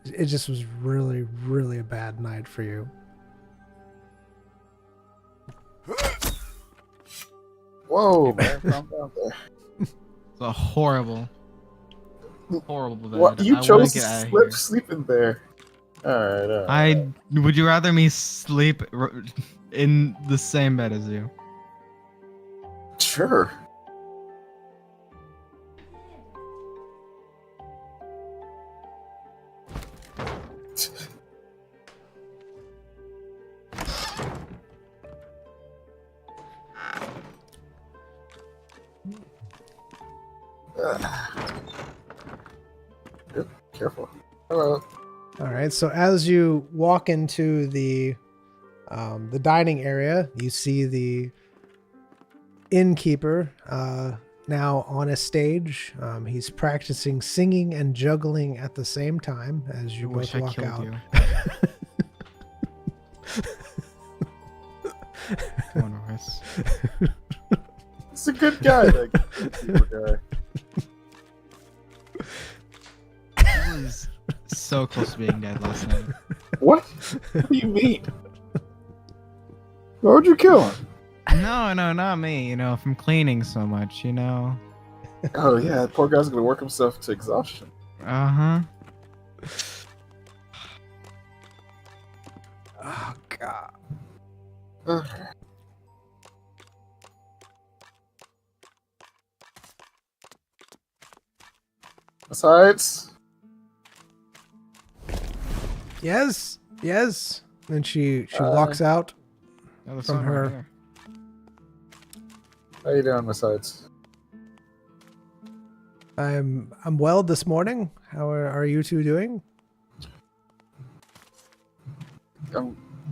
was really, really a bad night for you. Whoa, man. Calm down there. It's a horrible bed. What? You I chose wanna to get out of here. sleep in there. Alright. Would you rather me sleep in the same bed as you? Sure. Yep, careful. Hello. All right. So as you walk into the dining area, you see the innkeeper now on a stage. He's practicing singing and juggling at the same time as you I both wish I walk killed out. you. Come on, Royce. He's a good guy, that gatekeeper guy. He was so close to being dead last night. What? What do you mean? Why would you kill him? No, not me. You know, from cleaning so much. You know. Oh yeah, that poor guy's gonna work himself to exhaustion. Uh-huh. Oh God. Besides, Yes. And she walks out. Oh, there's From someone her. right here. how you doing, besides? I'm well this morning. How are you two doing?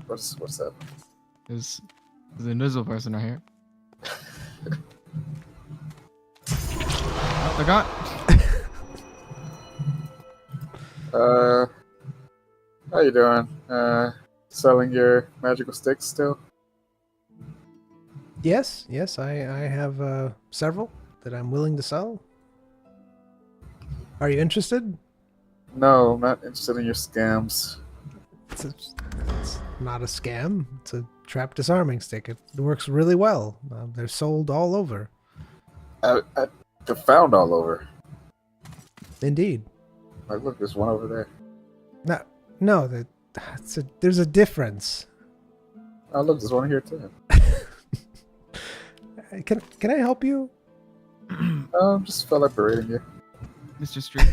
What's that? There's an invisible person right here. Oh, they're gone. How you doing? Selling your magical sticks still? Yes, I have several that I'm willing to sell. Are you interested? No, I'm not interested in your scams. It's not a scam. It's a trap disarming stick. It works really well. They're sold all over. They're found all over. Indeed. Like, look, there's one over there. No, there's a difference. Oh, look, there's one here too. Can I help you? Just felt like berating you. Mr. Stream,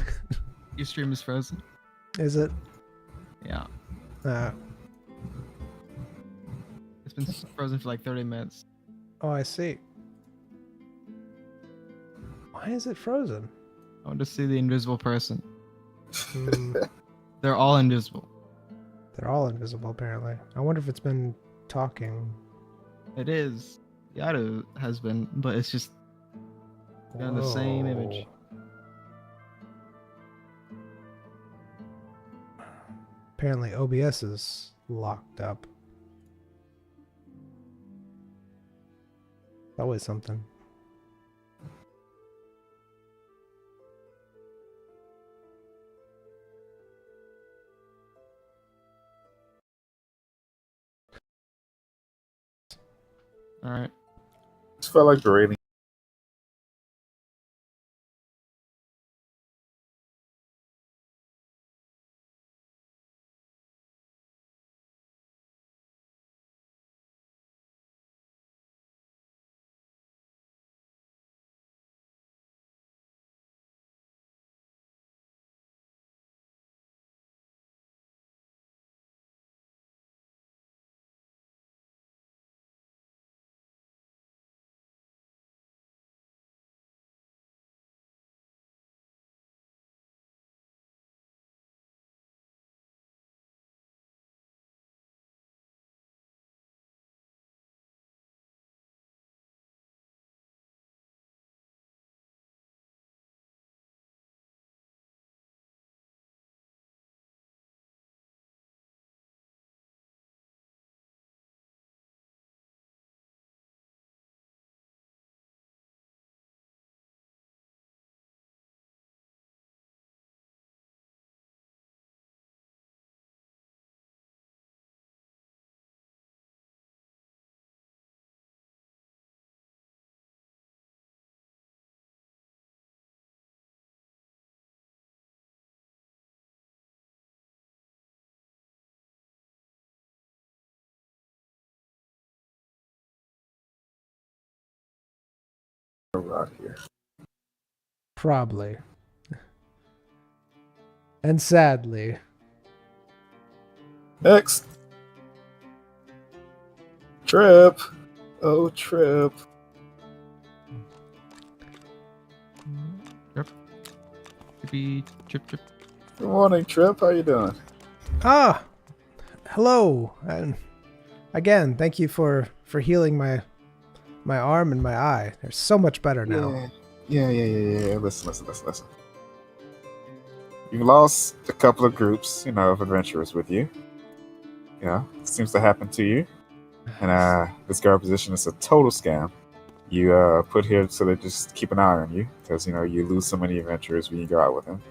your stream is frozen. Is it? Yeah, Uh, it's been frozen for like 30 minutes. oh, I see. Why is it frozen? I want to see the invisible person. Hmm, They're all invisible. they're all invisible, apparently. I wonder if it's been talking. It is. Yadu has been, but it's just got the same image. Whoa. Apparently OBS is locked up. Always something. All right. Just felt like berating. Out here. Probably. And sadly. Next. Trip. Oh, Trip. Trip. Good morning, Trip. How you doing? Ah! Hello! And again, thank you for healing my arm and my eye. They're so much better now. Yeah. Listen. You've lost a couple of groups, of adventurers with you. It seems to happen to you. And this guard position is a total scam. You put here so they just keep an eye on you, because you lose so many adventurers when you go out with them,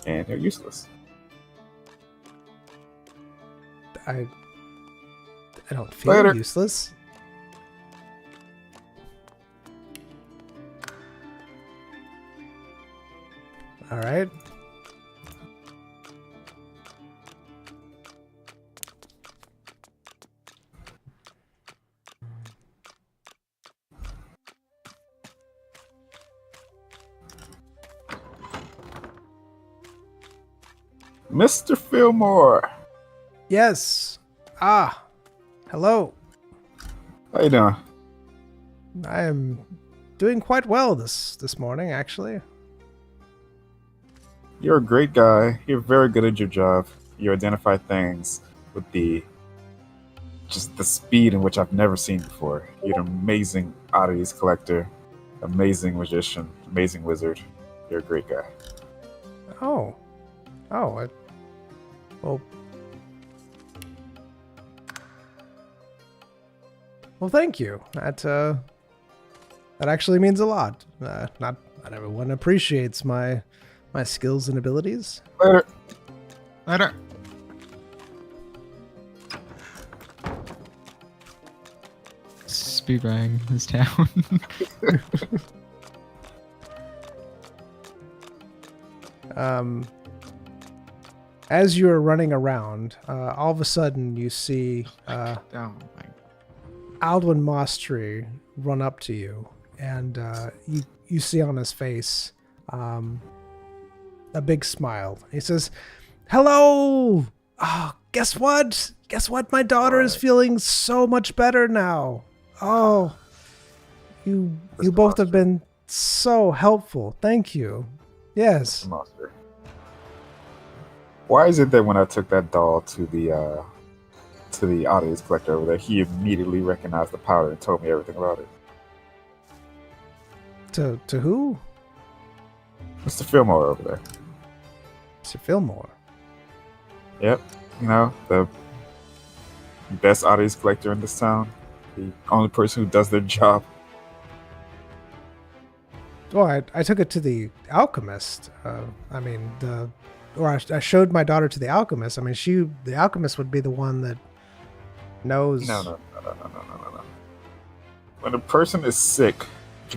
and they're useless. I don't feel Later. useless. All right. Mr. Fillmore, Yes. Ah. Hello. how you doing? I am doing quite well this morning, actually. You're a great guy. You're very good at your job. You identify things with the speed in which I've never seen before. You're an amazing oddities collector, amazing magician, amazing wizard. You're a great guy. Oh. Oh. Well, thank you. That actually means a lot. Not everyone appreciates my my skills and abilities. Later. Later. Speedrunning this town. As you're running around, all of a sudden you see Oh my. Aldwin Mostrey run up to you, and you see on his face a big smile. He says, "Hello! Oh, guess what? Guess what? My daughter is feeling so much better now. Oh, you both have been so helpful. Thank you. Yes." Monster. Why is it that when I took that doll to the audience collector over there, he immediately recognized the powder and told me everything about it? To who? Mr. Fillmore over there. Mr. Fillmore. Yep, you know, the best audience collector in this town. The only person who does their job. Well, I took it to the alchemist. I showed my daughter to the alchemist. I mean, the alchemist would be the one that knows. No. When a person is sick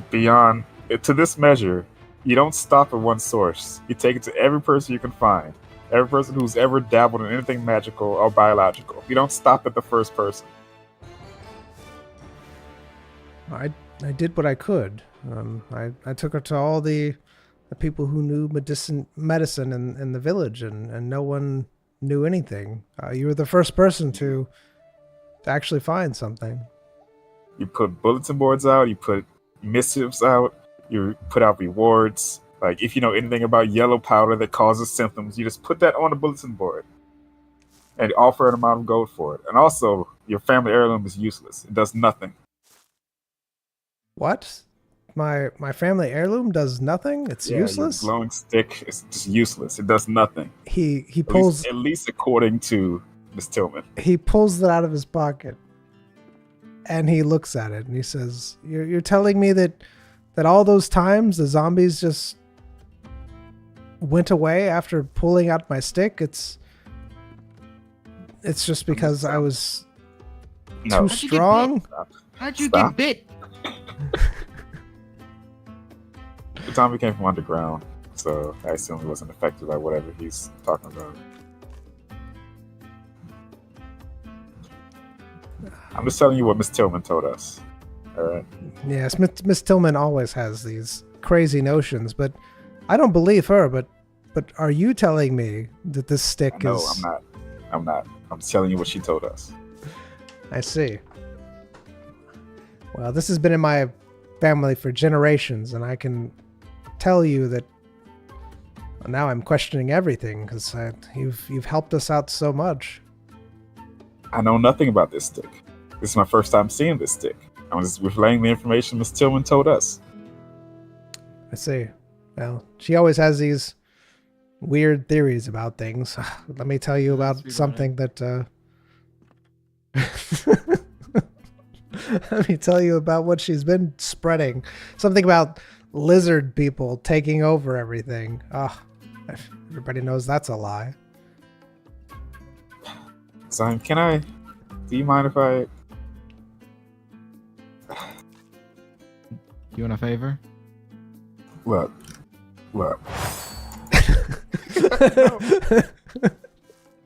beyond to this measure, you don't stop at one source. You take it to every person you can find. Every person who's ever dabbled in anything magical or biological. You don't stop at the first person. I did what I could. I took her to all the people who knew medicine in the village, and no one knew anything. You were the first person to actually find something. You put bulletin boards out, you put missives out, you put out rewards. Like, if you know anything about yellow powder that causes symptoms, you just put that on the bulletin board and offer an amount of gold for it. And also, your family heirloom is useless. It does nothing. What? My family heirloom does nothing? It's useless? Your glowing stick is just useless. It does nothing. He pulls at least according to Miss Tillman. He pulls it out of his pocket and he looks at it and he says, You're telling me that all those times the zombies just went away after pulling out my stick? It's just because I was too strong? How'd you get bit? The zombie came from underground, so I assume he wasn't affected by whatever he's talking about. I'm just telling you what Miss Tillman told us. All right. Yes, Miss Tillman always has these crazy notions, but I don't believe her. But are you telling me that this stick is? No, I'm not. I'm just telling you what she told us. I see. Well, this has been in my family for generations, and I can tell you that now I'm questioning everything because you've helped us out so much. I know nothing about this stick. This is my first time seeing this stick. I'm just relaying the information Miss Tillman told us. I see. Well, she always has these weird theories about things. Let me tell you about something that... Let me tell you about what she's been spreading. Something about lizard people taking over everything. Everybody knows that's a lie. Zion, do you mind if I... You want a favor? Look.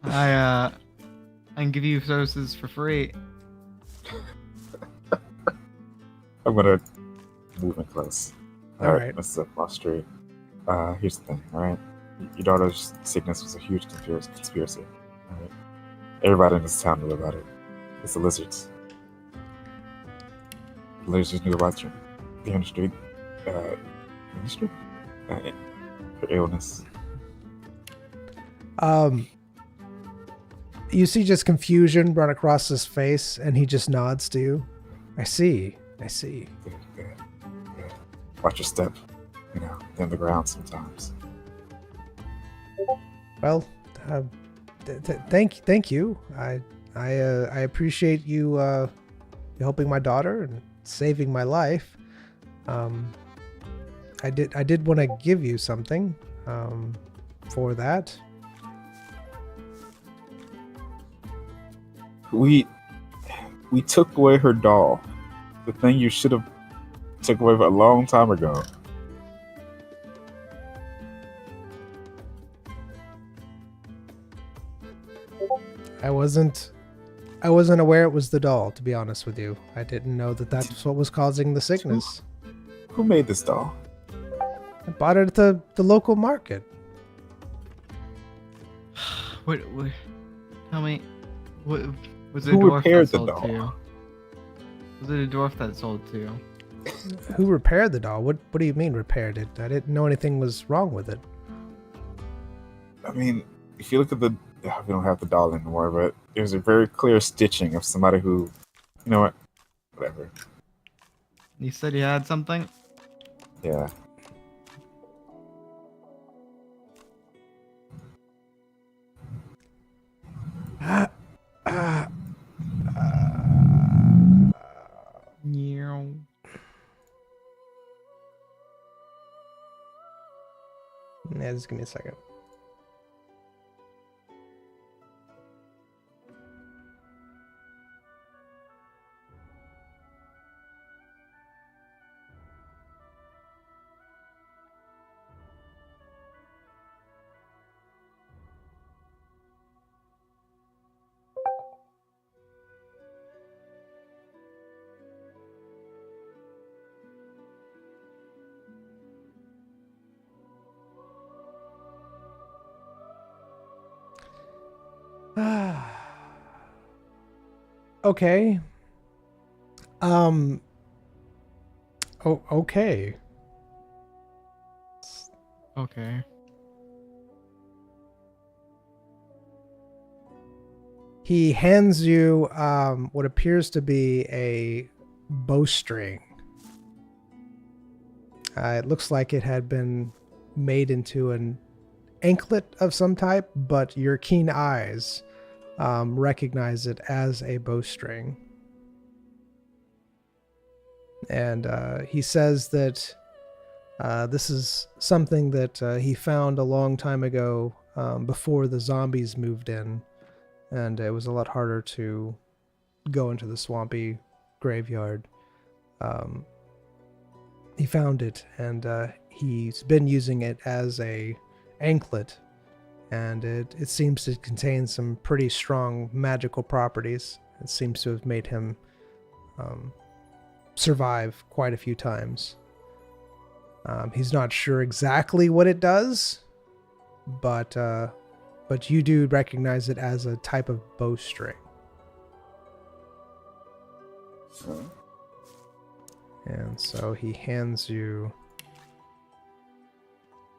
I can give you services for free. I'm gonna move in close. All right. Mr. Mostrey. Here's the thing, alright? Your daughter's sickness was a huge conspiracy. Alright? Everybody in this town knew about it. It's the lizards. The lizards knew about the industry. Her illness. You see just confusion run across his face, and he just nods to you. I see. Good. Watch your step. In the ground sometimes. Well, thank you. I appreciate you helping my daughter and saving my life. I did want to give you something. for that. We took away her doll. The thing you should have took away a long time ago. I wasn't aware it was the doll, to be honest with you. I didn't know that that's what was causing the sickness. Who made this doll? I bought it at the local market. What? Tell me. What was it? Who A dwarf repaired that the sold doll? to you? Was it a dwarf that sold to you? Who repaired the doll? What do you mean repaired it? I didn't know anything was wrong with it. I mean, if you look at the... We don't have the doll anymore, but there's a very clear stitching of somebody who... You know what? Whatever. You said you had something? Yeah. Yeah. Yeah, just give me a second. Okay. Oh, okay. Okay. He hands you what appears to be a bowstring. It looks like it had been made into an anklet of some type, but your keen eyes recognize it as a bowstring. And he says that this is something that he found a long time ago before the zombies moved in. And it was a lot harder to go into the swampy graveyard. He found it, and he's been using it as a anklet, and it seems to contain some pretty strong magical properties. It seems to have made him survive quite a few times. He's not sure exactly what it does, but you do recognize it as a type of bowstring. And so he hands you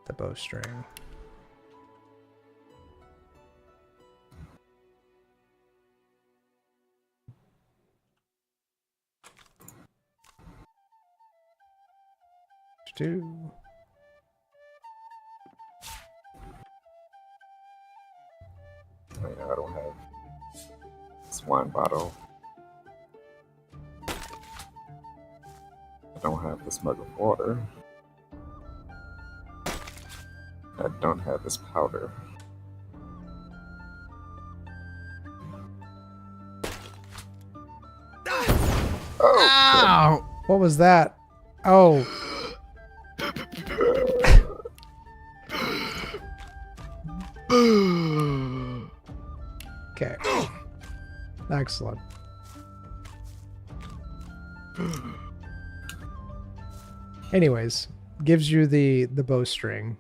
the bowstring. Do. Oh, yeah, I don't have this wine bottle. I don't have this mug of water. I don't have this powder. Oh! Ow! What was that? Oh. Okay. Excellent. Anyways, gives you the bowstring.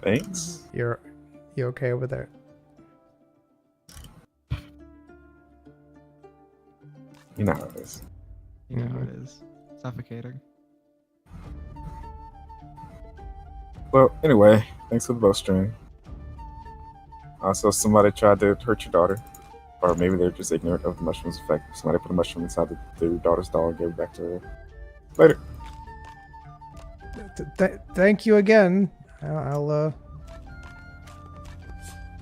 Thanks. You okay over there? You know how it is. You know how it is. Suffocating. Well, anyway, thanks for the bowstring. Also, somebody tried to hurt your daughter. Or maybe they're just ignorant of the mushroom's effect. Somebody put a mushroom inside their daughter's doll and gave it back to her. Later. Thank you again. I'll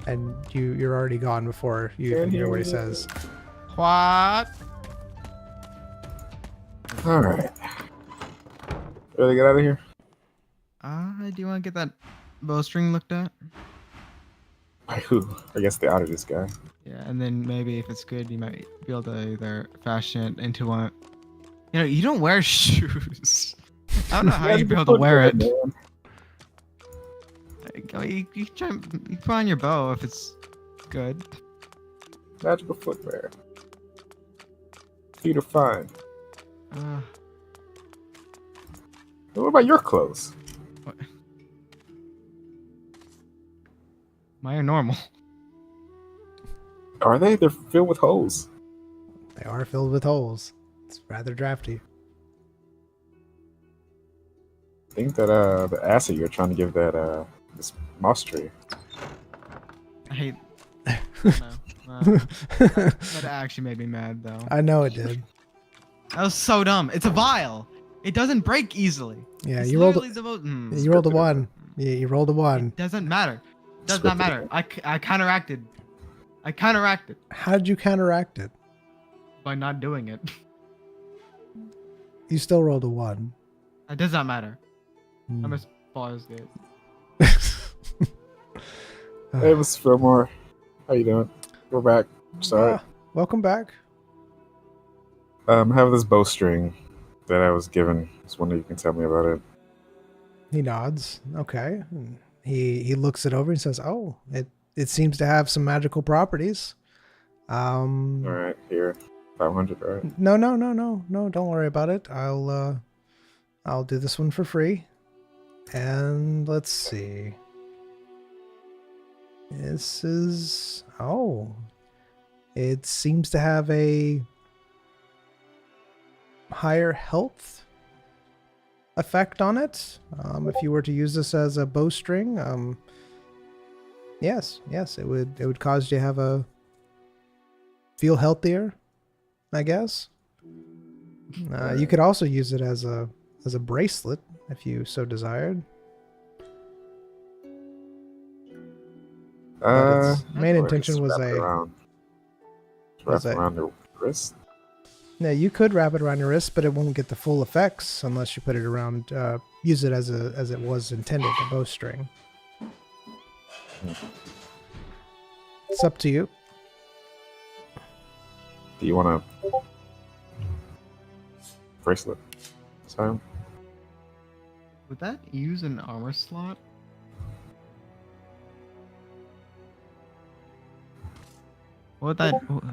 and you're already gone before you even hear what he says. What? All right. Ready to get out of here? Do you want to get that bowstring looked at? By who? I guess they outed this guy. Yeah, and then maybe if it's good, you might be able to either fashion it into one. You know, you don't wear shoes. I don't know how you'd be able to wear it. Man. You put on your bow if it's good. Magical footwear. Feet are fine. What about your clothes? What? Mine are normal. Are they? They're filled with holes. They are filled with holes. It's rather drafty. I think that the acid you're trying to give that this moss tree. I hate. That actually made me mad though. I know it did. That was so dumb. It's a vial. It doesn't break easily. Yeah, It's you rolled. literally the most. You rolled a 1. Yeah, you rolled a 1. Doesn't matter. Does not matter. I counteracted. I counteracted How did you counteract it? by not doing it. You still rolled a 1. It does not matter. Hmm. I'm as far as good. Hey, Mr. Fillmore. How you doing? We're back. Sorry. Welcome back. I have this bowstring that I was given. Just wonder if you can tell me about it. He nods. Okay. And he looks it over and says, "Oh, it seems to have some magical properties." All right, here, 500. Right. No. Don't worry about it. I'll do this one for free. And let's see. This is it seems to have a higher health effect on it. If you were to use this as a bowstring, yes, it would cause you to have feel healthier, I guess. You could also use it as a bracelet if you so desired. But its main intention was wrap it around the wrist. Yeah, you could wrap it around your wrist, but it won't get the full effects unless you put it around. Use it as it was intended, a bowstring. It's up to you. Do you want a bracelet? Sorry. Would that use an armor slot? What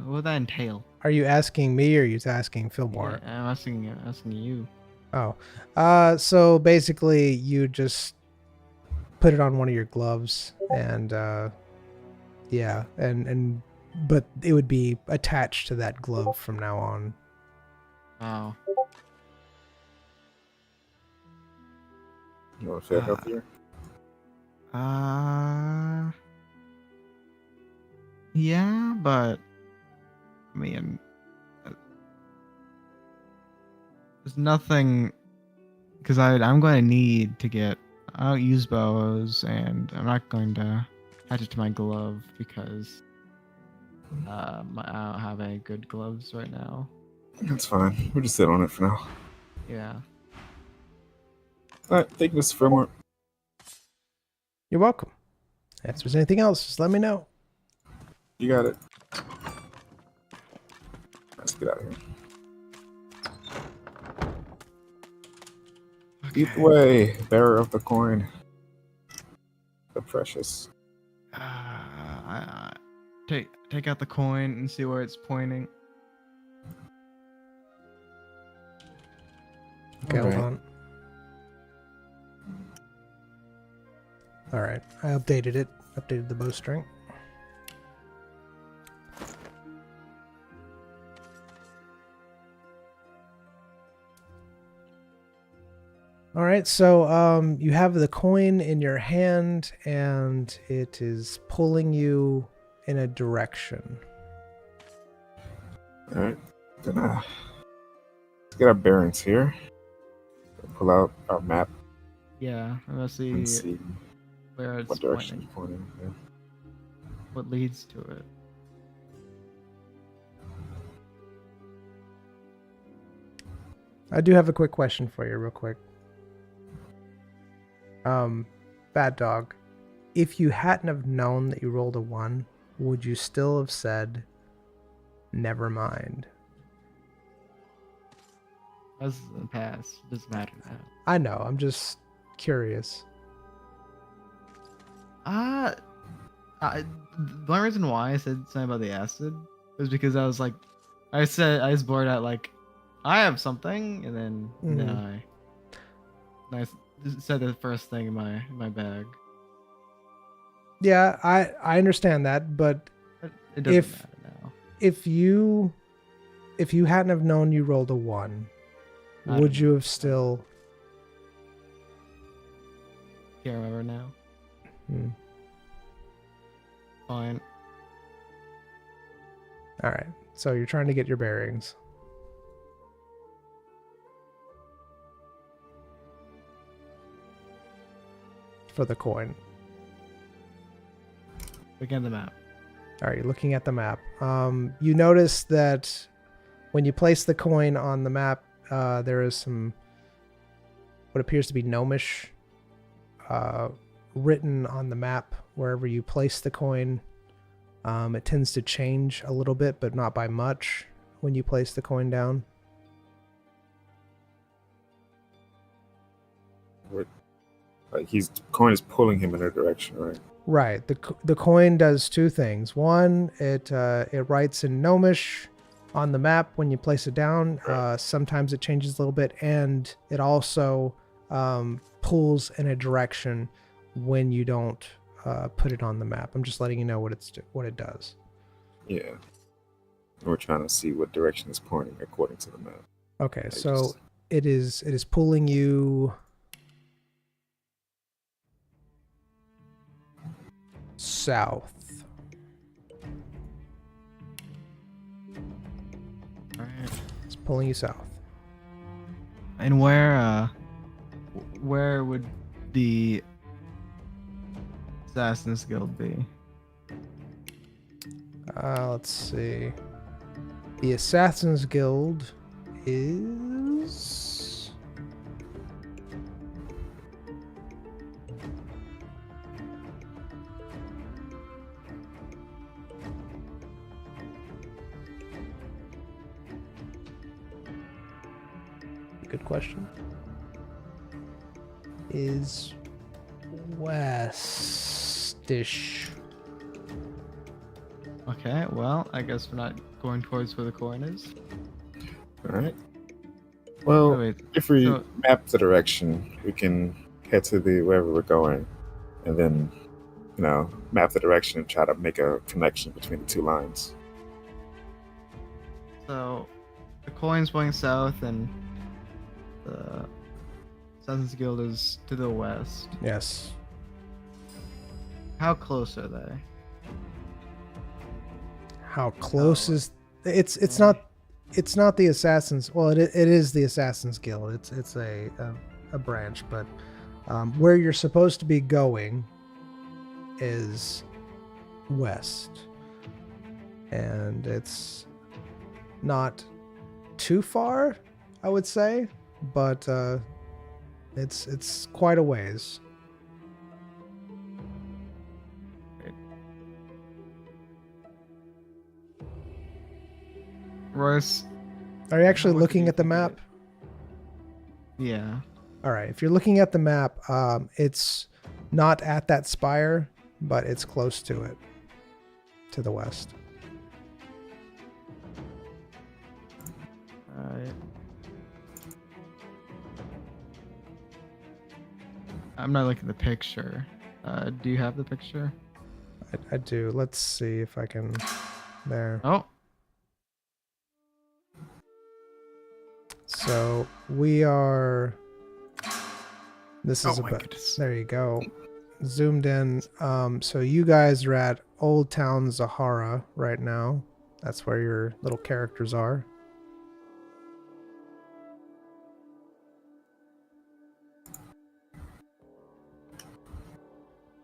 would that entail? Are you asking me or are you asking Fillmore? Yeah, I'm asking you. Oh, so basically you just put it on one of your gloves and yeah, but it would be attached to that glove from now on. Oh. You want to feel healthier? Yeah, but I mean, there's nothing because I'm going to need to get. I don't use bows, and I'm not going to attach it to my glove because I don't have any good gloves right now. That's fine. We'll just sit on it for now. Yeah. All right, thank you, Mr. Fillmore. You're welcome. If there's anything else, just let me know. You got it. Let's get out of here. Okay. Lead the way, bearer of the coin. The precious. Take out the coin and see where it's pointing. Okay, All right. hold on. All right, I updated it. Updated the bowstring. All right, so you have the coin in your hand, and it is pulling you in a direction. All right, then let's get our bearings here. Pull out our map Yeah, let's see and see where it's what direction pointing. it's pointing. Yeah. What leads to it? I do have a quick question for you, real quick. Bad Dog, if you hadn't have known that you rolled a 1, would you still have said, never mind? That's in the past. It doesn't matter now. I know, I'm just curious. The only reason why I said something about the acid was because I was like, I was bored out like, I have something, and then I said the first thing in my bag. Yeah, I understand that, but It doesn't matter now. if you hadn't have known you rolled a 1, would you have still? Can't remember now. Fine. All right. So you're trying to get your bearings. For the coin. Looking at the map. All right, you're looking at the map. You notice that when you place the coin on the map, there is some what appears to be gnomish written on the map wherever you place the coin. It tends to change a little bit, but not by much when you place the coin down. Like coin is pulling him in a direction, right? Right. The coin does two things. One, it writes in gnomish on the map when you place it down. Sometimes it changes a little bit, and it also pulls in a direction when you don't put it on the map. I'm just letting you know what it does. Yeah. We're trying to see what direction it's pointing according to the map. Okay, so it is pulling you south. All right. It's pulling you south. And where would the Assassin's Guild be? Let's see. The Assassin's Guild is good question. Is westish. Okay, well, I guess we're not going towards where the coin is. All right. Well, Oh, wait. if we So- map the direction, we can head to wherever we're going, and then, map the direction and try to make a connection between the two lines. So, the coin's going south, and the Assassin's Guild is to the west. Yes. How close are they? How close is it's not the Assassin's, well, it is the Assassin's Guild. It's a branch, but where you're supposed to be going is west, and it's not too far, I would say, but it's quite a ways. Royce? Are you actually What looking do you at the think of map? Yeah. All right, if you're looking at the map, it's not at that spire, but it's close to it, to the west. Alright. I'm not looking at the picture. Do you have the picture? I do. Let's see if I can. There. Oh. So we are. This is Oh my about. goodness. There you go. Zoomed in. So you guys are at Old Town Zahara right now. That's where your little characters are.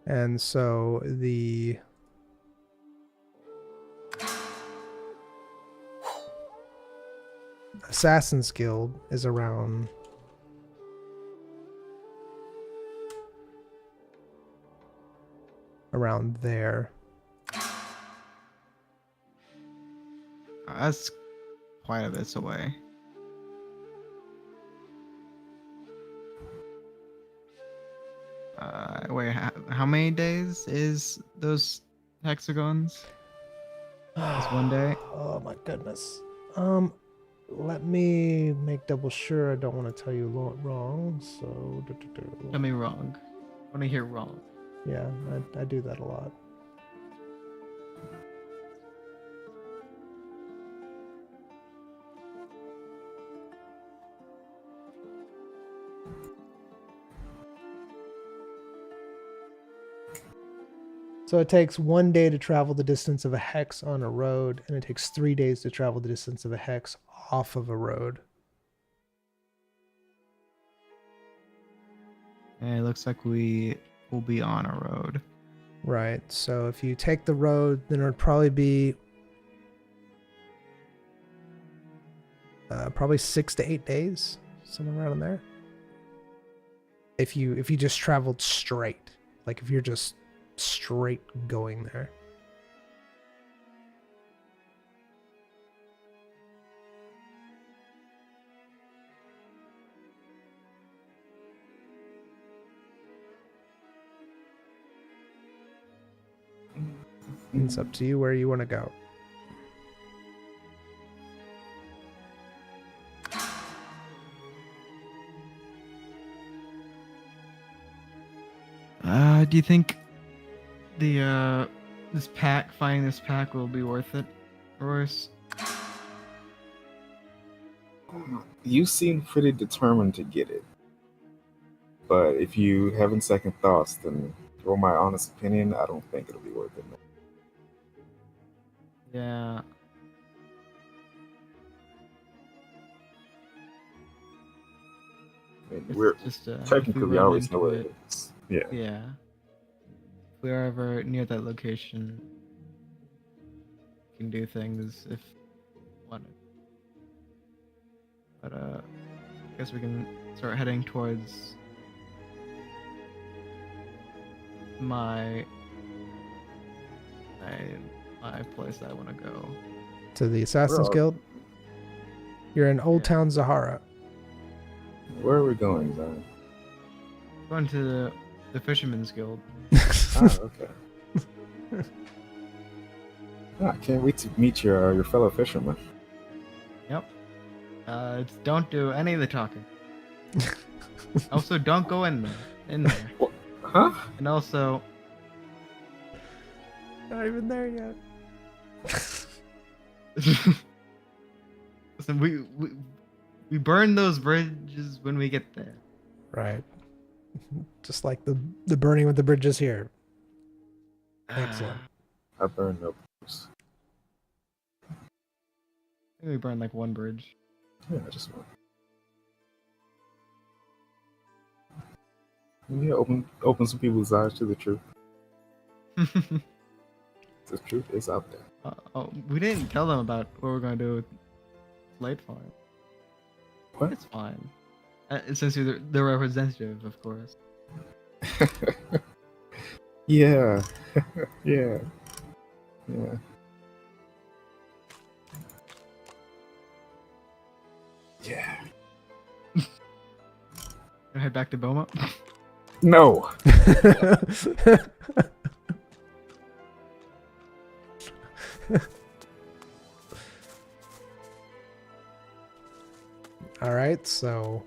And so the Assassin's Guild is around there. That's quite a bit away. Wait, how many days is those hexagons? It's 1 day. Oh my goodness. Let me make double sure I don't want to tell you wrong. So, Tell me wrong. I want to hear wrong. yeah, I do that a lot. So it takes 1 day to travel the distance of a hex on a road, and it takes 3 days to travel the distance of a hex off of a road. And it looks like we will be on a road. Right. So if you take the road, then it would probably be probably 6 to 8 days, somewhere around there. If you just traveled straight, like if you're just straight going there. It's up to you where you want to go. Do you think the finding this pack will be worth it, Royce? You seem pretty determined to get it. But if you having second thoughts, then for my honest opinion, I don't think it'll be worth it. Yeah. I mean, It's we're just technically we always know what it is. Yeah. Yeah. If we're ever near that location, we can do things if wanted. But I guess we can start heading towards my place that I want to go. To the Assassin's Bro. Guild? You're in Old Yeah. Town Zahara. Where are we going, Zion? Going to the Fisherman's Guild. Okay. I can't wait to meet your fellow fisherman. Yep. Don't do any of the talking. Also, don't go in there. Huh? And also, Not even there yet. listen, we burn those bridges when we get there. Right. Just like the burning with the bridges here. Excellent. I burned no bridges. I think we burned like one bridge. Yeah, I just want. Yeah, open some people's eyes to the truth. The truth is out there. We didn't tell them about what we're gonna do with Light Farm. What? It's fine. Since you're the representative, of course. Yeah. Yeah. Yeah. Yeah. Gonna head back to Boma. No. All right, so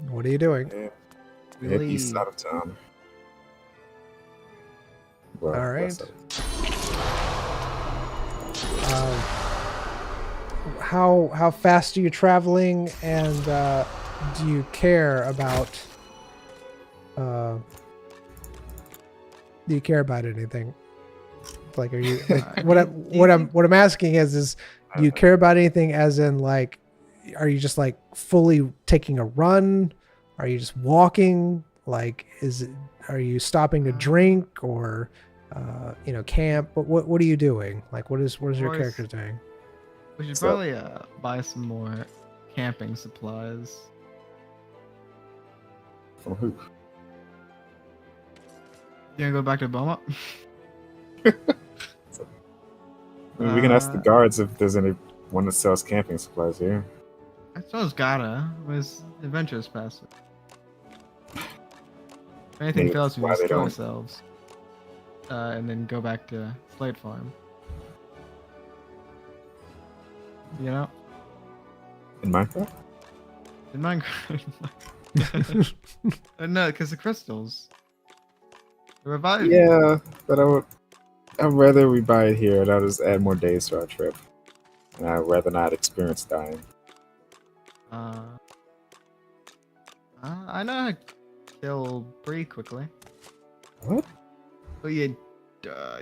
what are you doing? Yeah. We Head leave. east side of town. Well, All right. west side. How fast are you traveling, and do you care about anything? Like, are you like, what I'm asking is do you care about anything? As in, like, are you just like fully taking a run? Are you just walking? Like, are you stopping to drink or camp? What are you doing? Like, what is your Royce. character doing? We should So- probably buy some more camping supplies. From who? You gonna go back to Beaumont? I mean, we can ask the Uh, guards if there's anyone that sells camping supplies here. I suppose gotta. Was adventurous passive. If anything Maybe fails, that's we why can they steal don't. ourselves. And then go back to Slate Farm. You know? In Minecraft? In Minecraft. No, because the crystals. The revive. Yeah, but I'd rather we buy it here. That'll just add more days to our trip. And I'd rather not experience dying. I know how to kill pretty quickly. What? But you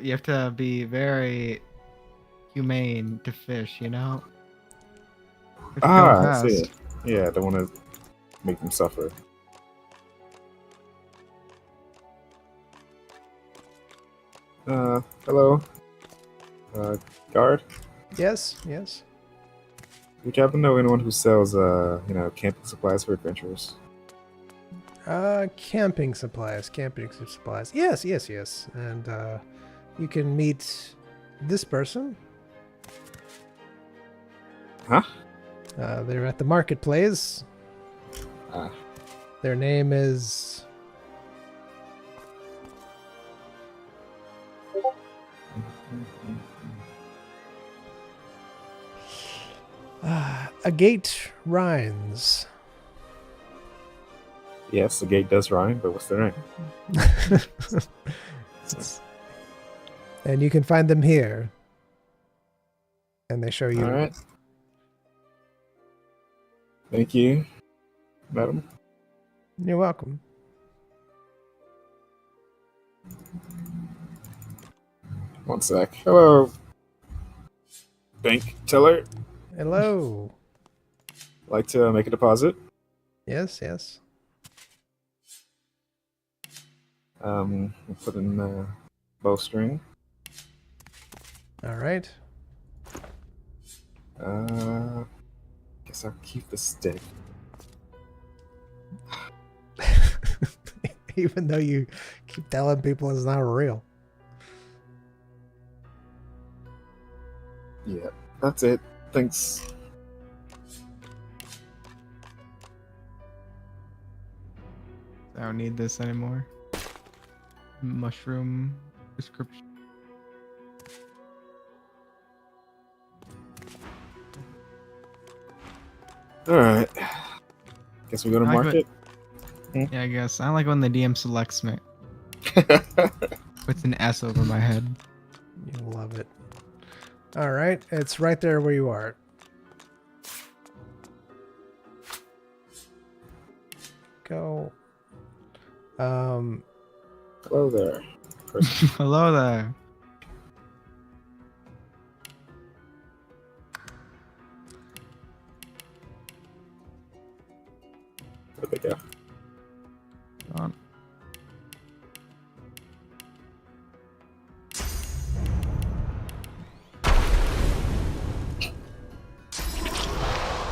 have to be very humane to fish, you know? You have to go Ah, I see. fast. Yeah, I don't want to make them suffer. Hello? Guard? Yes, yes. Would you happen to know anyone who sells, camping supplies for adventurers? Camping supplies. Yes, yes, yes. And you can meet this person. Huh? They're at the marketplace. Ah. Their name is Agate Rhines. Yes, the gate does rhyme, but what's their name? And you can find them here. And they show you. Alright. Thank you, madam. You're welcome. One sec. Hello. Bank teller. Hello. Like to make a deposit? Yes, yes. We'll put in the bowstring. All right. Guess I'll keep the stick. Even though you keep telling people it's not real. Yeah, that's it. Thanks. I don't need this anymore. Mushroom description. Alright. Guess we go to I like market? Yeah, I guess. I like when the DM selects me. Puts an S over my head. You love it. All right. It's right there where you are. Go. Hello there. Hello there. Where'd they go? On.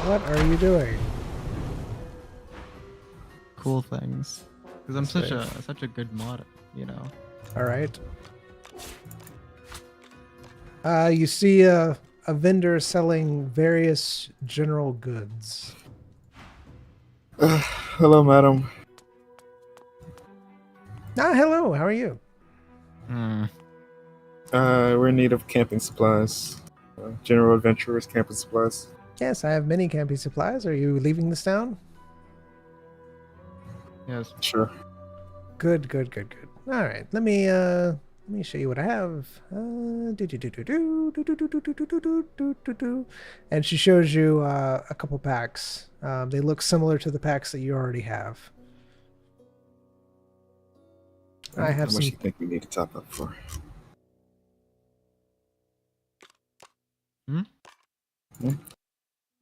What are you doing? Cool things. Because I'm That's such a good mod, you know. All right. You see a vendor selling various general goods. Hello, madam. Ah, hello. How are you? Hmm. We're in need of camping supplies. General adventurers camping supplies. Yes, I have many camping supplies. Are you leaving this town? Yes. Sure. Good, good, good, good. All right. Let me show you what I have. And she shows you a couple packs. They look similar to the packs that you already have. I have How much some. do you think we need to top up for? Hmm?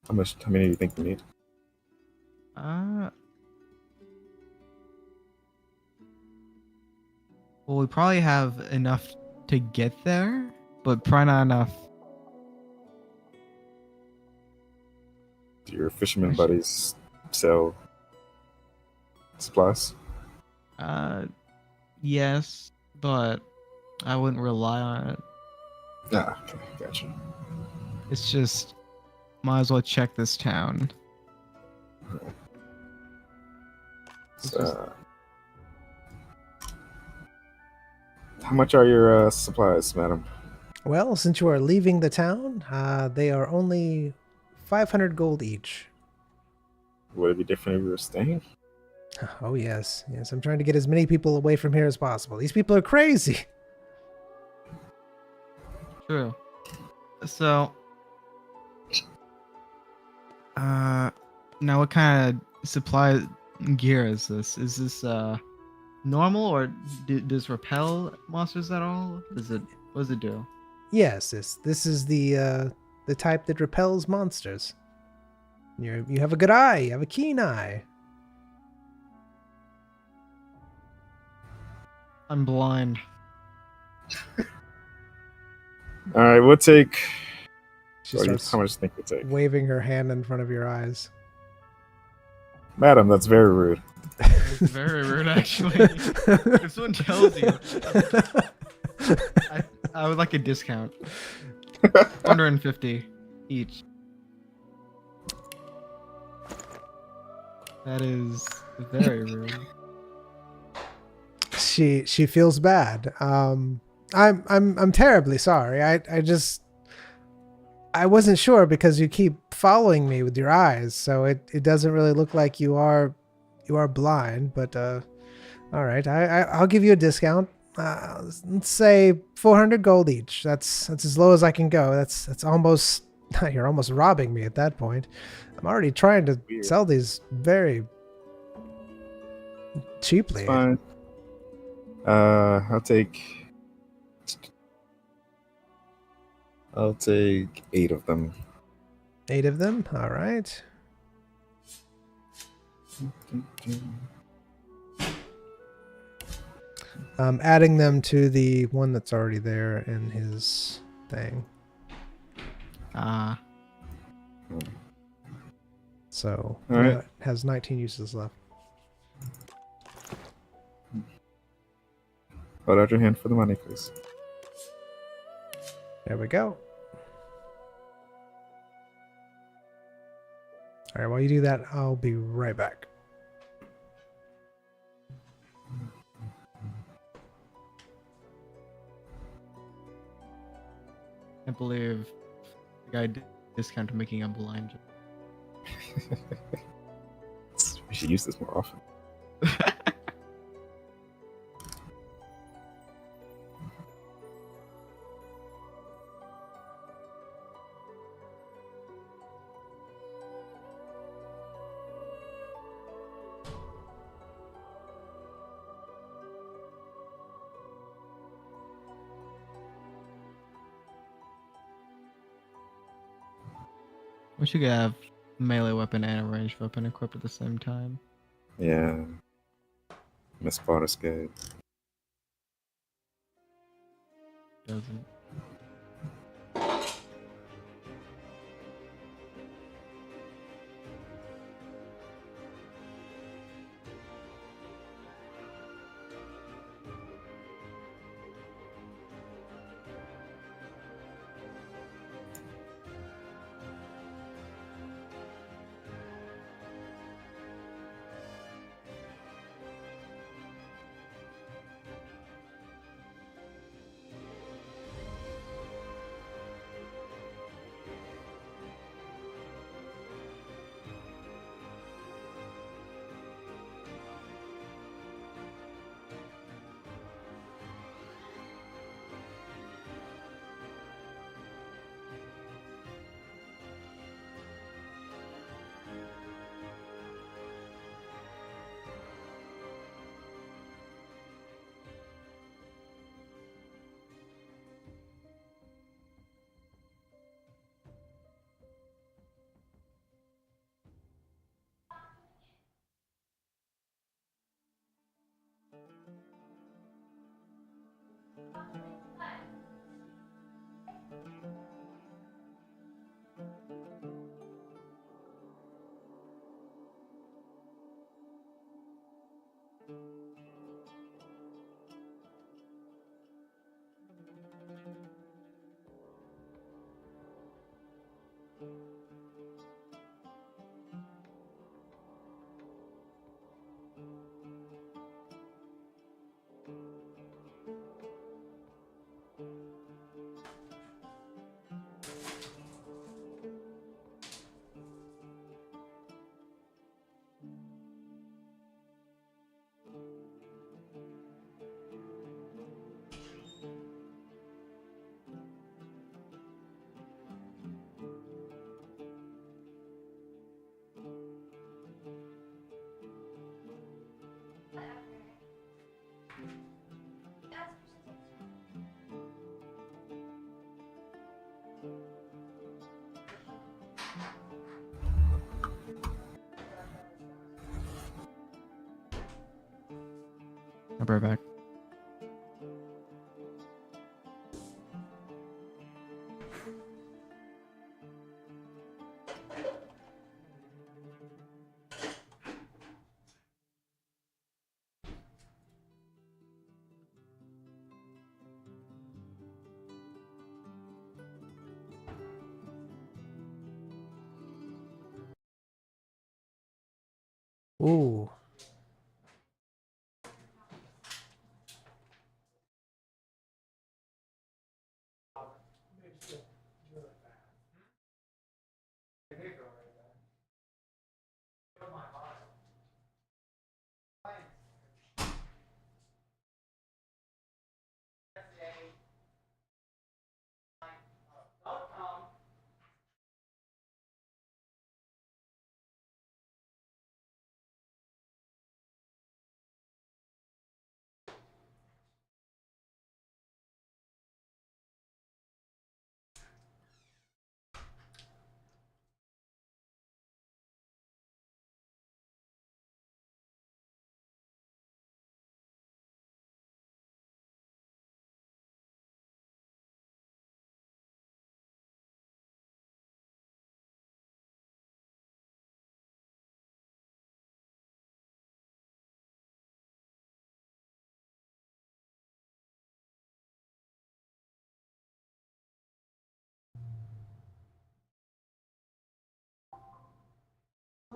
How many do you think we need? Well, we probably have enough to get there, but probably not enough Do your fisherman buddies sell supplies? Yes, but I wouldn't rely on it. Ah, okay, gotcha. It's just, might as well check this town. It's just- So, how much are your supplies, madam? Well, since you are leaving the town, they are only 500 gold each. Would it be different if we were staying? Oh, yes. Yes, I'm trying to get as many people away from here as possible. These people are crazy. True. So, now what kind of supply gear is this? Is this normal, or does repel monsters at all? What does it do? Yes, this is the type that repels monsters. You have a good eye. You have a keen eye. I'm blind. All right, we'll take. She How starts much do you think we'll take? waving her hand in front of your eyes. Madam, that's very rude. It's very rude, actually. If someone tells you, I would like a discount. 150 each. That is very rude. She feels bad. I'm terribly sorry. I wasn't sure because you keep following me with your eyes, so it doesn't really look like you are blind. But all right, I'll give you a discount. Let's say 400 gold each. That's as low as I can go. That's almost you're almost robbing me at that point. I'm already trying to Weird. sell these very cheaply. It's fine. I'll take 8 of them. 8 of them. All right. Adding them to the one that's already there in his thing. So All right. it has 19 uses left. Hold out your hand for the money, please. There we go. All right, while you do that, I'll be right back. I can't believe the guy discounted making a blind. We should use this more often. Wish you could have melee weapon and a ranged weapon equipped at the same time. Yeah. Miss Potter's good. Doesn't. I'll be right back. Ooh.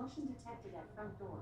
Motion detected at front door.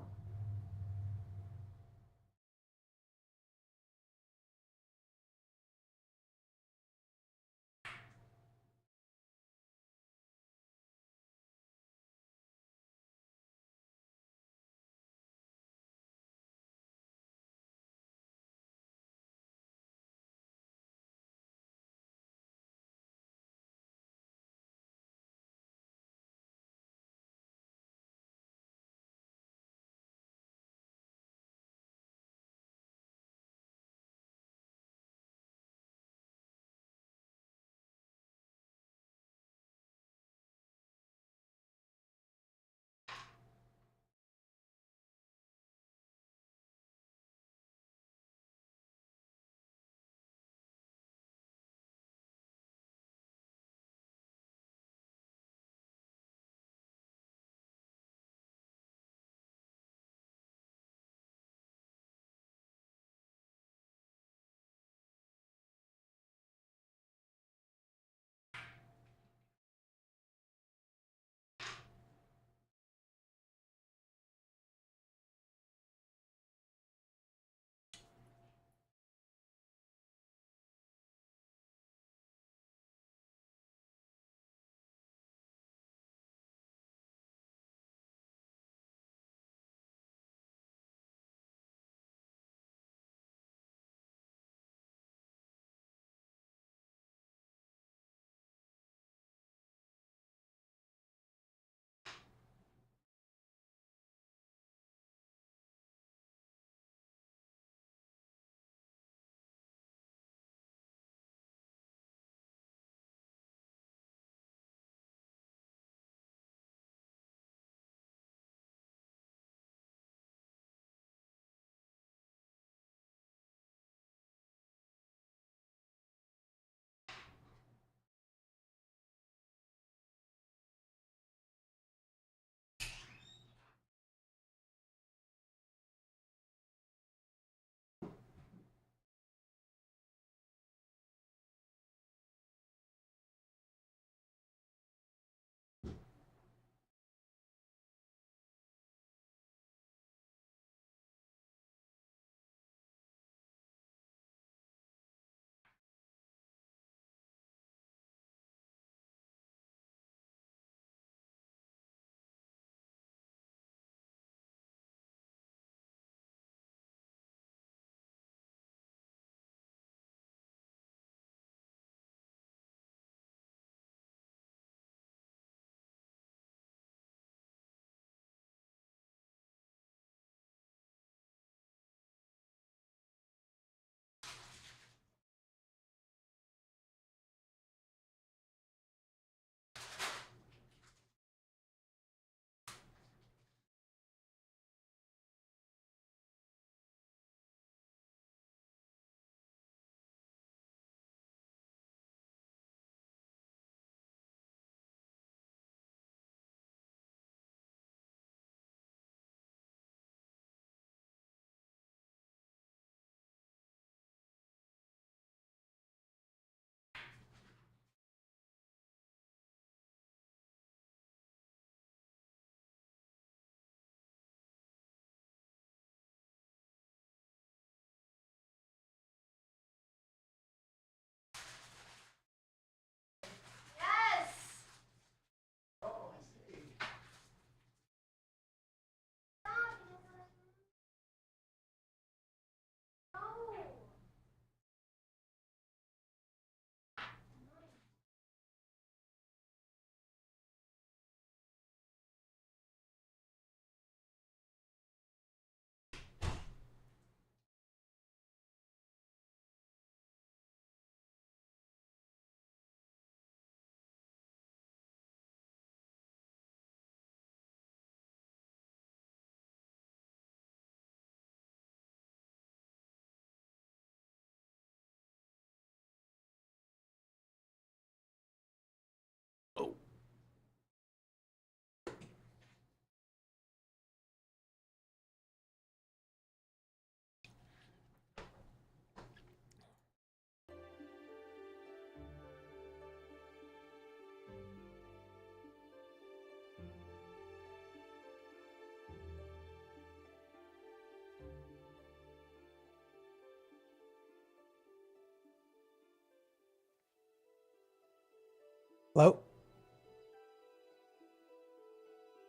Hello?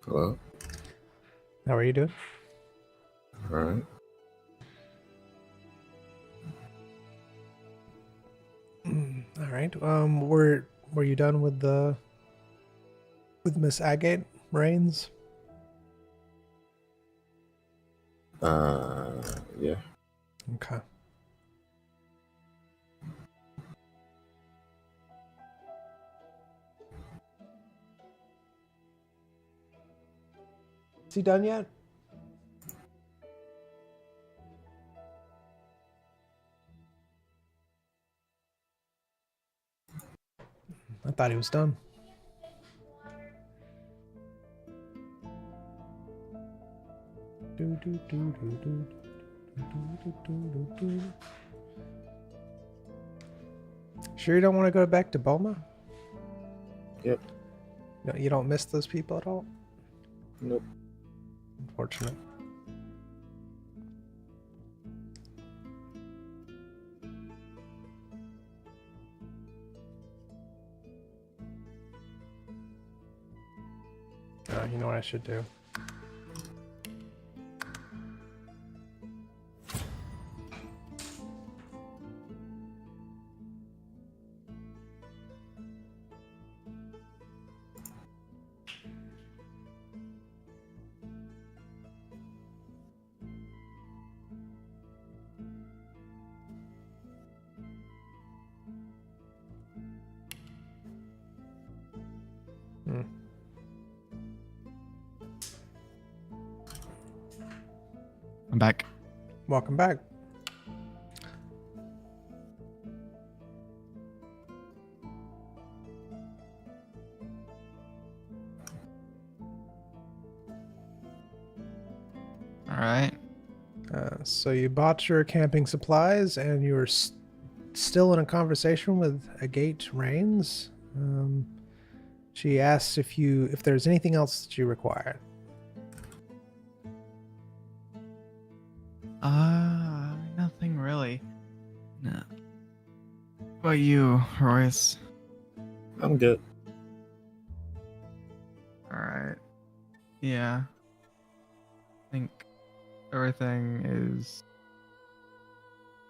Hello. How are you doing? All right. All right. Were you done with Miss Agate Rains? Yeah. Okay. Is he done yet? I thought he was done. Do, do, do, do, do, do, do, do, do, do. Sure you don't want to go back to Boma? Yep. No, you don't miss those people at all? Nope. Unfortunate. You know what I should do? I'm back. Welcome back. All right. So you bought your camping supplies and you were still in a conversation with Agate Rains. She asks if there's anything else that you require. Nothing really. No. What about you, Royce? I'm good. All right. Yeah. I think everything is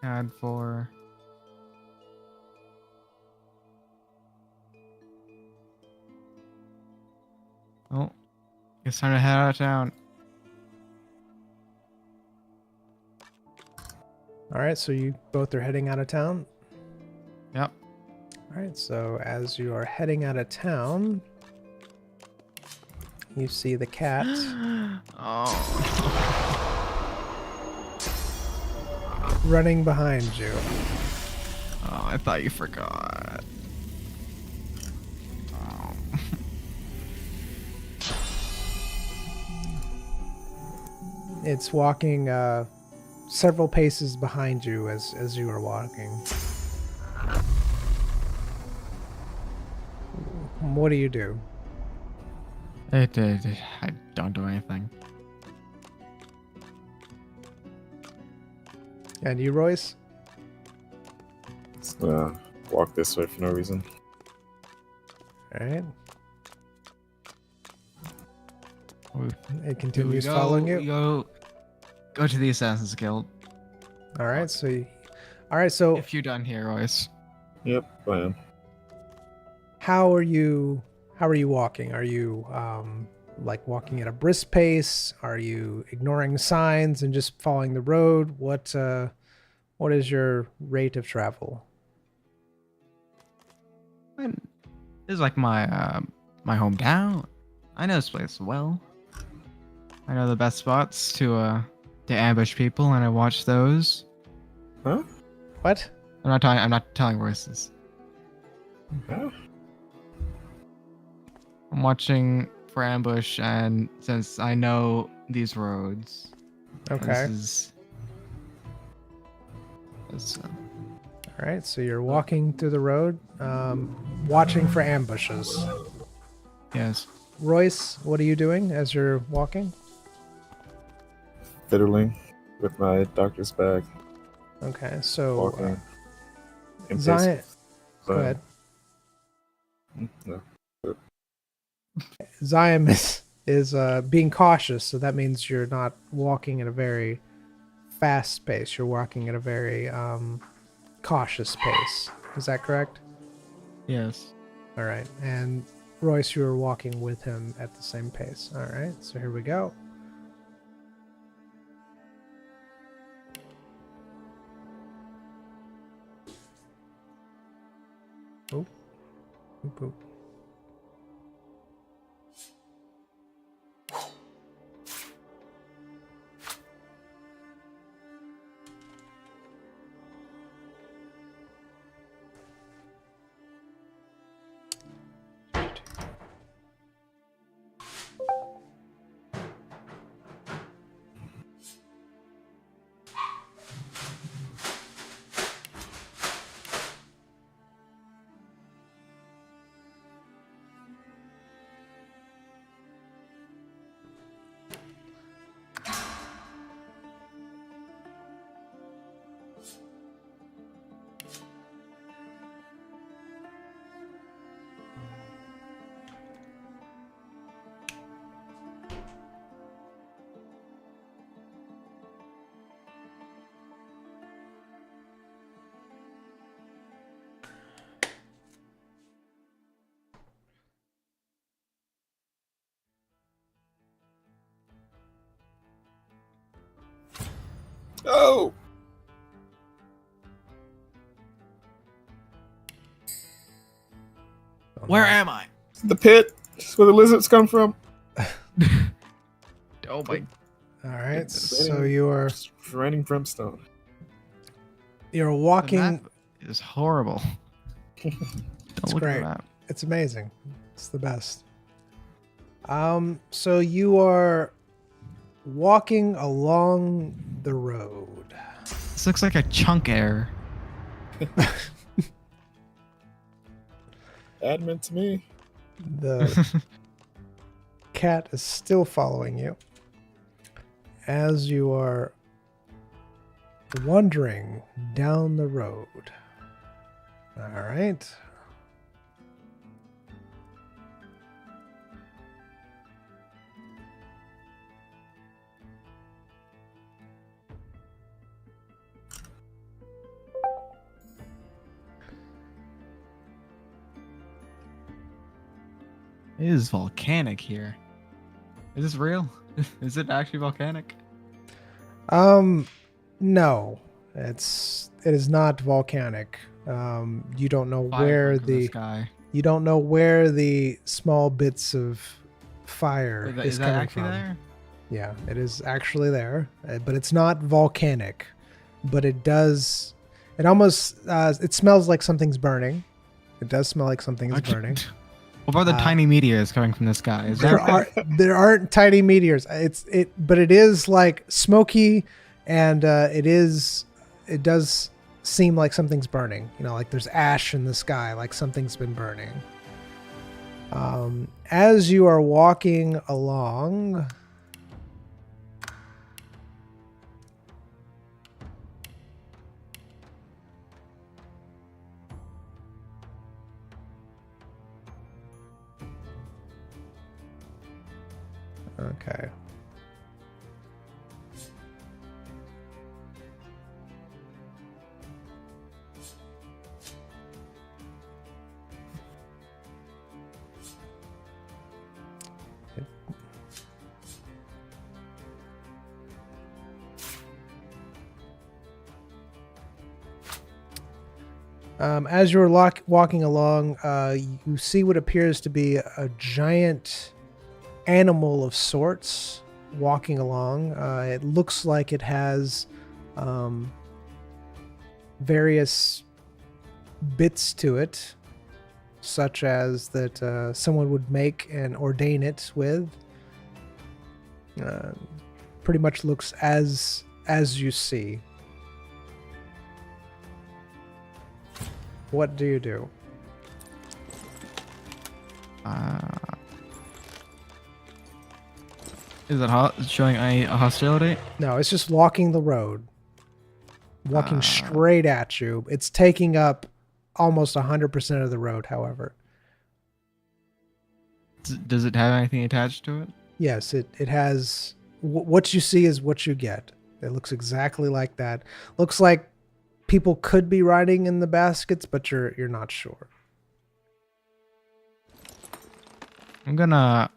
had for. Oh, it's time to head out of town. All right, so you both are heading out of town. Yep. All right, so as you are heading out of town, you see the cat Oh. running behind you. Oh, I thought you forgot. Oh. It's walking several paces behind you as you are walking. What do you do? I don't do anything. And you, Royce? Just gonna walk this way for no reason. All right. It We continues following you. Go to the Assassin's Guild. All right, so If you're done here, Royce. Yep, I am. how are you walking? Are you like walking at a brisk pace? Are you ignoring signs and just following the road? What is your rate of travel? This is like my my hometown. I know this place well. I know the best spots to ambush people, and I watch those. Huh? What? I'm not telling Royce this. Huh? I'm watching for ambush, and since I know these roads, Okay. this All right, so you're walking through the road, watching for ambushes. yes. Royce, what are you doing as you're walking? Fiddling with my doctor's bag. Okay, so Walking. In pace Zion, with go Zion. ahead. No. Zion is being cautious, so that means you're not walking at a very fast pace. You're walking at a very cautious pace. Is that correct? Yes. All right. And Royce, you were walking with him at the same pace. All right. So here we go. Oh. Oop, oop. Oh! Where am I? The pit. That's where the lizards come from. Oh my. All right. Goodness. So you're It's raining brimstone. you're The walking. map is horrible. Don't It's look at great. the map. It's amazing. It's the best. So you are walking along the road. This looks like a chunk error. Admin to me. The cat is still following you as you are wandering down the road. All right. It is volcanic here. Is this real? Is it actually volcanic? No, it is not volcanic. You don't know Fire where from the the sky. you don't know where the small bits of fire Is that, is is that coming actually from. there? Yeah, it is actually there, but it's not volcanic. But it does. It almost. It smells like something's burning. It does smell like something is burning. What about the tiny meteors coming from the sky? Is There that there aren't tiny meteors. But it is like smoky, and it does seem like something's burning. You know, like there's ash in the sky, like something's been burning. As you are walking along. Okay. As you're walking along, you see what appears to be a giant animal of sorts walking along. It looks like it has various bits to it, such as that someone would make and ordain it with. Pretty much looks as you see. What do you do? Is it showing a hostility? No, it's just walking the road. Walking straight at you. It's taking up almost 100% of the road, however. Does it have anything attached to it? Yes, it has. What you see is what you get. It looks exactly like that. Looks like people could be riding in the baskets, but you're not sure. I'm gonna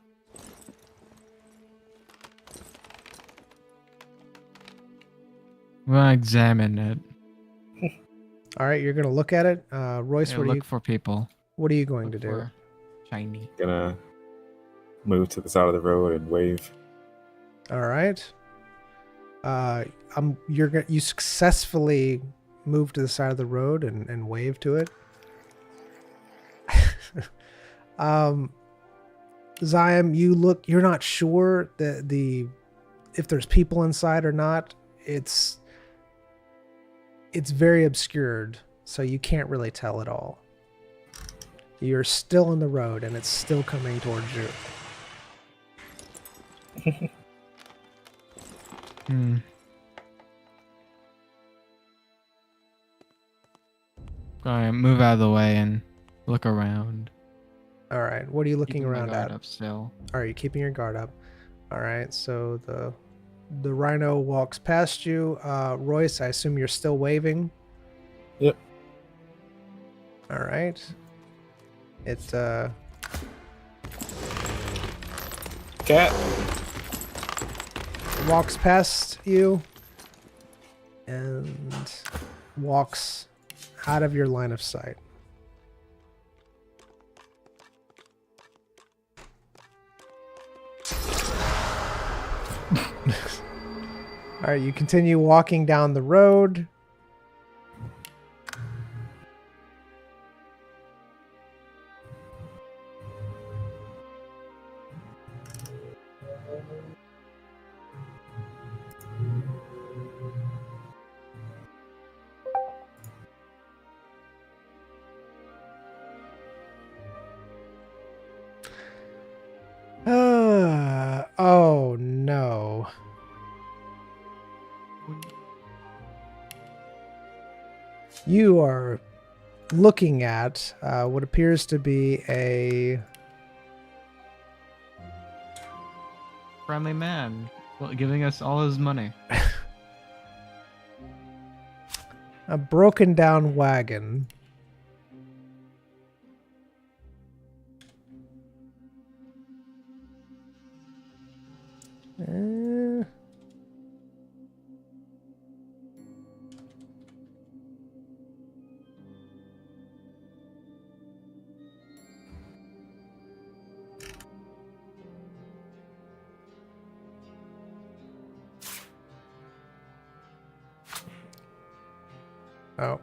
examine it. All right, you're gonna look at it. Royce, Yeah, what are look you for people. what are you going Look to do? for shiny. Gonna move to the side of the road and wave. All right. You successfully move to the side of the road and wave to it. Zion, you're not sure that if there's people inside or not. It's very obscured, so you can't really tell at all. You're still in the road and it's still coming towards you. Gonna move out of the way and look around. All right, what are you looking Keeping my around guard at? up still. All right, you're keeping your guard up. All right, so the rhino walks past you. Royce, I assume you're still waving. Yep. All right. It Cat. walks past you and walks out of your line of sight. All right, you continue walking down the road. Oh no. You are looking at what appears to be a Friendly man, giving us all his money. broken down wagon. Eh. Oh,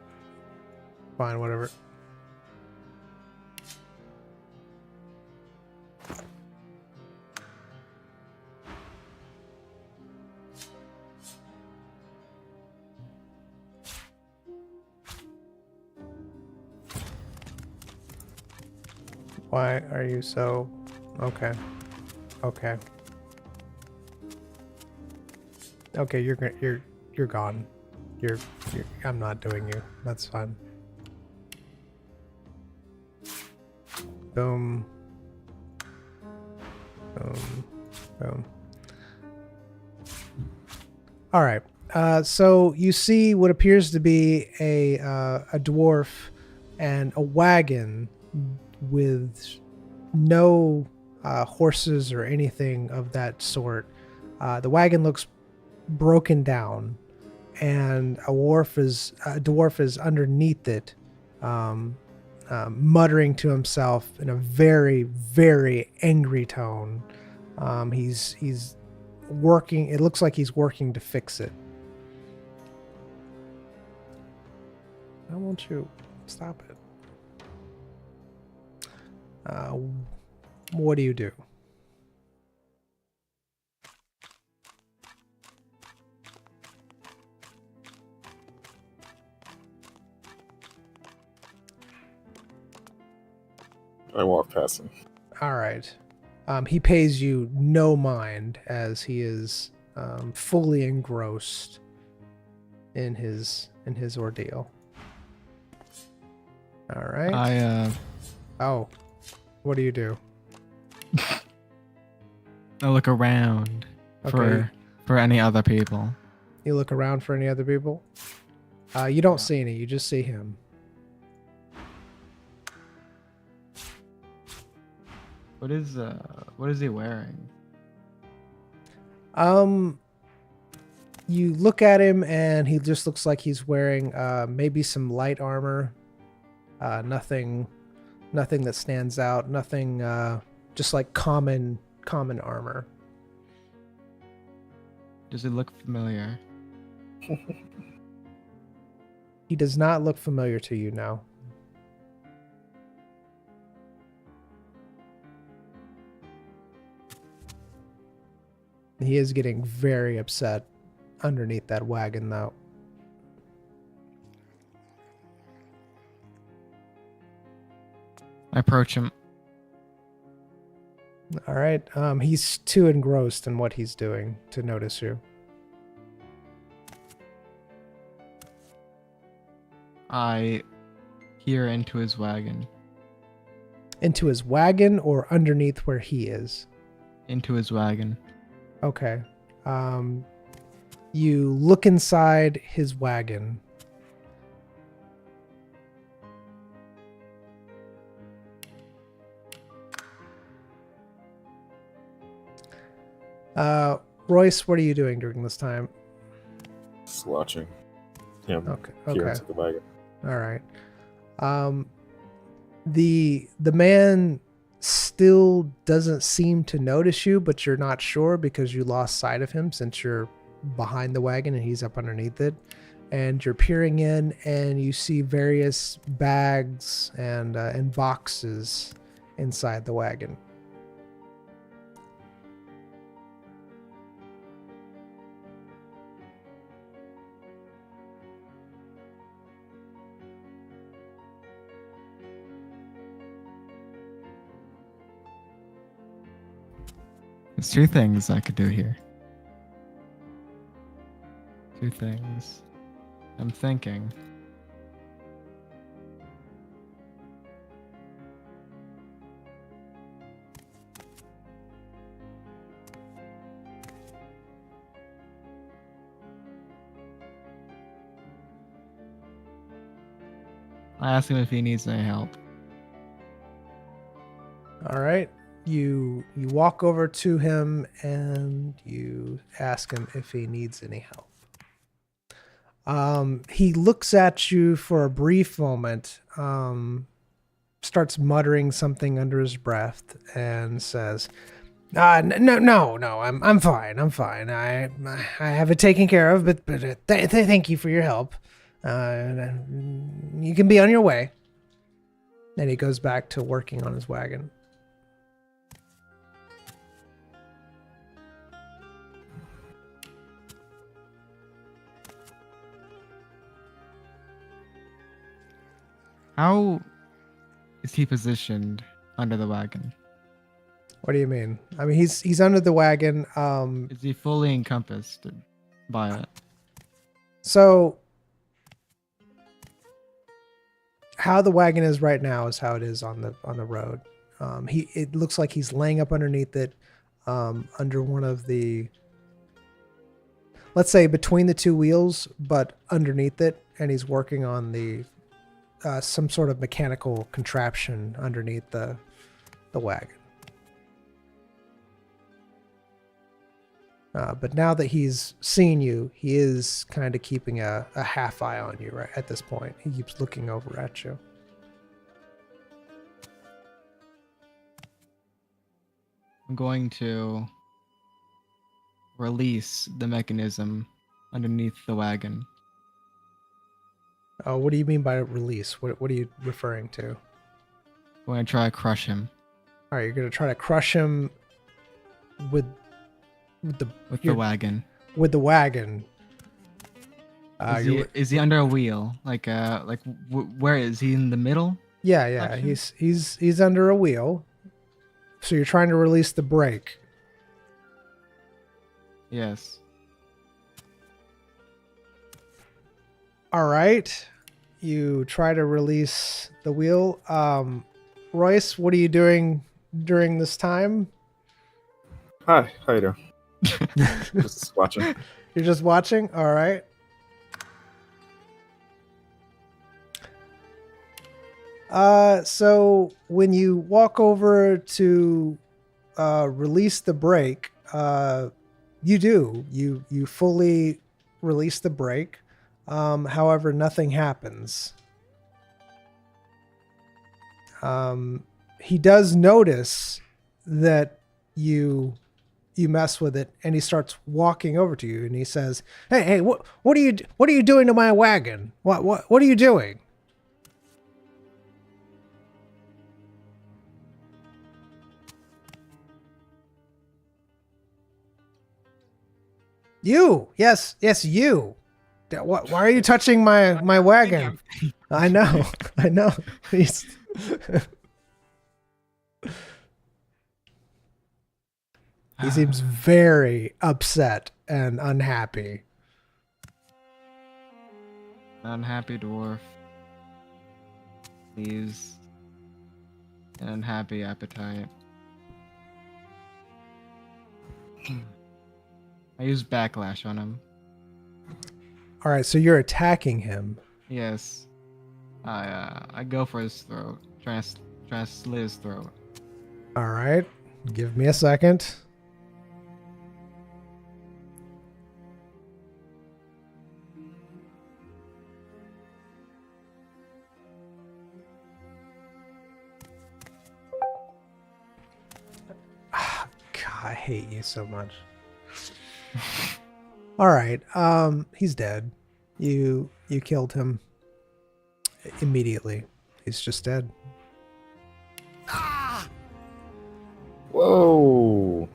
fine, whatever. Why are you so... Okay. Okay. Okay, you're gone. You're I'm not doing you. That's fine. Boom. Boom. Boom. All right. So you see what appears to be a dwarf and a wagon with no horses or anything of that sort. The wagon looks broken down, and a dwarf is underneath it, muttering to himself in a very, very angry tone. He's working. It looks like he's working to fix it. Why won't you stop it? What do you do? I walk past him. All right. He pays you no mind as he is fully engrossed in his ordeal. All right. I Oh, what do you do? I look around Okay. for any other people. You look around for any other people. You don't see any. You just see him. What is he wearing? You look at him and he just looks like he's wearing maybe some light armor. Nothing that stands out. Nothing. Just like common armor. Does it look familiar? He does not look familiar to you now. He is getting very upset underneath that wagon, though. I approach him. All right. He's too engrossed in what he's doing to notice you. I peer into his wagon. Into his wagon or underneath where he is? Into his wagon. Okay. You look inside his wagon. Royce, what are you doing during this time? Just watching him Okay. peer Okay. into the wagon. All right. The man still doesn't seem to notice you, but you're not sure because you lost sight of him since you're behind the wagon and he's up underneath it. And you're peering in and you see various bags and boxes inside the wagon. There's two things I could do here. Two things. I'm thinking. I ask him if he needs any help. All right. You walk over to him and you ask him if he needs any help. He looks at you for a brief moment, starts muttering something under his breath, and says, no, I'm fine. I have it taken care of, but thank you for your help. You can be on your way." And he goes back to working on his wagon. How is he positioned under the wagon? What do you mean? I mean, he's under the wagon. Is he fully encompassed by it? So how the wagon is right now is how it is on the road. It looks like he's laying up underneath it, under one of the, let's say between the two wheels, but underneath it, and he's working on the some sort of mechanical contraption underneath the wagon. But now that he's seen you, he is kind of keeping a half eye on you right at this point. He keeps looking over at you. I'm going to release the mechanism underneath the wagon. What do you mean by release? What are you referring to? I'm going to try to crush him All right, you're gonna try to crush him with the wagon. with the wagon. Is he under a wheel? Where is he, in the middle? Yeah. Action? He's under a wheel. So you're trying to release the brake. Yes. All right. You try to release the wheel. Royce, what are you doing during this time? Hi, how you doing? Just watching. You're just watching? All right. So when you walk over to release the brake, you do. You fully release the brake. However, nothing happens. He does notice that you mess with it, and he starts walking over to you, and he says, "Hey, what are you doing to my wagon? What are you doing?" You, yes, you. Why are you touching my wagon? I know, I know. He's he seems very upset and unhappy. Unhappy dwarf. Please. An unhappy appetite. I use backlash on him. All right, so you're attacking him. Yes. I go for his throat. Try to slit his throat. All right, give me a second. God, I hate you so much. All right, he's dead. You killed him immediately. He's just dead. Whoa.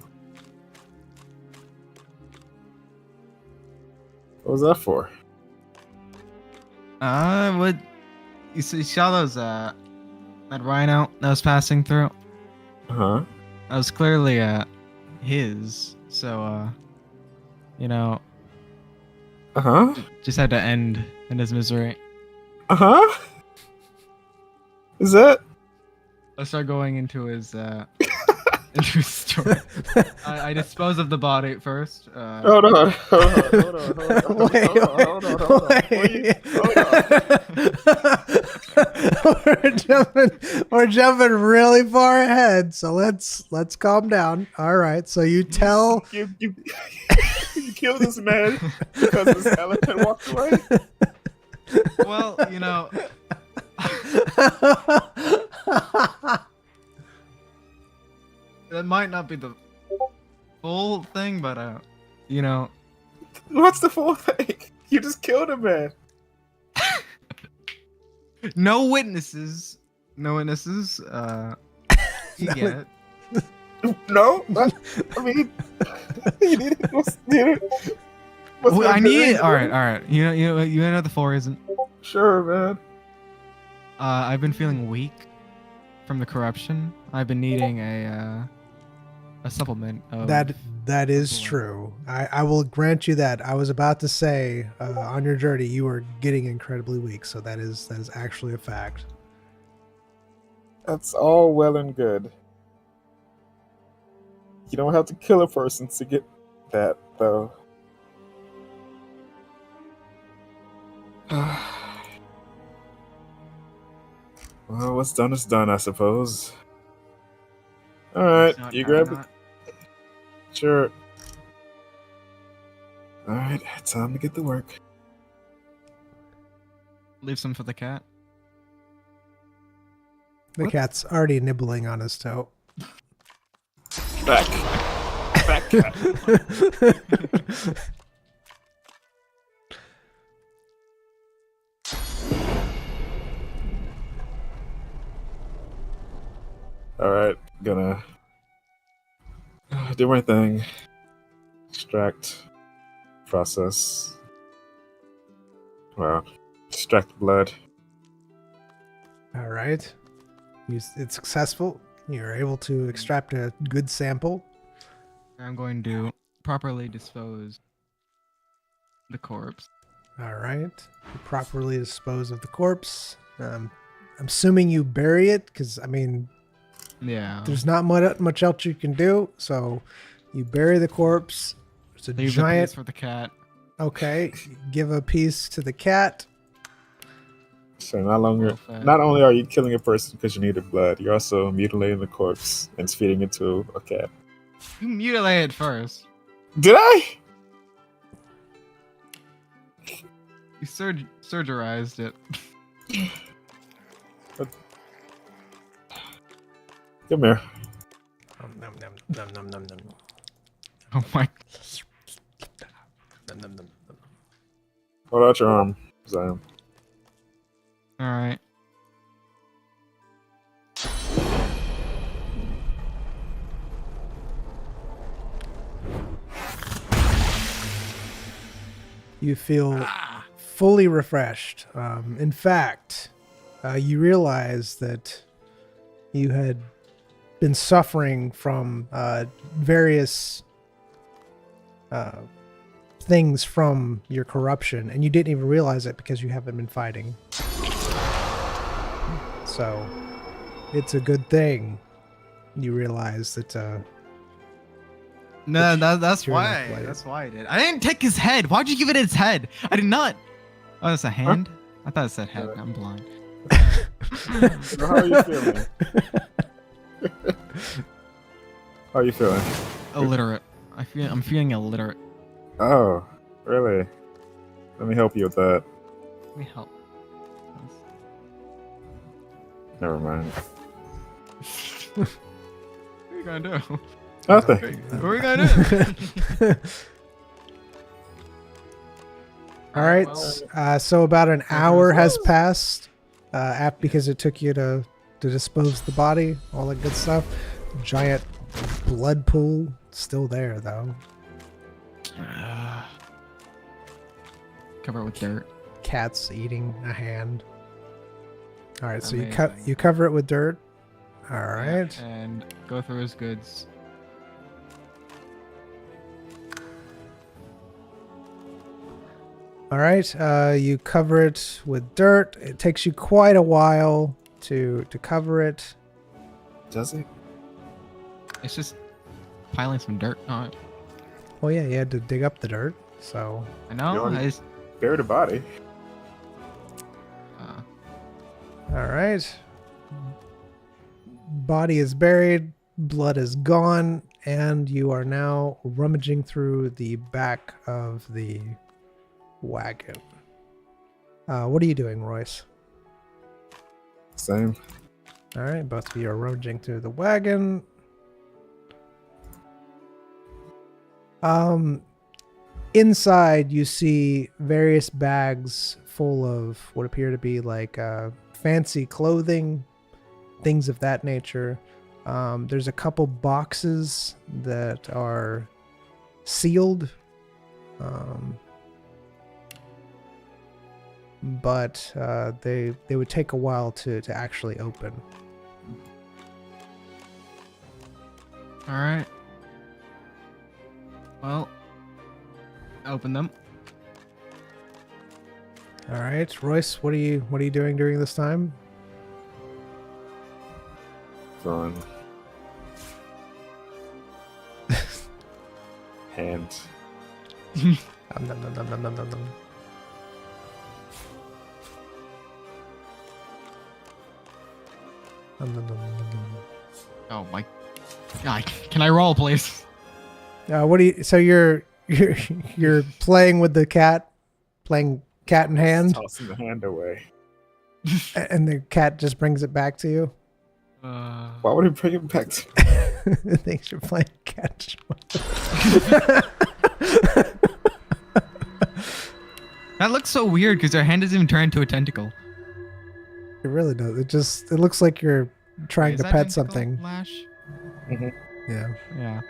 What was that for? What? You saw those, that rhino that was passing through? Uh-huh. That was clearly, his. So, Uh-huh. just had to end in his misery. Uh-huh. Is that? Let's start going into his, into his story. I dispose of the body first. Hold on. We're jumping really far ahead, so let's calm down. All right, so you tell You killed this man because his skeleton walked away? Well, that might not be the full thing, but What's the full thing? You just killed a man. no witnesses. No witnesses. You get it. No? I mean, you need it. I need it. All right. You know what the floor isn't. Sure, man. I've been feeling weak from the corruption. I've been needing a supplement. Of that is true. I will grant you that. I was about to say on your journey you were getting incredibly weak, so that is actually a fact. That's all well and good. You don't have to kill a person to get that, though. Well, what's done is done, I suppose. Alright, you grab it. Sure. Alright, time to get to work. Leave some for the cat. The cat's already nibbling on his toe. Back cat. Alright, gonna do my thing. Extract. Process. Well, extract blood. All right. It's successful. You're able to extract a good sample. I'm going to properly dispose the corpse. All right. You properly dispose of the corpse. I'm assuming you bury it because, I mean, Yeah. there's not much else you can do. So You bury the corpse. It's a Leave the giant. piece for the cat. Okay, give a piece to the cat. So not Perfect. only are you killing a person because you needed blood, you're also mutilating the corpse and feeding it to a cat. You mutilate it first. Did I? You surgerized it. Come here. Nom, nom, nom, nom, nom, nom, Oh my. nom, nom, nom, nom. Hold out your arm, Zion. All right. You feel fully refreshed. In fact, you realize that you had been suffering from various things from your corruption, and you didn't even realize it because you haven't been fighting. So, it's a good thing you realize that. No, that's you're not why. playing. That's why I did. I didn't take his head. Why'd you give it its head? I did not. Oh, that's a hand? I thought it said head. I'm blind. So how are you feeling? How are you feeling? Illiterate. I'm feeling illiterate. Oh, really? Let me help you with that. Let me help. Never mind. What are you gonna do? Nothing. What are we gonna do? All right. Well, So about an hour has results. passed, because it took you to dispose the body, all that good stuff. Giant blood pool still there though. Cover it with dirt. Cat's eating a hand. All right. So Amazing. you cover it with dirt. All right. And go through his goods. All right. You cover it with dirt. It takes you quite a while to cover it. Does it? It's just piling some dirt on it. Oh yeah, you had to dig up the dirt. So I know. You already- I just. Bury the body. all right. Body is buried, blood is gone, and you are now rummaging through the back of the wagon. What are you doing, Royce? Same. All right, both of you are rummaging through the wagon. Inside, you see various bags full of what appear to be like fancy clothing, things of that nature. There's a couple boxes that are sealed, but they would take a while to actually open. All right. Well, open them. All right, Royce, what are you doing during this time? Fun. Hand. Nom, nom, nom, nom, nom, nom, nom, nom. Nom, nom, nom, nom, nom, nom. Oh my God! Can I roll, please? What do you? So you're playing with the cat, playing cat in hand, Tossing the hand away. and the cat just brings it back to you. Why would he bring it back to It thinks you're playing catch. That looks so weird because their hand doesn't even turn into a tentacle. It really does. It looks like you're trying Is to that pet tentacle, something. Lash? Yeah. Yeah.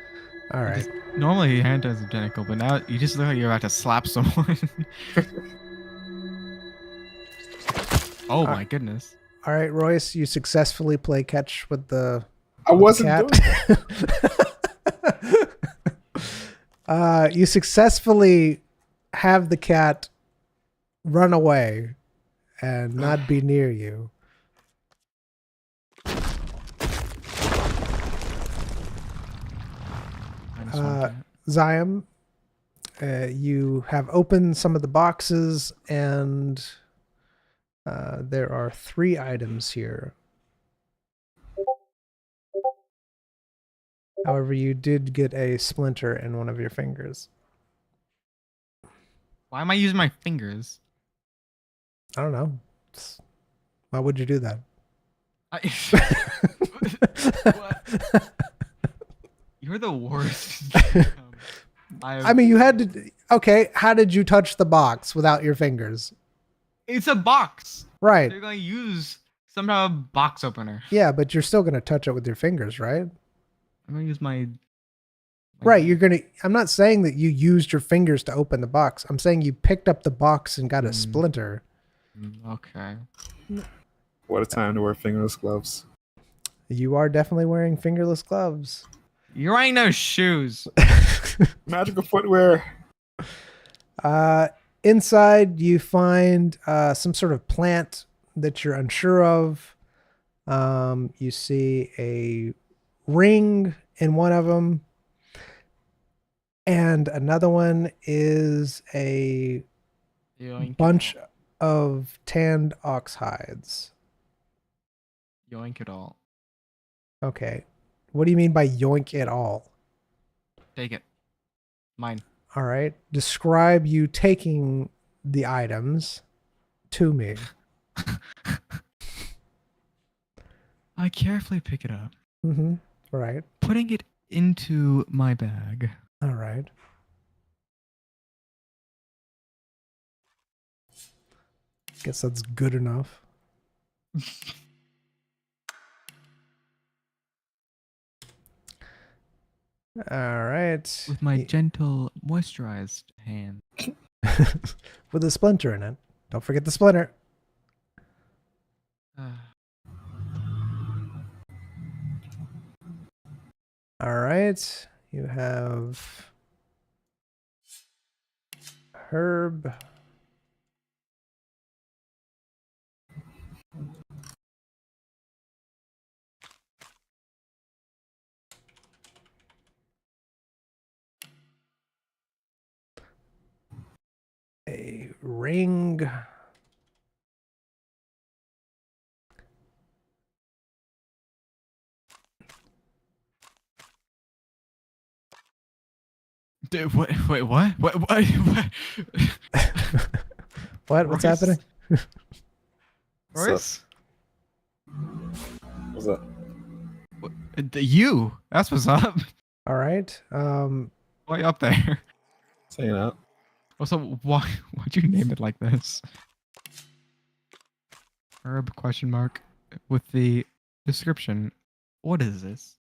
All right. Normally your hand has a tentacle, but now you just look like you're about to slap someone. Oh my goodness. All right, Royce, you successfully play catch with the I wasn't cat. doing that. You successfully have the cat run away and not be near you. I Just want to. Zion, you have opened some of the boxes, and there are 3 items here. However, you did get a splinter in one of your fingers. Why am I using my fingers? I don't know. Why would you do that? What? You're the worst. I mean, you had to. Okay, how did you touch the box without your fingers? It's a box. Right. They're gonna use some kind of box opener. Yeah, but you're still gonna touch it with your fingers, right? I'm gonna use my. Right. You're gonna. I'm not saying that you used your fingers to open the box. I'm saying you picked up the box and got a splinter. Okay. What a time to wear fingerless gloves. You are definitely wearing fingerless gloves. You're wearing no shoes. Magical footwear. Inside, you find some sort of plant that you're unsure of. You see a ring in one of them, and another one is a Yoink bunch it of tanned ox hides. all. Yoink it all. Okay. What do you mean by yoink it all? Take it. Mine. All right. Describe you taking the items to me. I carefully pick it up, Mm-hmm. Right. putting it into my bag. All right. Guess that's good enough. All right. With my gentle, moisturized hand. With a splinter in it. Don't forget the splinter. All right. You have herb. A ring. Dude, what? Wait, what? What? What? What's Royce? happening? Royce? What's up? You? That's what's up. All right. Why you up there? Just hanging out. Also, why'd you name it like this? Herb question mark with the description. What is this?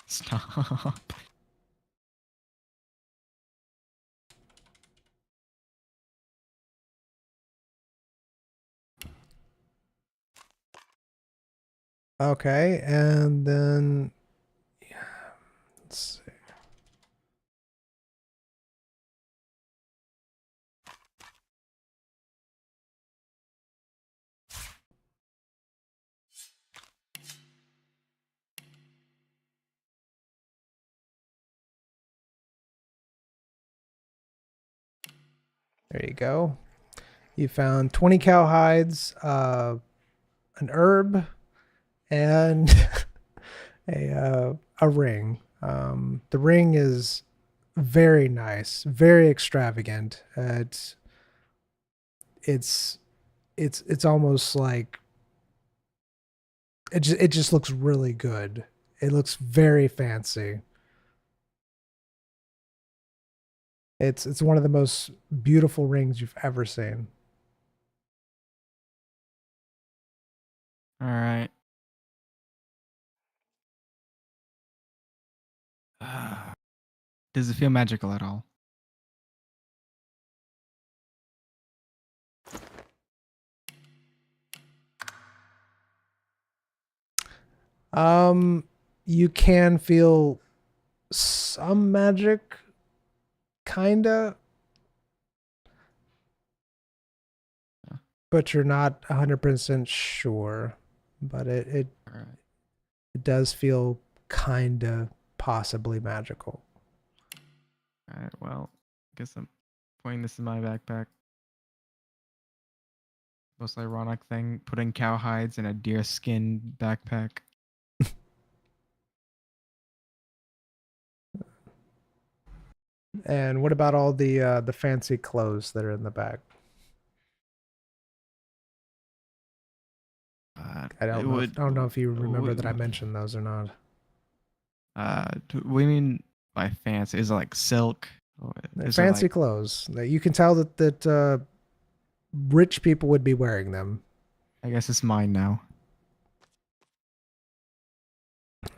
Stop. Okay, and then let's see. There you go. You found 20 cow hides, an herb, and a ring. The ring is very nice, very extravagant. It's almost like it just looks really good. It looks very fancy. It's one of the most beautiful rings you've ever seen. All right. Does it feel magical at all? You can feel some magic, kinda, but you're not 100% sure. But All right. it does feel kinda possibly magical. All right. Well, I guess I'm putting this in my backpack. Most ironic thing: putting cow hides in a deer skin backpack. And what about all the fancy clothes that are in the bag? I It don't know. would. I don't know if you remember that I w- mentioned those or not. What do you mean by fancy? Is it like silk? Or They're is it fancy like? clothes. That you can tell that rich people would be wearing them. I guess it's mine now.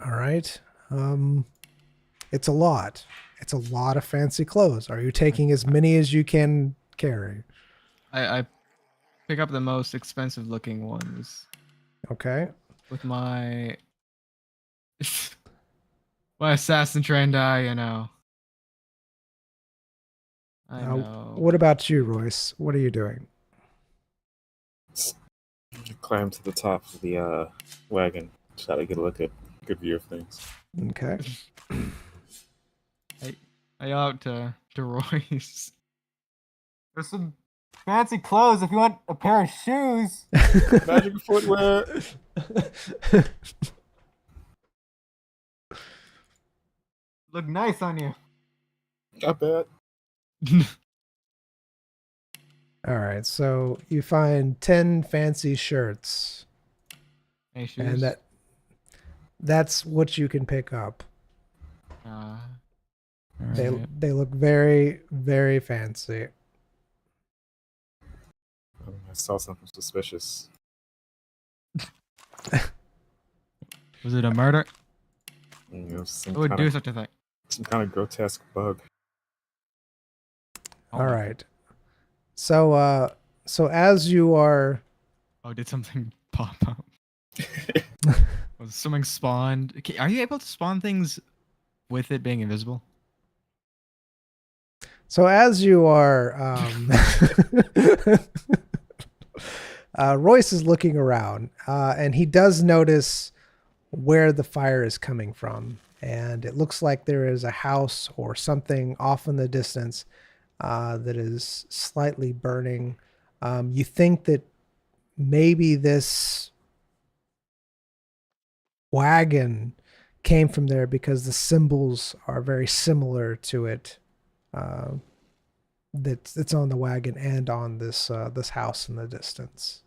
All right. It's a lot. It's a lot of fancy clothes. Are you taking as many as you can carry? I pick up the most expensive looking ones Okay. with my my assassin trained eye. You know. I know. What about you, Royce? What are you doing? Climb to the top of the wagon. Try to get a look at good view of things. Okay. I out to Royce. There's some fancy clothes if you want a pair of shoes. Magic footwear. Look nice on you. Not bad. All right. So you find 10 fancy shirts, Any shoes? and that's what you can pick up. All They right. they look very, very fancy. I saw something suspicious. Was it a murder? You know, Who would do such a thing? some kind of grotesque bug. Oh All my- right. So as you are Oh, did something pop up? Was something spawned? Okay, are you able to spawn things with it being invisible? Royce is looking around, and he does notice where the fire is coming from, and it looks like there is a house or something off in the distance that is slightly burning. You think that maybe this wagon came from there because the symbols are very similar to it. That's on the wagon and on this house in the distance.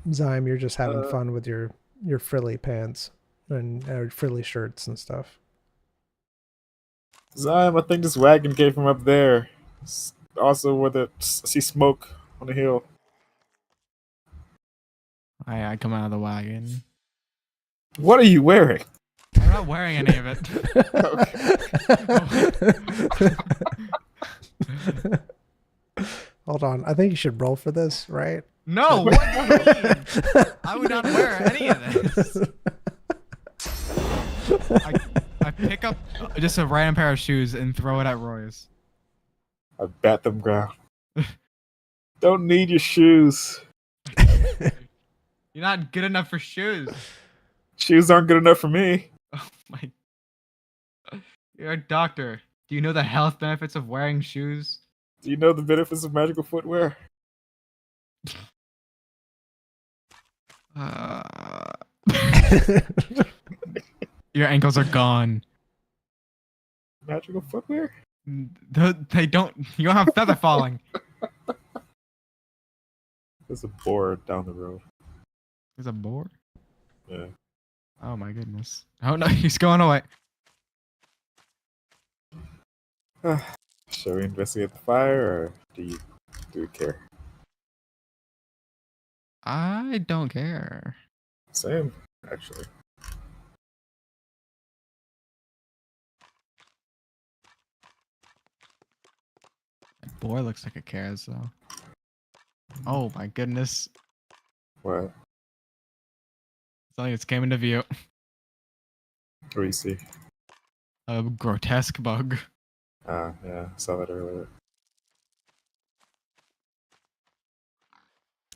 Zyme, you're just having fun with your frilly pants and frilly shirts and stuff. Zyme, I think this wagon came from up there. Also, where I see smoke on the hill. I come out of the wagon. What are you wearing? I'm not wearing any of it. Hold on, I think you should roll for this, right? No, what do you mean? I would not wear any of this. I pick up just a random pair of shoes and throw it at Royce. I bat them ground. Don't need your shoes. You're not good enough for shoes. Shoes aren't good enough for me. Oh my. You're a doctor. Do you know the health benefits of wearing shoes? Do you know the benefits of magical footwear? Your ankles are gone. Magical footwear? They don't. You don't have feather falling. There's a board down the road. There's a board. Yeah. Oh my goodness. Oh no, he's going away. Shall we investigate the fire, or do we care? I don't care. Same, actually. That boy looks like it cares though. Oh my goodness. What? Something just came into view. What do you see? A grotesque bug. Yeah, I saw that earlier.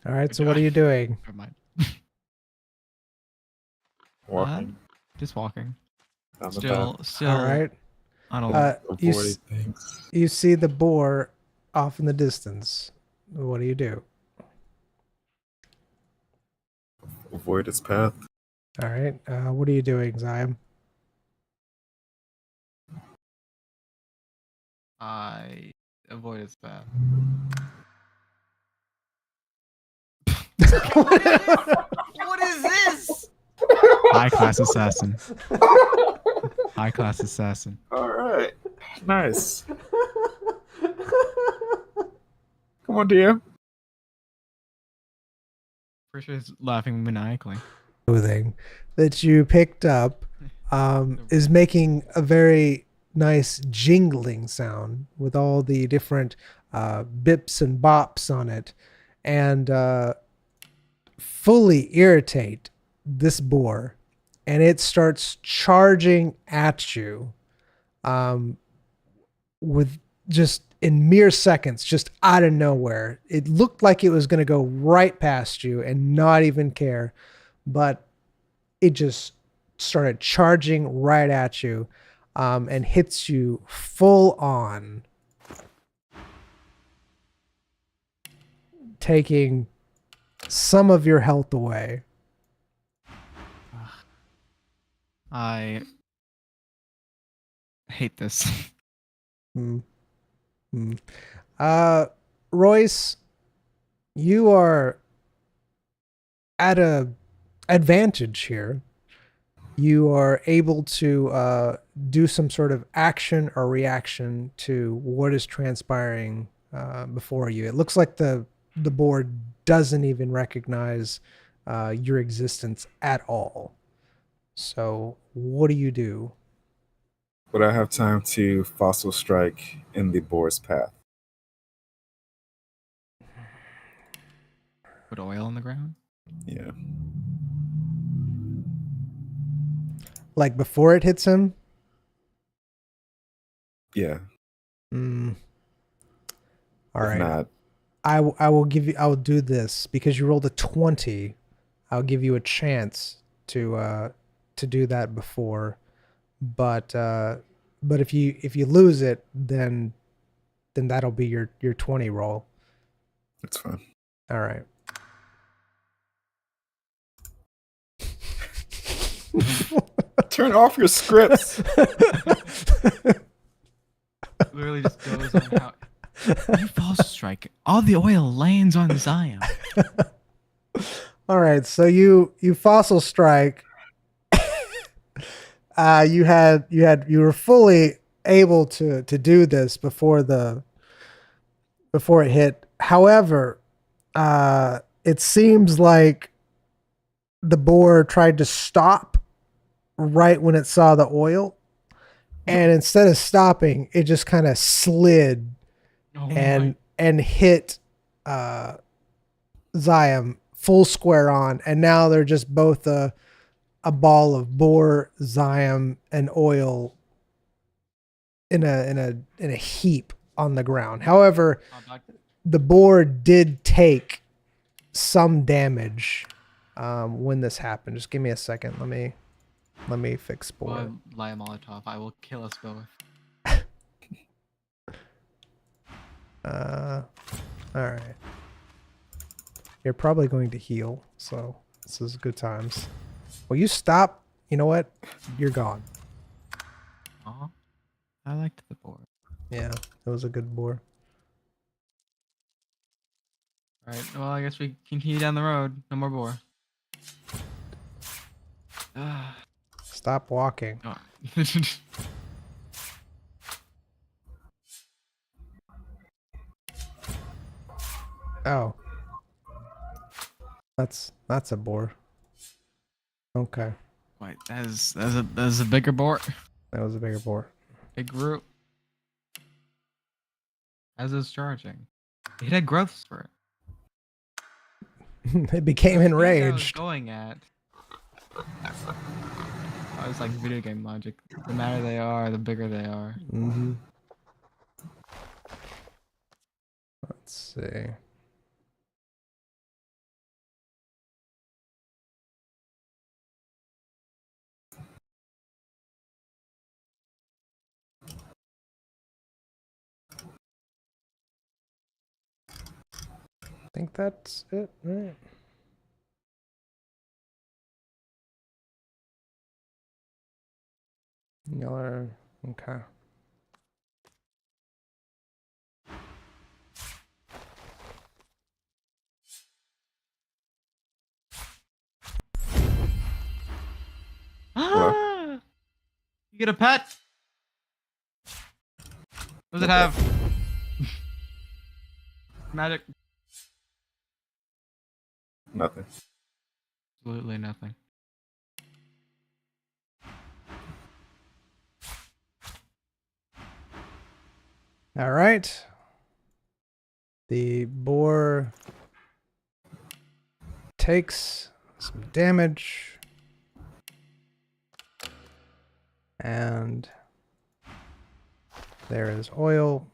All right, so what are you doing? Never mind. Walking Just walking. down the Still, path. still. All right. I don't. You Avoid s- things. you see the boar off in the distance. What do you do? Avoid its path. All right. What are you doing, Zion? I avoid its path. What is this? High class assassin. High class assassin. All right. Nice. Come on, DM. Pretty sure it's laughing maniacally. Clothing that you picked up is making a very nice jingling sound with all the different bips and bops on it, and fully irritate this boar, and it starts charging at you with just in mere seconds, just out of nowhere. It looked like it was going to go right past you and not even care, but it just started charging right at you and hits you full on, taking some of your health away. I hate this. Hmm. Hmm. Royce, you are at a advantage here. You are able to do some sort of action or reaction to what is transpiring before you. It looks like the board doesn't even recognize your existence at all. So what do you do? Would I have time to fossil strike in the boar's path? Put oil on the ground. Yeah. Like before it hits him? Yeah. Mm. All If right. not, I will give you. I will do this because you rolled a 20. I'll give you a chance to do that before, but if you lose it, then that'll be your 20 roll. it's fine. All right. Turn off your scripts. Literally just goes on how you false strike. All the oil lands on Zion. All right. So you fossil strike. You were fully able to do this before it hit. However, it seems like the boar tried to stop right when it saw the oil, and instead of stopping, it just kind of slid Oh and hit Zion full square on, and now they're just both a ball of boar, Zion, and oil in a heap on the ground. However, the boar did take some damage when this happened. Just give me a second. Let me fix boar. Lie Molotov. I will kill us both. All right. You're probably going to heal, so this is good times. Will you stop? You know what? You're gone. Aw. I liked the board. Yeah, it was a good boar. Alright, well, I guess we continue down the road. No more boar. Stop walking. Oh. Oh. That's a boar. Okay. Wait, that's a bigger boar. That was a bigger boar. It grew as it was charging. It had growth spurt. It became The speed that I was enraged. going at. Oh, it's like video game logic. The madder they are, the bigger they are. Mm-hmm. Let's see. I think that's it, right? Yellow, okay. Hello? You get a pet? What does it have? Magic? Nothing. Absolutely nothing. All right. The boar takes some damage. And there is oil.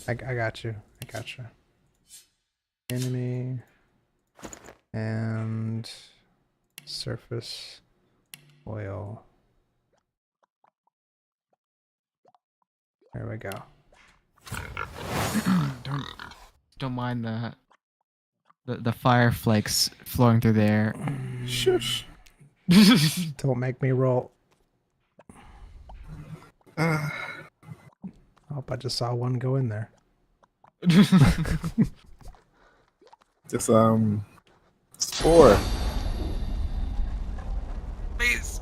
I got you. I got you. Enemy and surface oil. There we go. Don't mind the fire flakes flowing through the air. Shush. Don't make me roll. Uh, Oh, I just saw one go in there. just spore. Please.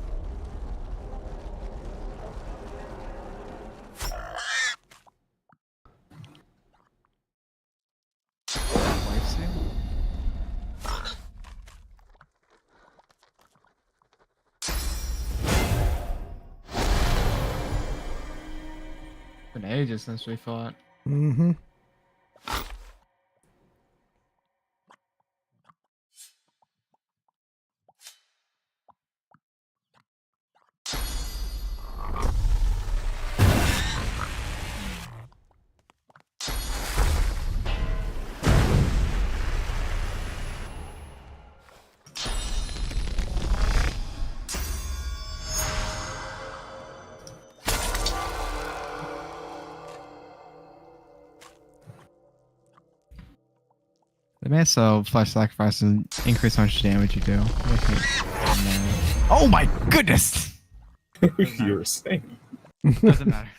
Been ages since we fought. Mm-hmm. They may sell flesh sacrifice and increase how much damage you do. Oh my goodness! You were saying. Doesn't matter.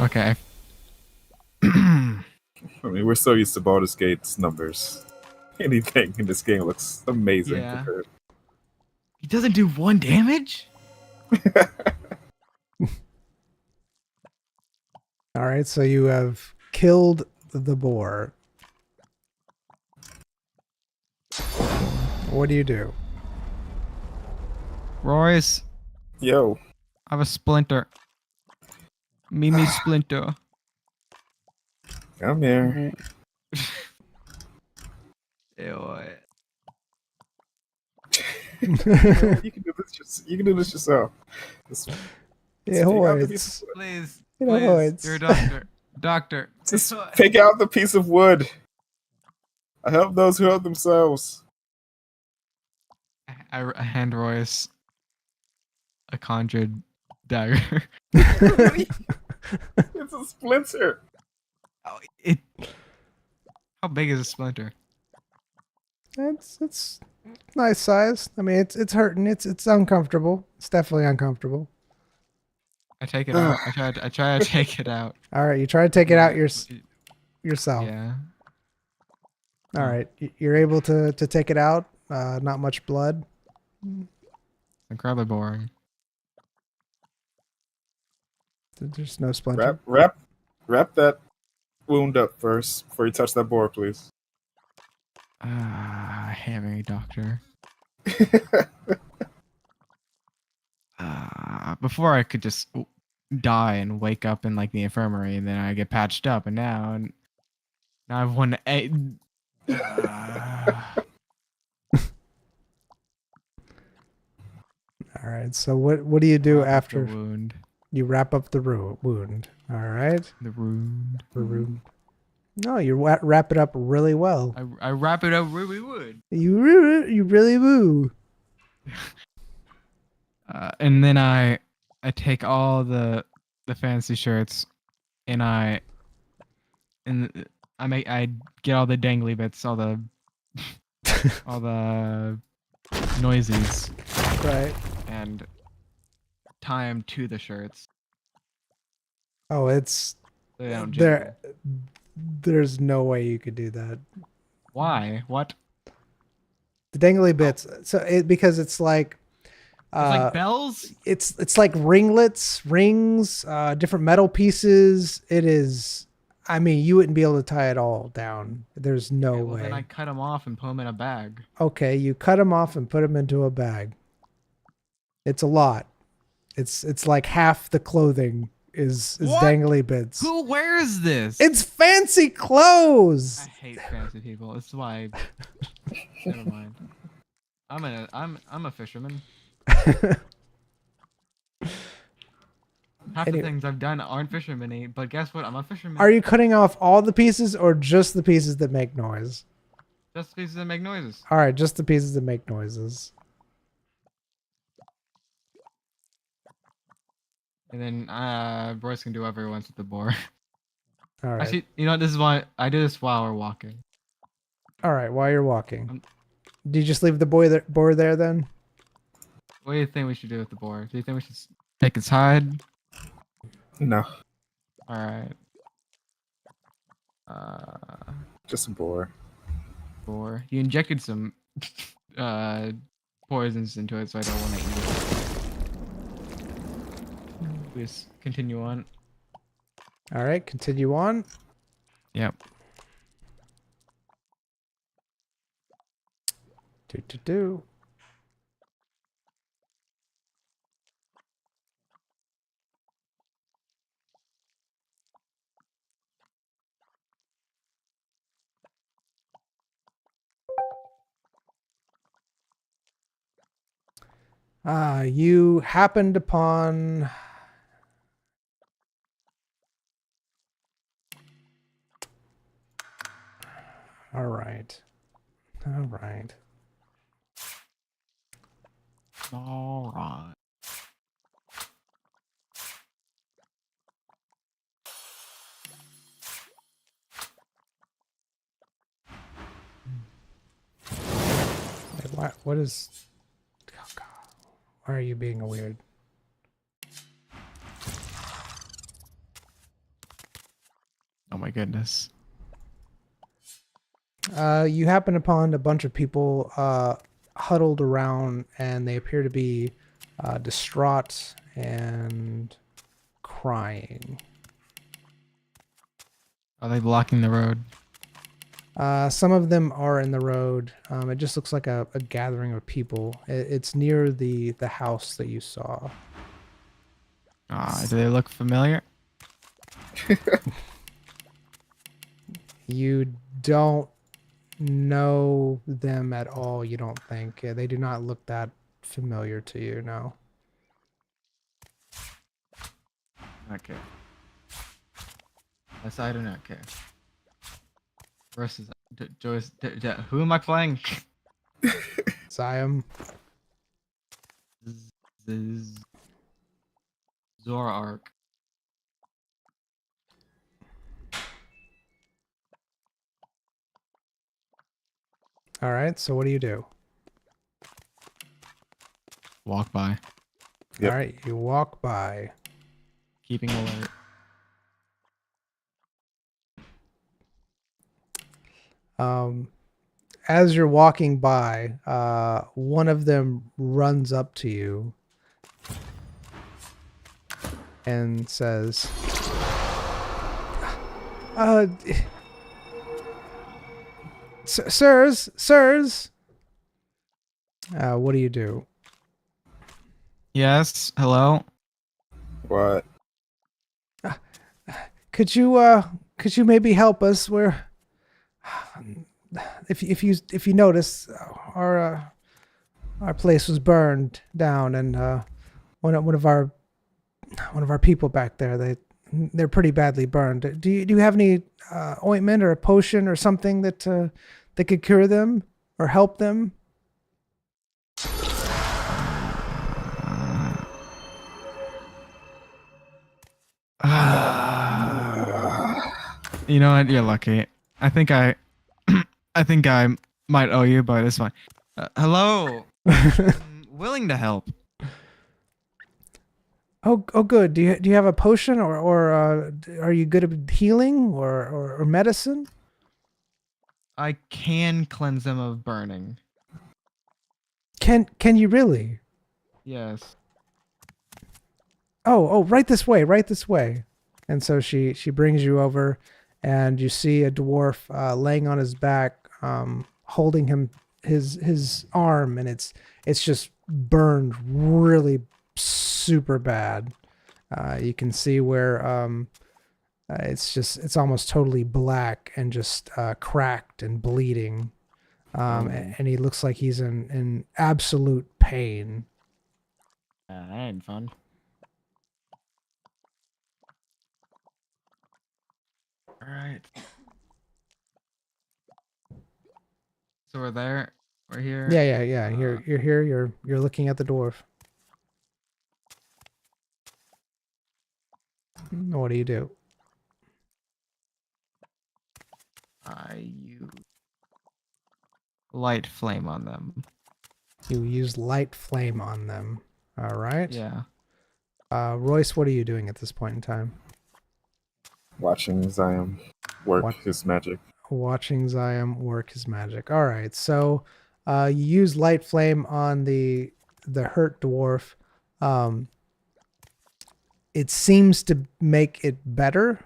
Okay. I mean, we're so used to Baldur's Gate's numbers. Anything in this game looks amazing. Yeah. Compared. He doesn't do 1 damage? All right, so you have killed the boar. What do you do? Royce, Yo, I have a splinter. Mimi Splinter. come here. Ew. You can do this. You can do this yourself. Just Yeah, pick out the it's- piece of wood. Please. You know, Please. it's- You're a doctor. Doctor. Just pick out the piece of wood. I help those who help themselves. I hand Royce a conjured dagger. It's a splinter. Oh, how big is a splinter? It's nice size. I mean, it's hurting. It's uncomfortable. It's definitely uncomfortable. I take it out. I try to take it out. All right, you try to take it out yourself. Yeah. All right, you're able to take it out. Not much blood. Incredibly boring. There's no splinter. Wrap that wound up first before you touch that board, please. Hammy doctor. Before I could just die and wake up in like the infirmary, and then I get patched up, and now I've won a. All right. So what do you do Wrap up the after wound? you wrap up the wound? All right. The wound. The wound. No, you wrap it up really well. I wrap it up really wood. You really woo. And then I take all the fancy shirts, and I get all the dangly bits, all the all the noisies, Right. and tie them to the shirts Oh, it's so they don't there. jiggle. There's no way you could do that. Why? What? The dangly bits. So because it's like It's like bells. it's like ringlets, rings, different metal pieces. It is. I mean, you wouldn't be able to tie it all down. There's no Okay, well, way. then I cut them off and put them in a bag. Okay, you cut them off and put them into a bag. It's a lot. It's like half the clothing is What? dangly bits. Who wears this? It's fancy clothes. I hate fancy people. This is why. Never mind. I'm a fisherman. Half the Anyway. things I've done aren't fisherman-y, but guess what? I'm a fisherman. Are you cutting off all the pieces or just the pieces that make noise? Just pieces that make noises. All right, just the pieces that make noises. And then Bryce can do whatever he wants with the boar. All right. Actually, you know what? This is why I do this while we're walking. All right, while you're walking. Um, Did you just leave the boar there then? What do you think we should do with the boar? Do you think we should take its hide? No, All right. just a boar. Boar. You injected some poisons into it, so I don't want to eat it. Please continue on. All right, continue on. Yep. Do. You happened upon All right. All right. Wait, what is oh God. Why are you being a weird? Oh my goodness. You happen upon a bunch of people huddled around, and they appear to be distraught and crying. Are they blocking the road? Some of them are in the road. It just looks like a gathering of people. It's near the house that you saw. Do they look familiar? You don't know them at all, you don't think. They do not look that familiar to you, no. Okay. Yes, I do not care. Versus Joyce. Who am I playing? Zion. Zora Arc. All right, so what do you do? Walk by. Yep. All right, you walk by. Keeping alert. As you're walking by, one of them runs up to you and says, sirs, what do you do? Yes. Hello. What? could you maybe help us? Where, if you notice, our place was burned down, and one of our people back there, they're pretty badly burned. Do you have any ointment or a potion or something that could cure them or help them? You know what? You're lucky. I think I might owe you, but it's fine. Hello. Willing to help. Oh, good. Do you have a potion or are you good at healing or medicine? I can cleanse them of burning. Can you really? Yes. Oh, right this way, right this way. And so she brings you over, and you see a dwarf laying on his back, holding his arm, and it's just burned really super bad. You can see where it's almost totally black and just cracked and bleeding. And he looks like he's in absolute pain. That ain't fun. All right. So we're there. We're here. Yeah. You're here. You're looking at the dwarf. What do you do? I use light flame on them. You use light flame on them. All right. Yeah. Royce, what are you doing at this point in time? Watching Zion work his magic. Watching Zion work his magic. All right. So you use light flame on the hurt dwarf. It seems to make it better,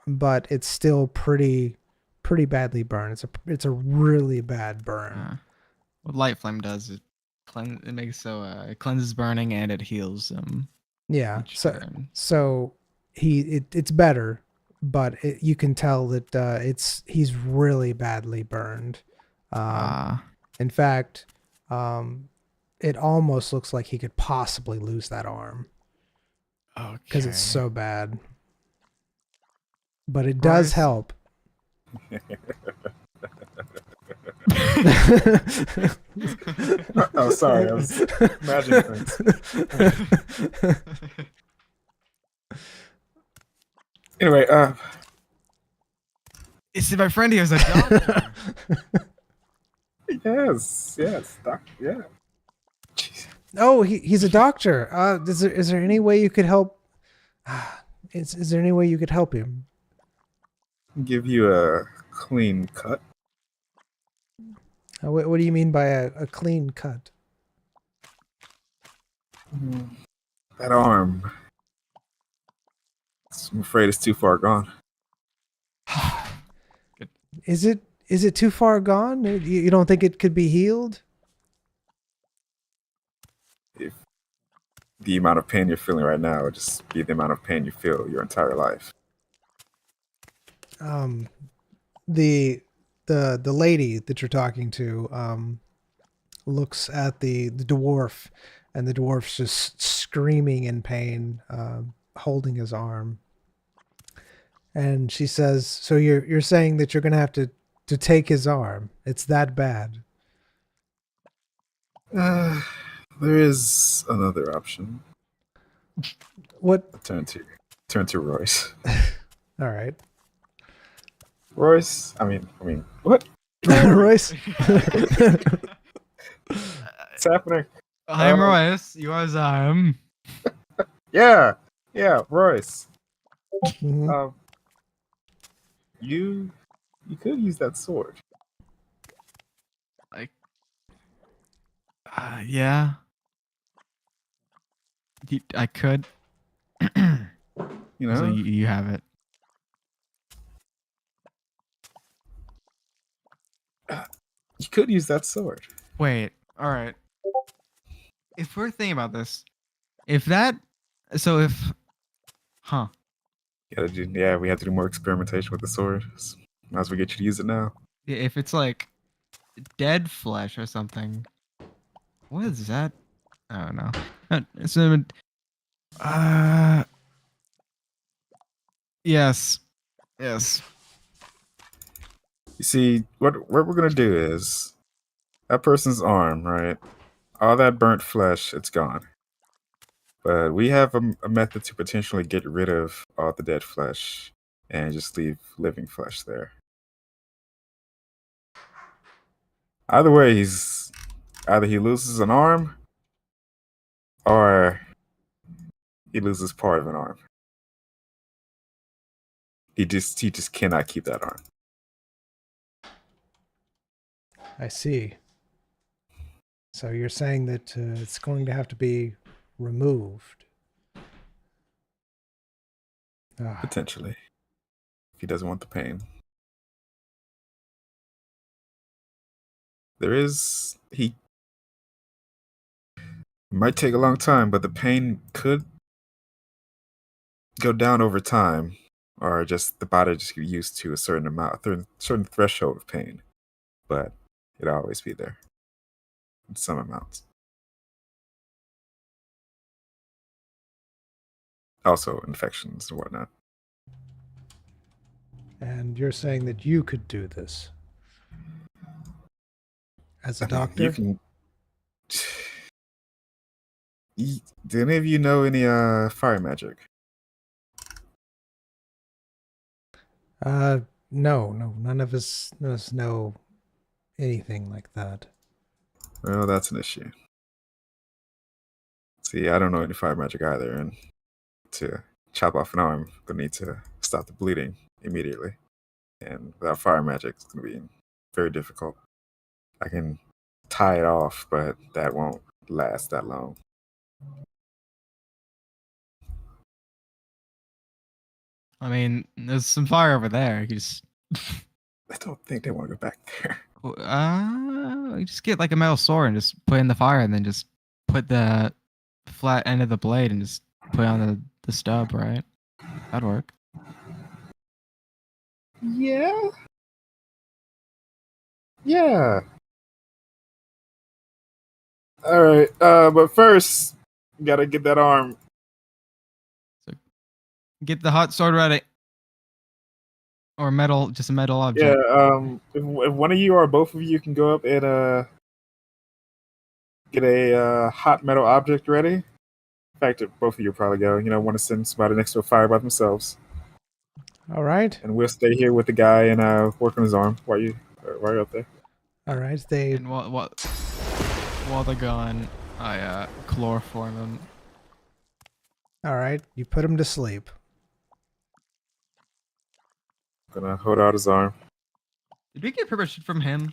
but it's still pretty badly burned. It's a really bad burn. What light flame does is it makes so it cleanses burning and it heals them. Yeah. each So turn. so it's better, but you can tell that he's really badly burned. In fact, it almost looks like he could possibly lose that arm because it's so bad. But it does Bryce? help. Oh, sorry, I was imagining things. Anyway, It's my friend here is a doctor. yes, yeah. Jeez. Oh, he's a doctor. Is there any way you could help? Is there any way you could help him? Give you a clean cut. What do you mean by a clean cut? That arm. I'm afraid it's too far gone. Is it too far gone? You don't think it could be healed? If the amount of pain you're feeling right now would just be the amount of pain you feel your entire life. The lady that you're talking to looks at the dwarf, and the dwarf's just screaming in pain, holding his arm. And she says, "So you're saying that you're gonna have to take his arm? It's that bad?" There is another option. What? Turn to Royce. All right, Royce. I mean, what? Royce. What's happening? I'm Royce. You are Zion. Yeah, Royce. Mhm. You could use that sword. Yeah. I could. You know, So you have it. you could use that sword. Wait. All right. If we're thinking about this, if that, so if, huh? Yeah, we have to do more experimentation with the sword. Might as well get you to use it now. If it's like dead flesh or something, what is that? I don't know. So, uh, yes, yes. You see, what we're gonna do is that person's arm, right? All that burnt flesh, it's gone. But we have a method to potentially get rid of all the dead flesh and just leave living flesh there. Either way, either he loses an arm or he loses part of an arm. He just cannot keep that arm. I see. So you're saying that it's going to have to be removed. Ah, Potentially. If he doesn't want the pain. He might take a long time, but the pain could go down over time, or just the body just get used to a certain amount, certain threshold of pain. But it'll always be there in some amounts. Also, infections and whatnot. and you're saying that you could do this as a I mean, doctor? you can. Do any of you know any fire magic? No, none of us know anything like that. Well, that's an issue. See, I don't know any fire magic either, and to chop off an arm, I'm gonna need to stop the bleeding immediately. And without fire magic, it's gonna be very difficult. I can tie it off, but that won't last that long. I mean, there's some fire over there. You just, I don't think they want to go back there. you just get like a metal sword and just put it in the fire, and then just put the flat end of the blade and just put it on the stub, right? That'd work. Yeah. Yeah. All right. But first, gotta get that arm. Get the hot sword ready. Or metal, just a metal Yeah. object. If one of you or both of you can go up and get a hot metal object ready. In fact, if both of you probably go. Want to send somebody next to a fire by themselves, All right. and we'll stay here with the guy and work on his arm while you're up there. All right. They And while they're gone, I chloroform them. all right. You put him to sleep. Gonna hold out his arm. Did we get permission from him,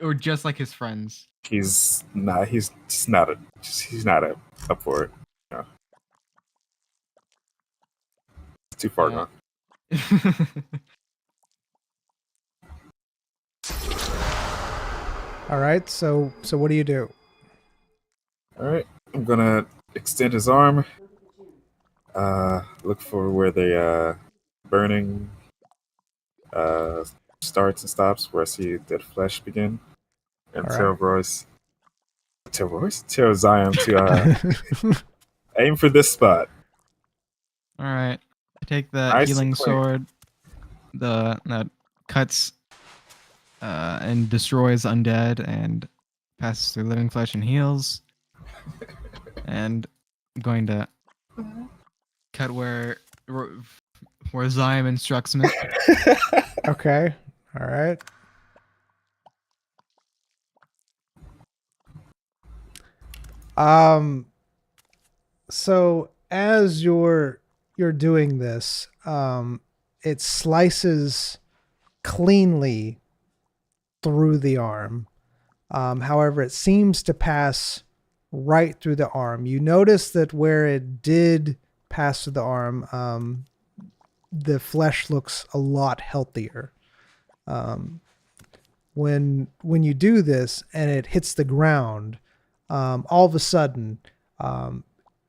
or just like his friends? He's not up for it. No. It's too far gone. All right. So what do you do? All right, I'm gonna extend his arm. Look for where the burning starts and stops, where I see dead flesh begin, and All tell Zion to aim for this spot. All right. I take the Nice healing and clean. sword, that cuts and destroys undead and passes through living flesh and heals. And I'm going to cut where Zion instructs me. Okay. All right. So as you're doing this, it slices cleanly through the arm. However, it seems to pass right through the arm. You notice that where it did pass through the arm, the flesh looks a lot healthier. When you do this and it hits the ground, all of a sudden,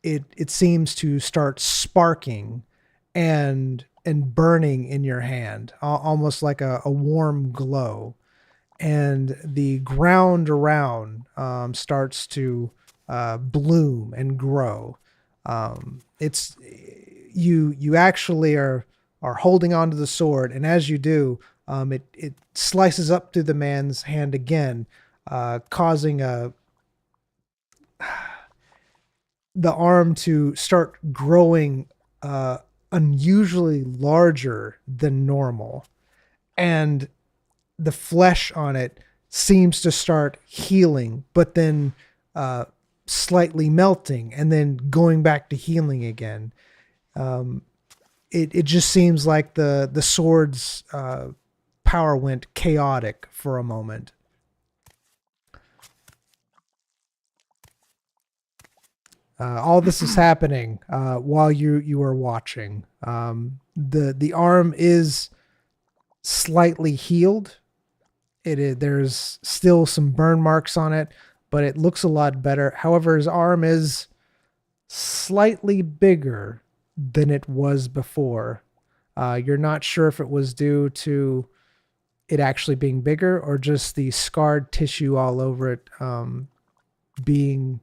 it seems to start sparking, and and burning in your hand, almost like a warm glow. And the ground around starts to bloom and grow. It's you actually are holding onto the sword, and as you do, it slices up through the man's hand again, causing the arm to start growing unusually larger than normal, and the flesh on it seems to start healing, but then slightly melting and then going back to healing again. It just seems like the sword's power went chaotic for a moment. All this is happening while you are watching. The arm is slightly healed. There's still some burn marks on it, but it looks a lot better. However, his arm is slightly bigger than it was before. You're not sure if it was due to it actually being bigger or just the scarred tissue all over it being,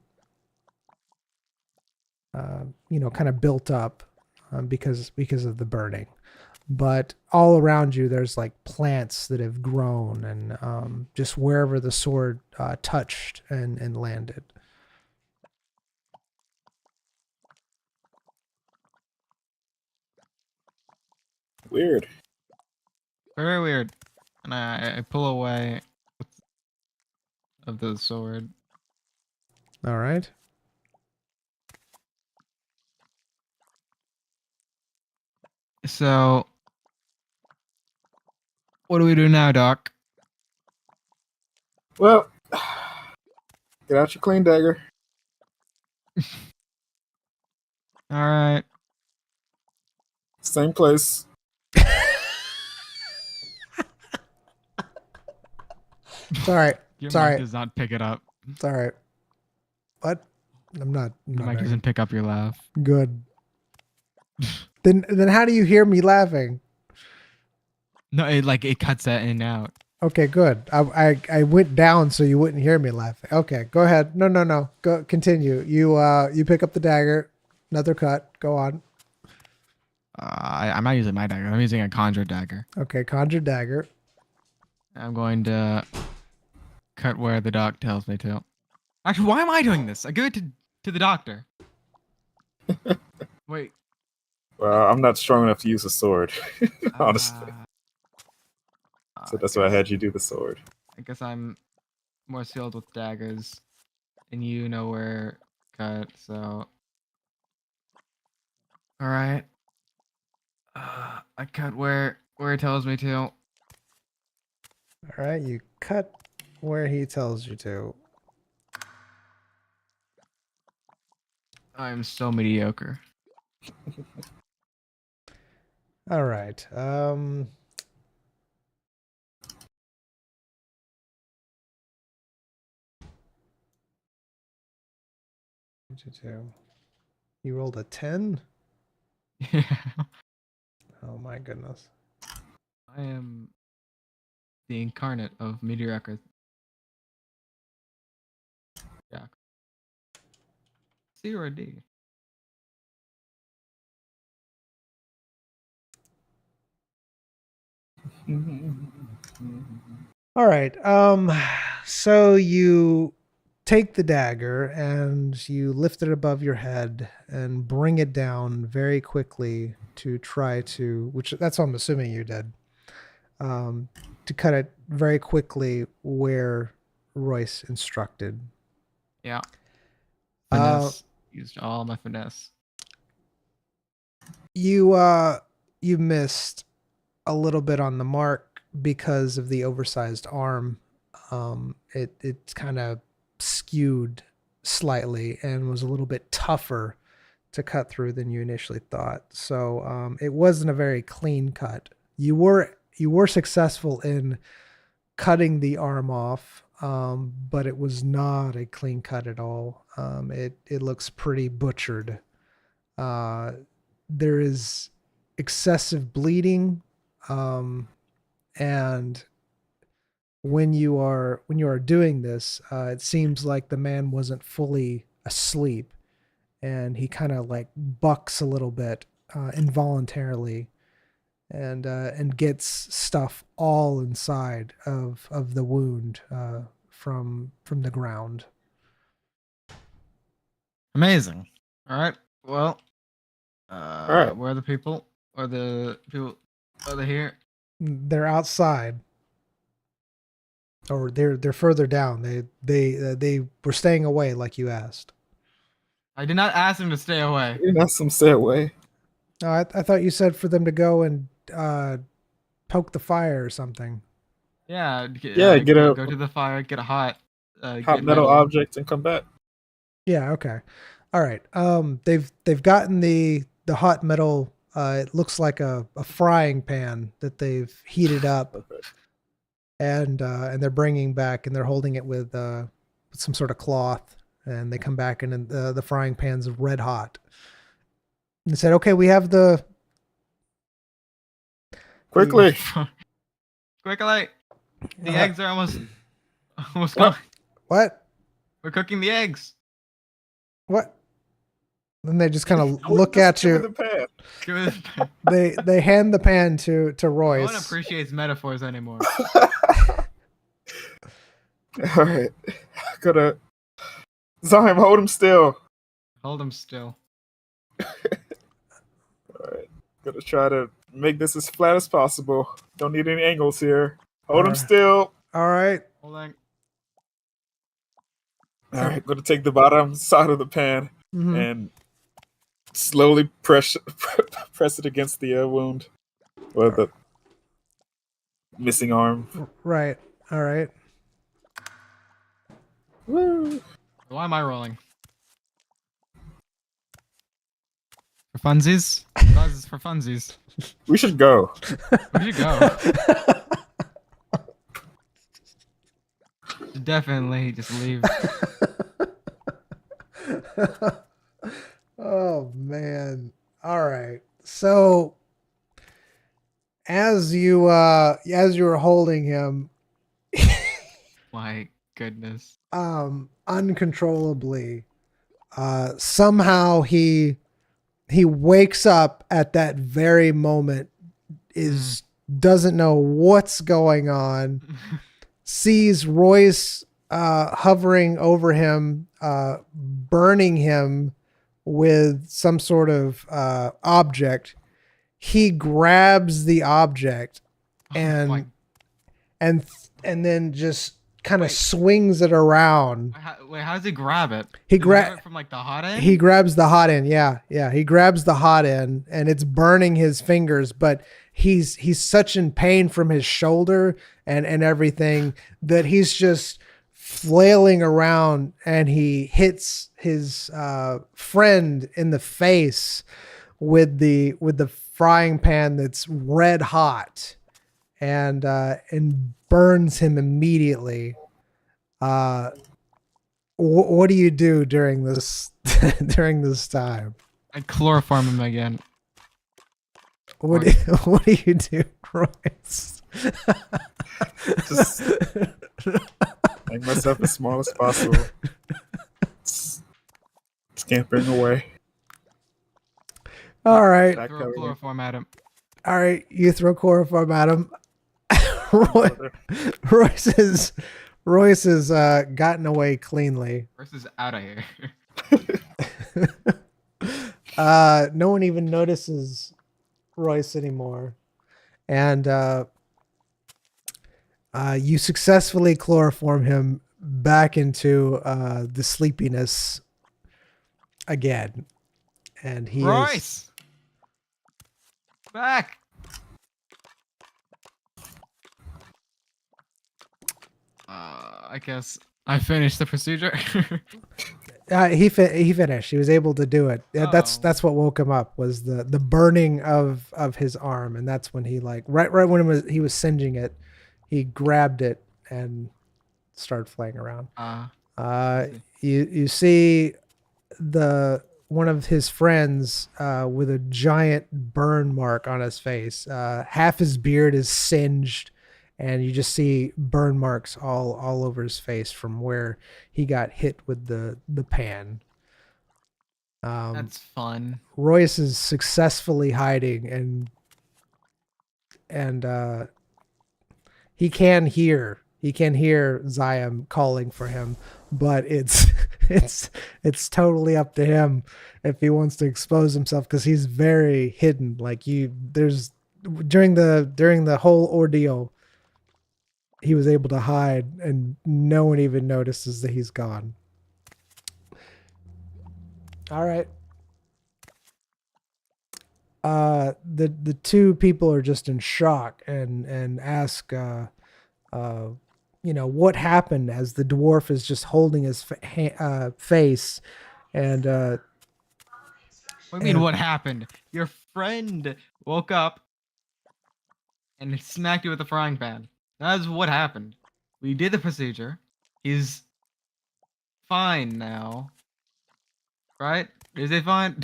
kind of built up because of the burning. But all around you, there's like plants that have grown and just wherever the sword touched and landed. Weird. Very weird. And I pull away of the sword. All right. So, what do we do now, Doc? Well, get out your clean dagger. All right. Same place. It's all right. Your It's all mic right. does not pick it up. It's all right. What? I'm not. Your mic doesn't pick up your laugh. Good. Then how do you hear me laughing? No, it cuts that in and out. Okay, good. I went down so you wouldn't hear me laughing. Okay, go ahead. No. Go continue. You pick up the dagger. Another cut. Go on. I'm not using my dagger. I'm using a conjure dagger. Okay, conjure dagger. I'm going to cut where the doc tells me to. Actually, why am I doing this? I give it to the doctor. Wait. Well, I'm not strong enough to use a sword, honestly. So that's why I had you do the sword. I guess I'm more skilled with daggers, and you know where cut. So, all right. I cut where it tells me to. All right, you cut where he tells you to. I'm so mediocre. All right. You rolled a 10? Yeah. Oh my goodness. I am the incarnate of mediocrity. Yeah. C or a D? All right. So you take the dagger and you lift it above your head and bring it down very quickly to try to, which that's what I'm assuming you did, to cut it very quickly where Royce instructed. Yeah. Finesse. Used all my finesse. You missed a little bit on the mark because of the oversized arm. It kind of skewed slightly and was a little bit tougher to cut through than you initially thought. So it wasn't a very clean cut. You were successful in cutting the arm off, but it was not a clean cut at all. It looks pretty butchered. There is excessive bleeding, and when you are doing this, it seems like the man wasn't fully asleep, and he kind of like bucks a little bit involuntarily, and gets stuff all inside of the wound from the ground. Amazing. All right. Well, right. where are the people? Are the people? Are they here? They're outside, or they're further down. They were staying away like you asked. I did not ask them to stay away. You're not some set way. I thought you said for them to go and poke the fire or something. Yeah. Yeah, get go, a go to the fire. Get a hot. hot Get metal object and come back. Yeah, okay. All right. They've gotten the hot metal, it looks like a frying pan that they've heated up, Okay. and they're bringing back, and they're holding it with some sort of cloth, and they come back, and the frying pan's red hot. And they said, "Okay, we have the Quickly. Quickly. The Uh, eggs are almost What? gone. what? We're cooking the eggs. What?" Then they just kind of Give look me at the you. pan. Give me the- They hand the pan to No one Royce. appreciates metaphors anymore. All right. Gotta. Zahim, hold him still. Hold them still. All right. Gotta try to make this as flat as possible. Don't need any angles here. Hold him Alright. still. All right. Hold on. All right. Gonna take the bottom side of the pan Mhm. and slowly press it against the wound or the missing arm. Right. All right. Woo. Why am I rolling? For funsies? This is for funsies. We should go. Where'd you go? Definitely just leave. Oh man. All right. So as you were holding him My goodness. uncontrollably, somehow he wakes up at that very moment, doesn't know what's going on, sees Royce hovering over him, burning him with some sort of object. He grabs the object Oh my- and then just kind of Wait. swings it around. Wait, how does he grab it? He Does grab grab it from like the hot end? he grabs the hot end. Yeah. He grabs the hot end, and it's burning his fingers, but he's such in pain from his shoulder and everything that he's just flailing around, and he hits his friend in the face with the frying pan that's red hot, and burns him immediately. What do you do during this during this time? I chloroform him again. What do you do, Royce? Just make myself as small as possible. Scampering away. All right. Back Throw cover. chloroform at him. All right, you throw chloroform at him. Royce has gotten away cleanly. Versus out of here. No one even notices Royce anymore, and you successfully chloroform him back into the sleepiness again, and he is Royce! Back! I guess I finished the procedure. he finished. He was able to do it. Oh. That's what woke him up, was the burning of his arm, and that's when he right when he was singeing it, he grabbed it and started flying around. You see the one of his friends with a giant burn mark on his face. Half his beard is singed, and you just see burn marks all over his face from where he got hit with the pan. That's fun. Royce is successfully hiding, and he can hear Ziam calling for him, but it's it's totally up to him if he wants to expose himself, because he's very hidden. Like there's during the whole ordeal, he was able to hide, and no one even notices that he's gone. All right. The two people are just in shock and ask, what happened, as the dwarf is just holding his face, and What do you mean, what happened? Your friend woke up and smacked you with a frying pan. That's what happened. We did the procedure. He's fine now. Right? Is he fine?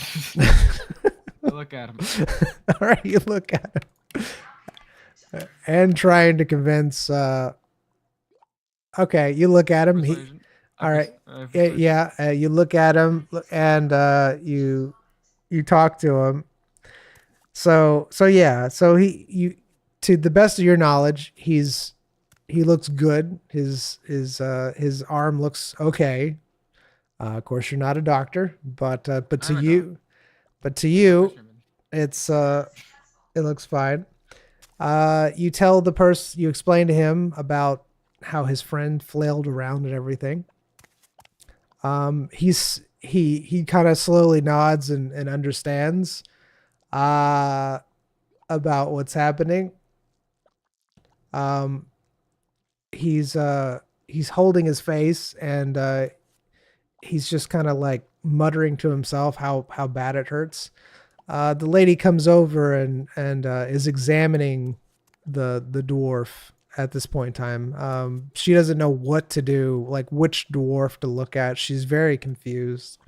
Look at him. all right, you look at him and trying to convince. Okay, you look at him. Persuasion. All right. Persuasion. You look at him, and you talk to him. So he to the best of your knowledge, he looks good. His arm looks okay. Of course, you're not a doctor, but to I'm a you, it's it looks fine. You tell the person, you explain to him about how his friend flailed around and everything. He kind of slowly nods and understands about what's happening. He's holding his face, and he's just kind of like muttering to himself how bad it hurts. The lady comes over and is examining the dwarf at this point in time. She doesn't know what to do, like which dwarf to look at. She's very confused.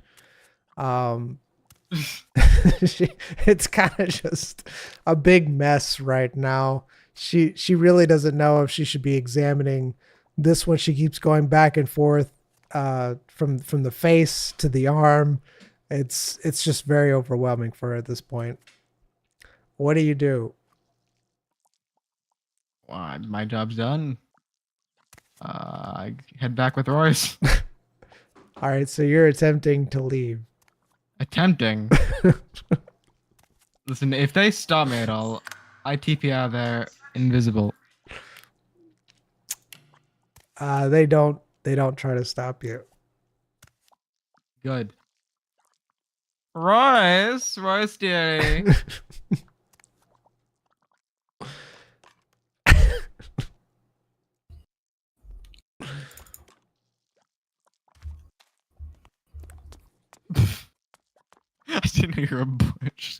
It's kind of just a big mess right now. She really doesn't know if she should be examining this one. She keeps going back and forth from the face to the arm. It's just very overwhelming for her at this point. What do you do? Well, my job's done. I head back with Royce. All right, so you're attempting to leave. Attempting. Listen, if they stop me at all, I TP out of there invisible. They don't try to stop you. Good. Royce dearie. I didn't know you were a butch.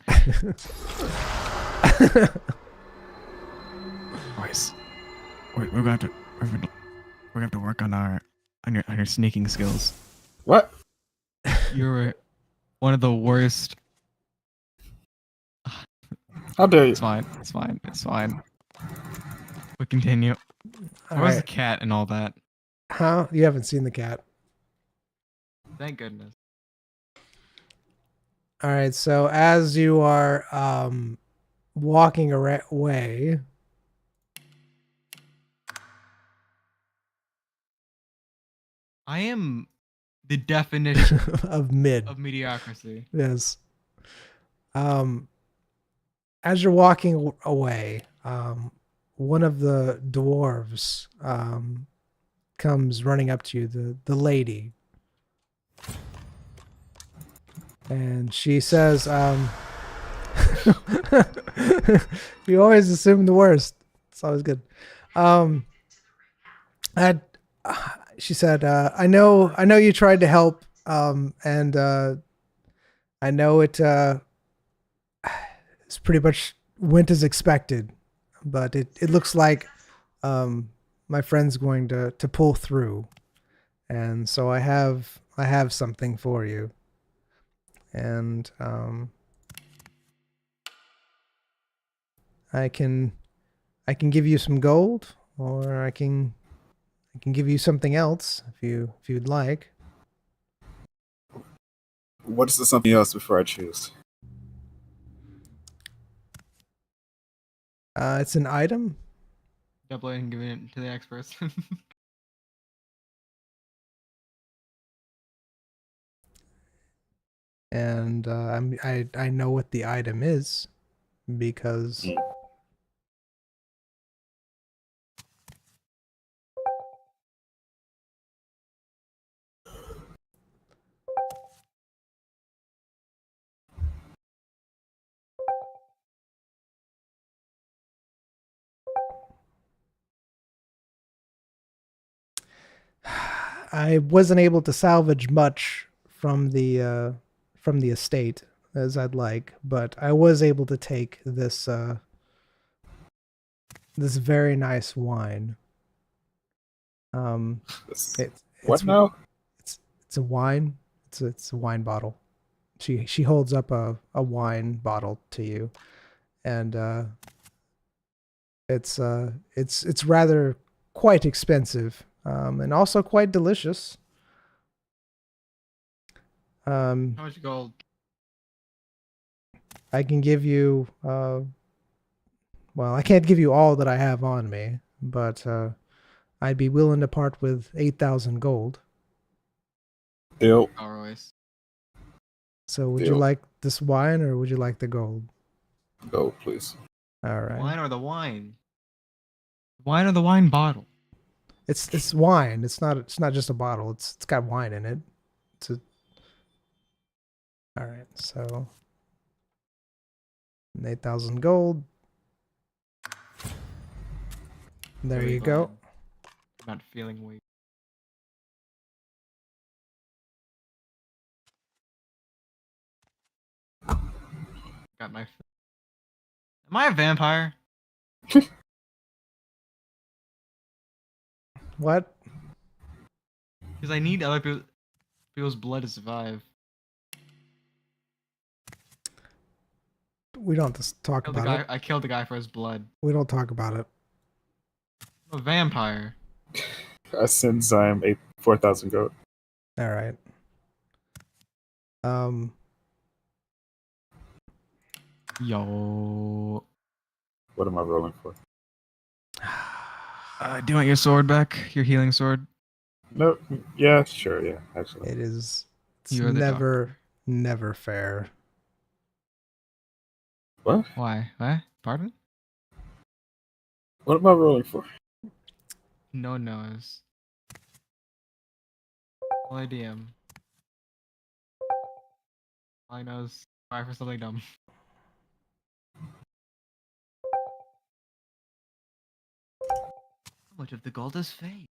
Royce, we're gonna have to work on your sneaking skills. What? You're one of the worst. How dare you? It's fine. We continue. All Where's the right. cat and all that? Huh? You haven't seen the cat. Thank goodness. All right, so as you are walking away, I am the definition of mid. of mediocrity. Yes. As you're walking away, one of the dwarves comes running up to you, the lady. And she says, you always assume the worst. It's always good. She said, I know you tried to help, and I know it's pretty much went as expected, but it looks like my friend's going to pull through, and so I have something for you. and I can give you some gold, or I can give you something else if you'd like. What is the something else before I choose? It's an item. Double it and giving it to the experts. And I know what the item is because Mm. I wasn't able to salvage much from the estate as I'd like, but I was able to take this this very nice wine. This- It, what it's now? it's a wine. It's a wine bottle. She holds up a wine bottle to you, and it's rather quite expensive, and also quite delicious. How much gold? I can give you well, I can't give you all that I have on me, but I'd be willing to part with 8,000 gold. Deal. Always. So would you Deal. like this wine or would you like the gold? Go, please. All right. Wine or the wine? Wine or the wine bottle? It's wine. It's not just a bottle. It's got wine in it. It's a All right. So 8,000 gold. There Really you go. glad I'm not feeling weak. Got my. Am I a vampire? What? Because I need other people's blood to survive. We don't just talk Killed the about guy. it. I killed the guy for his blood. We don't talk about it. I'm a vampire. Since I'm 4,000 gold. All right. Yo. What am I rolling for? Do you want your sword back? Your healing sword? No, yeah, sure, yeah, actually. It's You are the never fair. What? Why? What? Pardon? What am I rolling for? No one knows. Only DM. All I know is try for something dumb. How much of the gold is fake?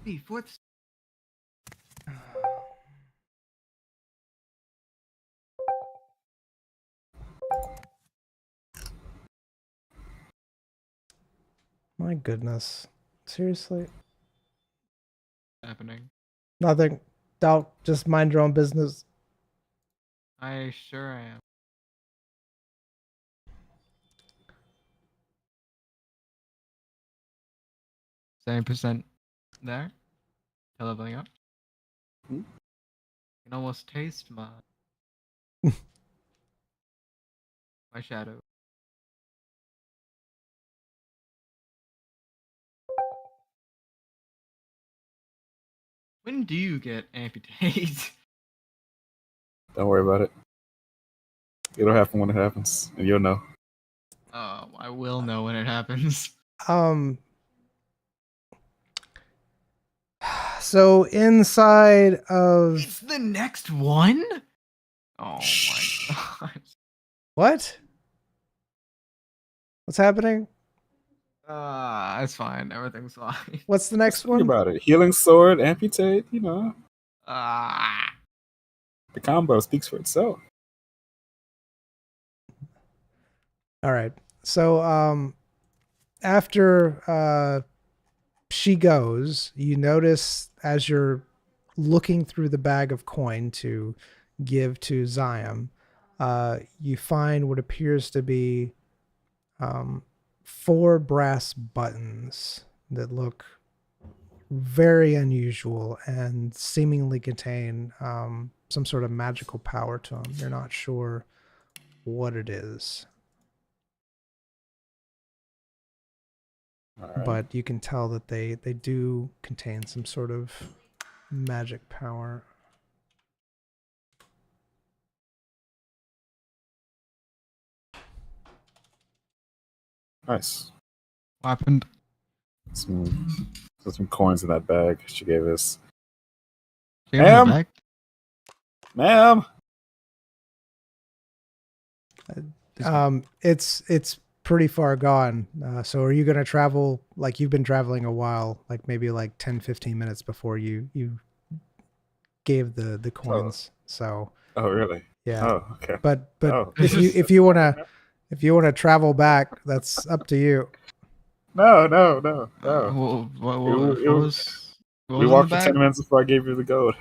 Hey, fourth. My goodness. Seriously? Happening. Nothing. Don't just mind your own business. I sure am. Seven percent there. Still leveling up. Hmm? Can almost taste my my shadow. When do you get amputated? Don't worry about it. It'll happen when it happens, and you'll know. Oh, I will know when it happens. So inside of It's the next one? Oh my god. what? What's happening? It's fine. Everything's fine. What's the Just next think one? about it. Healing sword, amputate, you know. Ah. The combo speaks for itself. All right. So after she goes, you notice as you're looking through the bag of coin to give to Zion, you find what appears to be 4 brass buttons that look very unusual and seemingly contain some sort of magical power to them. You're not sure what it is, All right. but you can tell that they do contain some sort of magic power. Nice. What happened? Some coins in that bag she gave us. Gave him the Ma'am? bag? Ma'am. It's pretty far gone. So are you going to travel, like you've been traveling a while, like maybe like 10, 15 minutes before you gave the coins. So Oh, really? yeah. Oh, okay. But Oh. if you want to travel back, that's up to you. No. What It was We in the walked for bag? 10 minutes before I gave you the gold.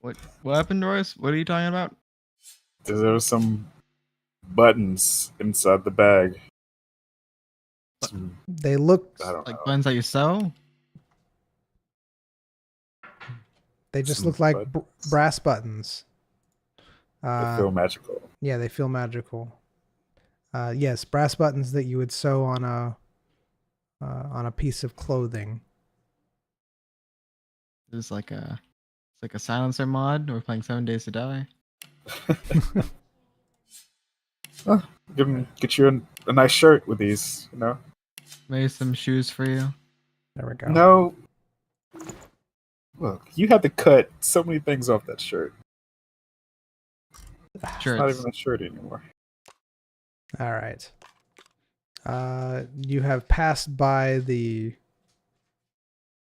What happened, Royce? What are you talking about? There were some buttons inside the bag. They look, I don't Like know. buttons that you sew? they just Some look like buttons. brass buttons. They feel magical. Yeah, they feel magical. Yes, brass buttons that you would sew on a piece of clothing. It's like a silencer mod. We're playing 7 Days to Die. Get you a nice shirt with these, you know? Maybe some shoes for you. There we go. No. Look, you had to cut so many things off that shirt. It's not Shirts. even a shirt anymore. All right. You have passed by the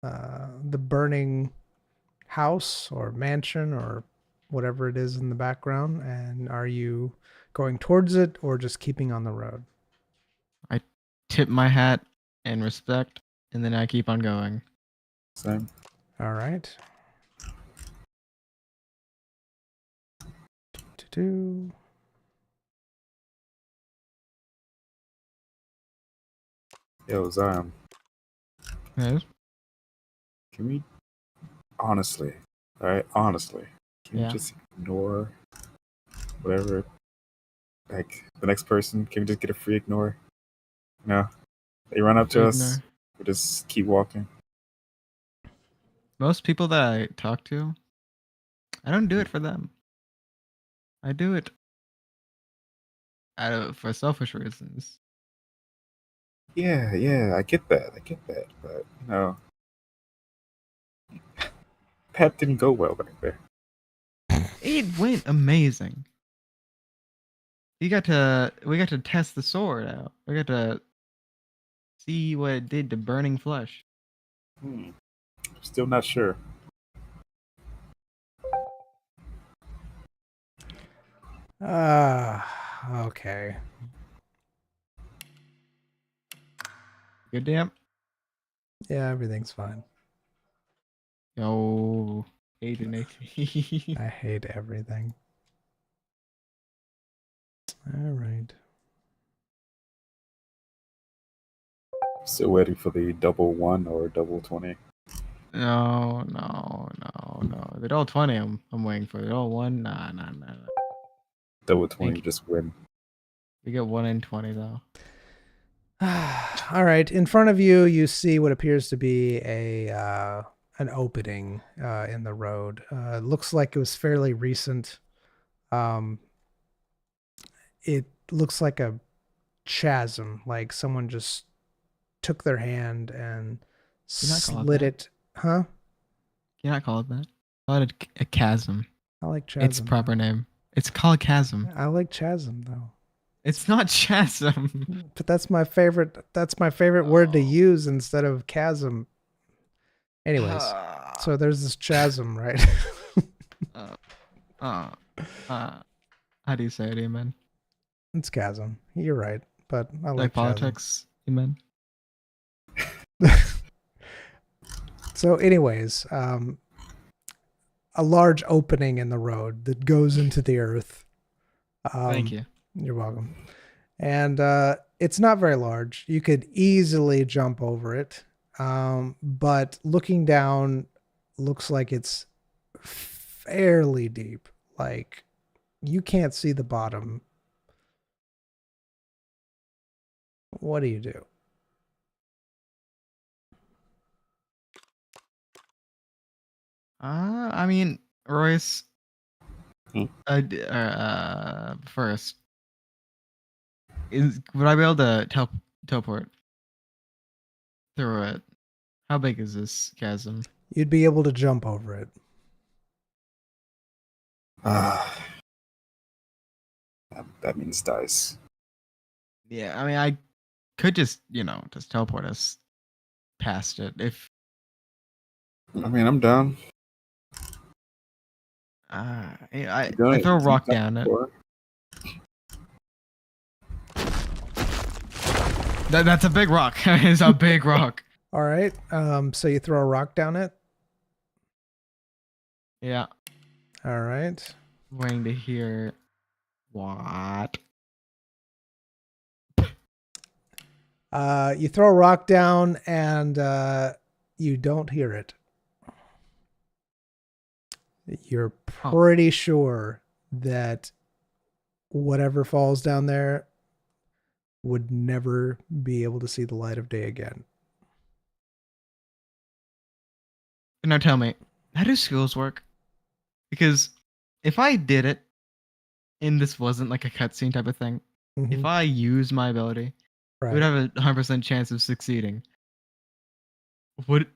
burning house or mansion or whatever it is in the background, and are you going towards it or just keeping on the road? Tip my hat in respect, and then I keep on going. Same. All right. Do-do. Yo, Zion, Yes. can we honestly, alright, honestly, can Yeah. we just ignore whatever, like, the next person? Can we just get a free ignore? No? They run up to us, Ignore. we just keep walking. Most people that I talk to, I don't do it for them. I do it for selfish reasons. Yeah, I get that, but, you know, that didn't go well back there. It went amazing. We got to test the sword out. We got to see what it did to burning flesh. Still not sure. Okay. Good damn. Yeah, everything's fine. Oh, 8 and 8. I hate everything. All right. Still waiting for the double 1 or double 20. No. They're all 20. I'm waiting for. They're all 1. Nah. Double 20, Thank you. just win. We get 1 in 20 though. All right. In front of you, you see what appears to be an opening in the road. It looks like it was fairly recent. It looks like a chasm, like someone just took their hand and You're not calling slid that. it. Huh? You not call it that. Call it a chasm. I like chasm. Its proper name. It's called chasm. I like chasm though. It's not chasm. But that's my favorite. That's my favorite word to Oh. use instead of chasm. Anyways, so there's this chasm, right? How do you say it, Amen? It's chasm. You're right, but I Like like chasm. politics, Amen. So, anyways, a large opening in the road that goes into the earth. Thank you. You're welcome. And it's not very large. You could easily jump over it. But looking down looks like it's fairly deep. Like you can't see the bottom. What do you do? I mean, Royce. Hmm? First, would I be able to teleport through it? How big is this chasm? You'd be able to jump over it. That means dice. Yeah, I mean, I could just just teleport us past it if. I mean, I'm down. I throw a rock down it. That's a big rock. It's a big rock. All right. So you throw a rock down it. Yeah. All right. Waiting to hear what. You throw a rock down and you don't hear it. You're pretty sure that whatever falls down there would never be able to see the light of day again. Now tell me, how do skills work? Because if I did it and this wasn't like a cutscene type of thing, if I use my ability, Right. it would have a 100% chance of succeeding. Would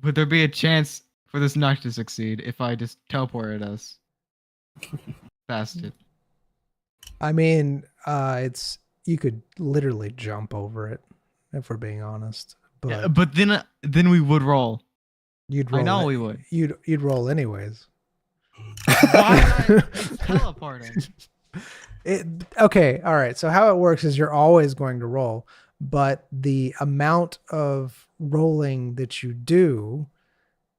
there be a chance for this not to succeed if I just teleported us past it? I mean, it's you could literally jump over it, if we're being honest. But, Yeah, but then we would roll. you'd roll. I know we would. You'd roll anyways. Why not? It's teleporting. Okay, all right. So how it works is you're always going to roll, but the amount of rolling that you do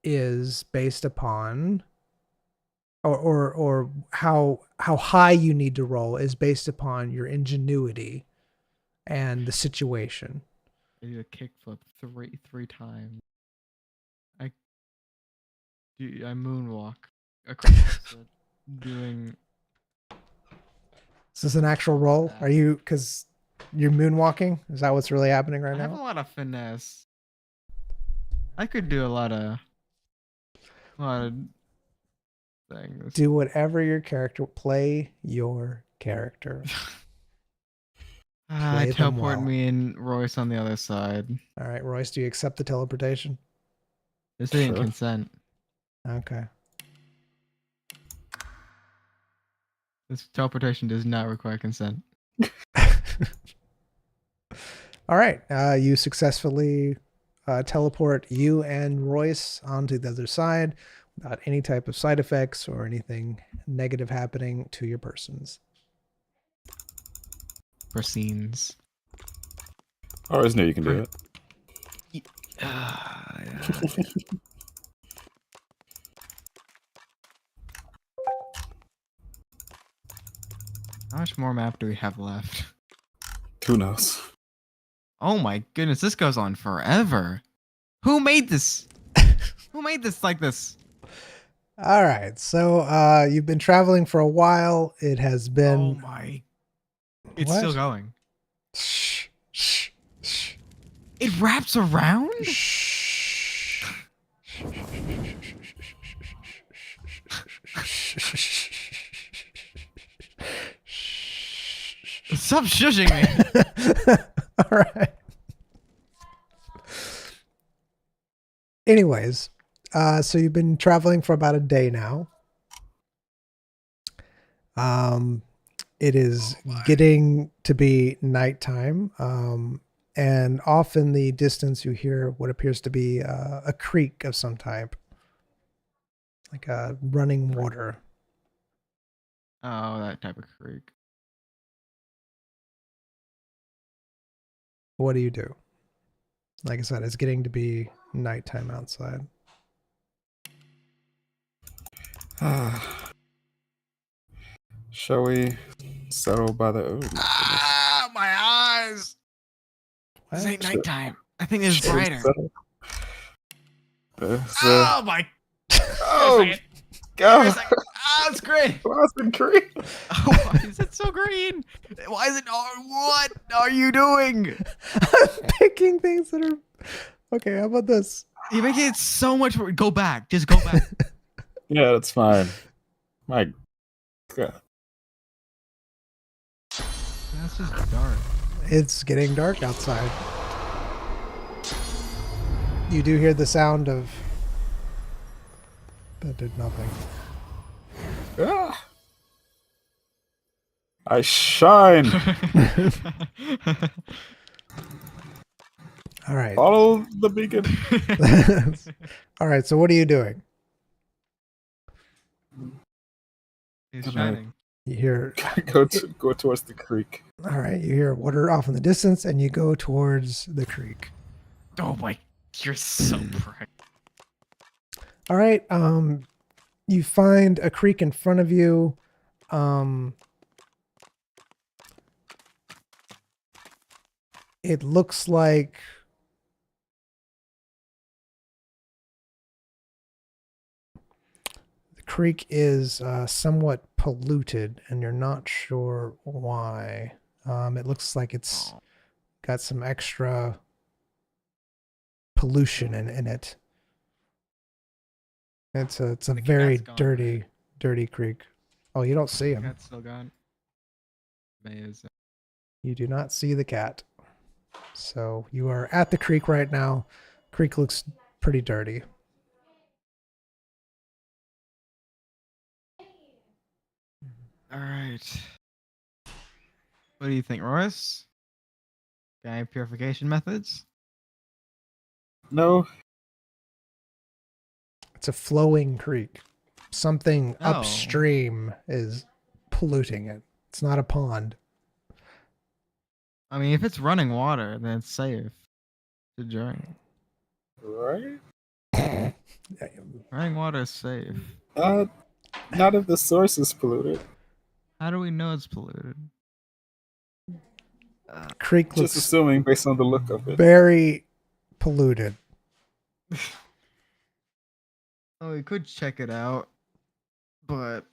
is based upon or how high you need to roll is based upon your ingenuity and the situation. I do a kickflip three times. I moonwalk across it, doing. Is this an actual roll? Are you, because you're moonwalking? Is that what's really happening right I have a now? lot of finesse. I could do a lot of things. Do whatever your character, play your character. Play them Teleport well. me and Royce on the other side. All right, Royce, do you accept the teleportation? This ain't Sure. consent. Okay. This teleportation does not require consent. All right. You successfully teleport you and Royce onto the other side without any type of side effects or anything negative happening to your persons. For scenes. Oh, isn't it? You can do it. How much more map do we have left? Who knows? Oh my goodness, this goes on forever. Who made this? Who made this like this? All right. So you've been traveling for a while. It has Oh been. my. It's What? still going. Shh, shh, shh, It wraps around? shh. Stop shushing me. All right. Anyways, so you've been traveling for about a day now. It is getting to be nighttime. And off in the distance, you hear what appears to be a creek of some type, like a running water. Oh, that type of creek. What do you do? Like I said, it's getting to be nighttime outside. Shall we settle by the? Oh, my goodness. Ah, my eyes. This ain't What? nighttime. I think it's Shall we brighter. settle? Oh my! Oh Give me a God! second. Oh, it's green. Why is it green? Why is it so green? Why is it? What are you doing? I'm picking things that are. Okay, how about this? You're making it so much work. Go back. Just go back. Yeah, that's fine. My God. That's just dark. It's getting dark outside. You do hear the sound of. That did nothing. Ah. I shine. All right. Follow the beacon. All right. So what are you doing? He's Good shining. You hear. Go towards the creek. All right. You hear water off in the distance, and you go towards the creek. Oh my! You're so bright. All right. You find a creek in front of you. It looks like the creek is somewhat polluted, and you're not sure why. It looks like it's got some extra pollution in it. It's a The very cat's gone, dirty, dirty creek. Oh, you don't see him. Cat's still gone. Amazing. You do not see the cat. So you are at the creek right now. Creek looks pretty dirty. All right. What do you think, Royce? Got any purification methods? No. It's a flowing creek. Something Oh. upstream is polluting it. It's not a pond. I mean, if it's running water, then it's safe to drink. Right? Running water is safe. Not if the source is polluted. How do we know it's polluted? Creek Just looks assuming based on the look of it. very polluted. Oh, we could check it out, but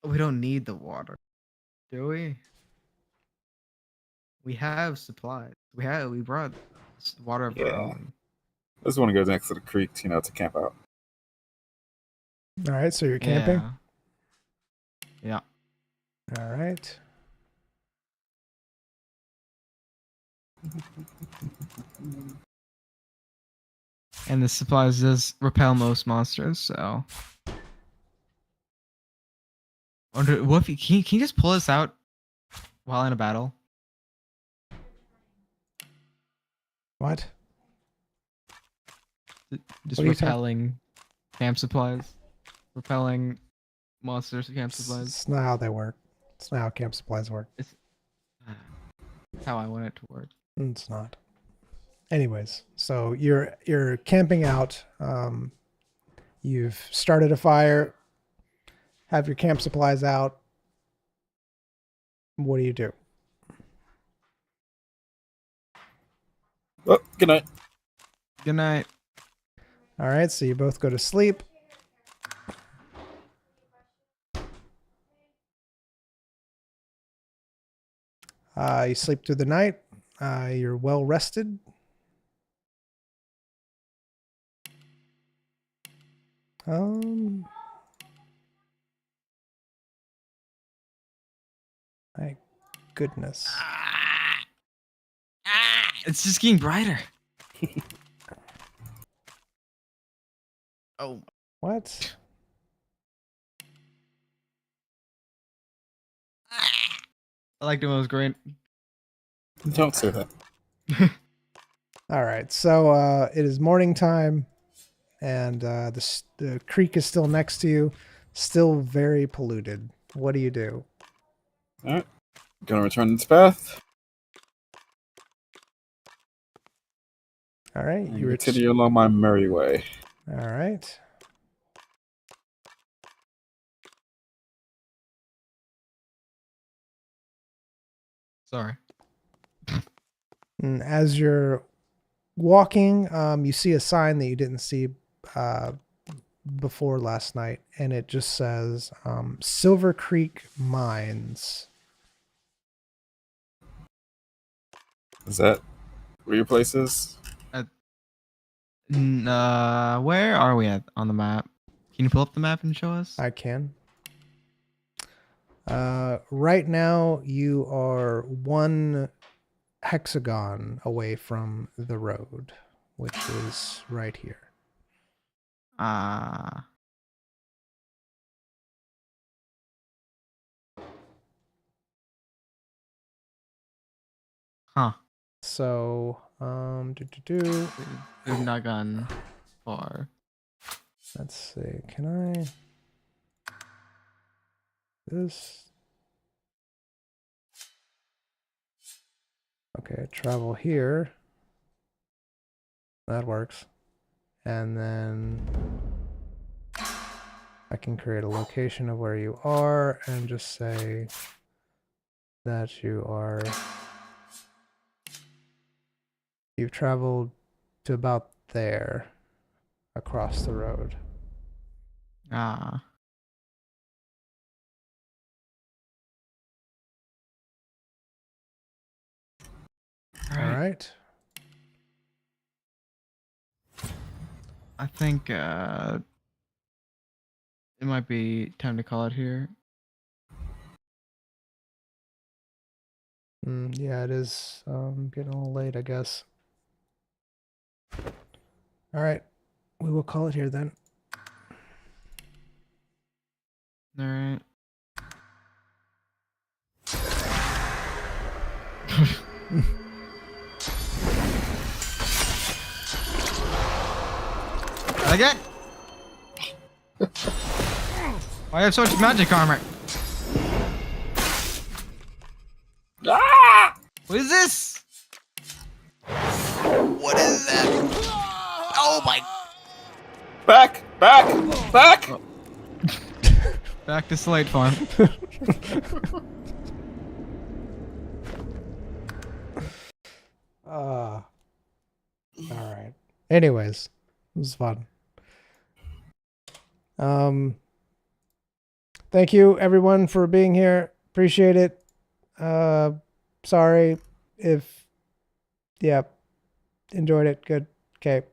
we don't need the water, do we? We have supplies. We brought water of our Yeah. own. I just want to go next to the creek, to camp out. All right, so you're camping? Yeah. All right. And the supplies does repel most monsters, so. Wonder what if can you just pull us out while in a battle? What? Just What are you repelling camp supplies, repelling monsters camp supplies. It's not how they work. It's not how camp supplies work. That's how I want it to work. It's not. Anyways, so you're camping out. You've started a fire. Have your camp supplies out. What do you do? Oh, good night. Good night. All right, so you both go to sleep. You sleep through the night. You're well rested. My goodness. It's just getting brighter. Oh. What? I liked it when it was green. Don't say that. All right, so it is morning time, and the creek is still next to you, still very polluted. What do you do? All right. Gonna return its path. All right, You continue along my merry way. All right. Sorry. And as you're walking, you see a sign that you didn't see before last night, and it just says Silver Creek Mines. Is that where your place is? Where are we at on the map? Can you pull up the map and show us? I can. Right now, you are one hexagon away from the road, which is right here. Huh. So, We've not gone far. let's see. Can I? This. Okay, travel here. That works. And then I can create a location of where you are and just say that you've traveled to about there across the road. Ah. All right. I think it might be time to call it here. Yeah, it is getting a little late, I guess. All right. We will call it here then. All right. Again. Why have so much magic armor? Ah! What is this? What is that? Oh my! Back! Oh. Back to Slate Farm. All right. Anyways, it was fun. Thank you everyone for being here. Appreciate it. Sorry if enjoyed it. Good. Okay.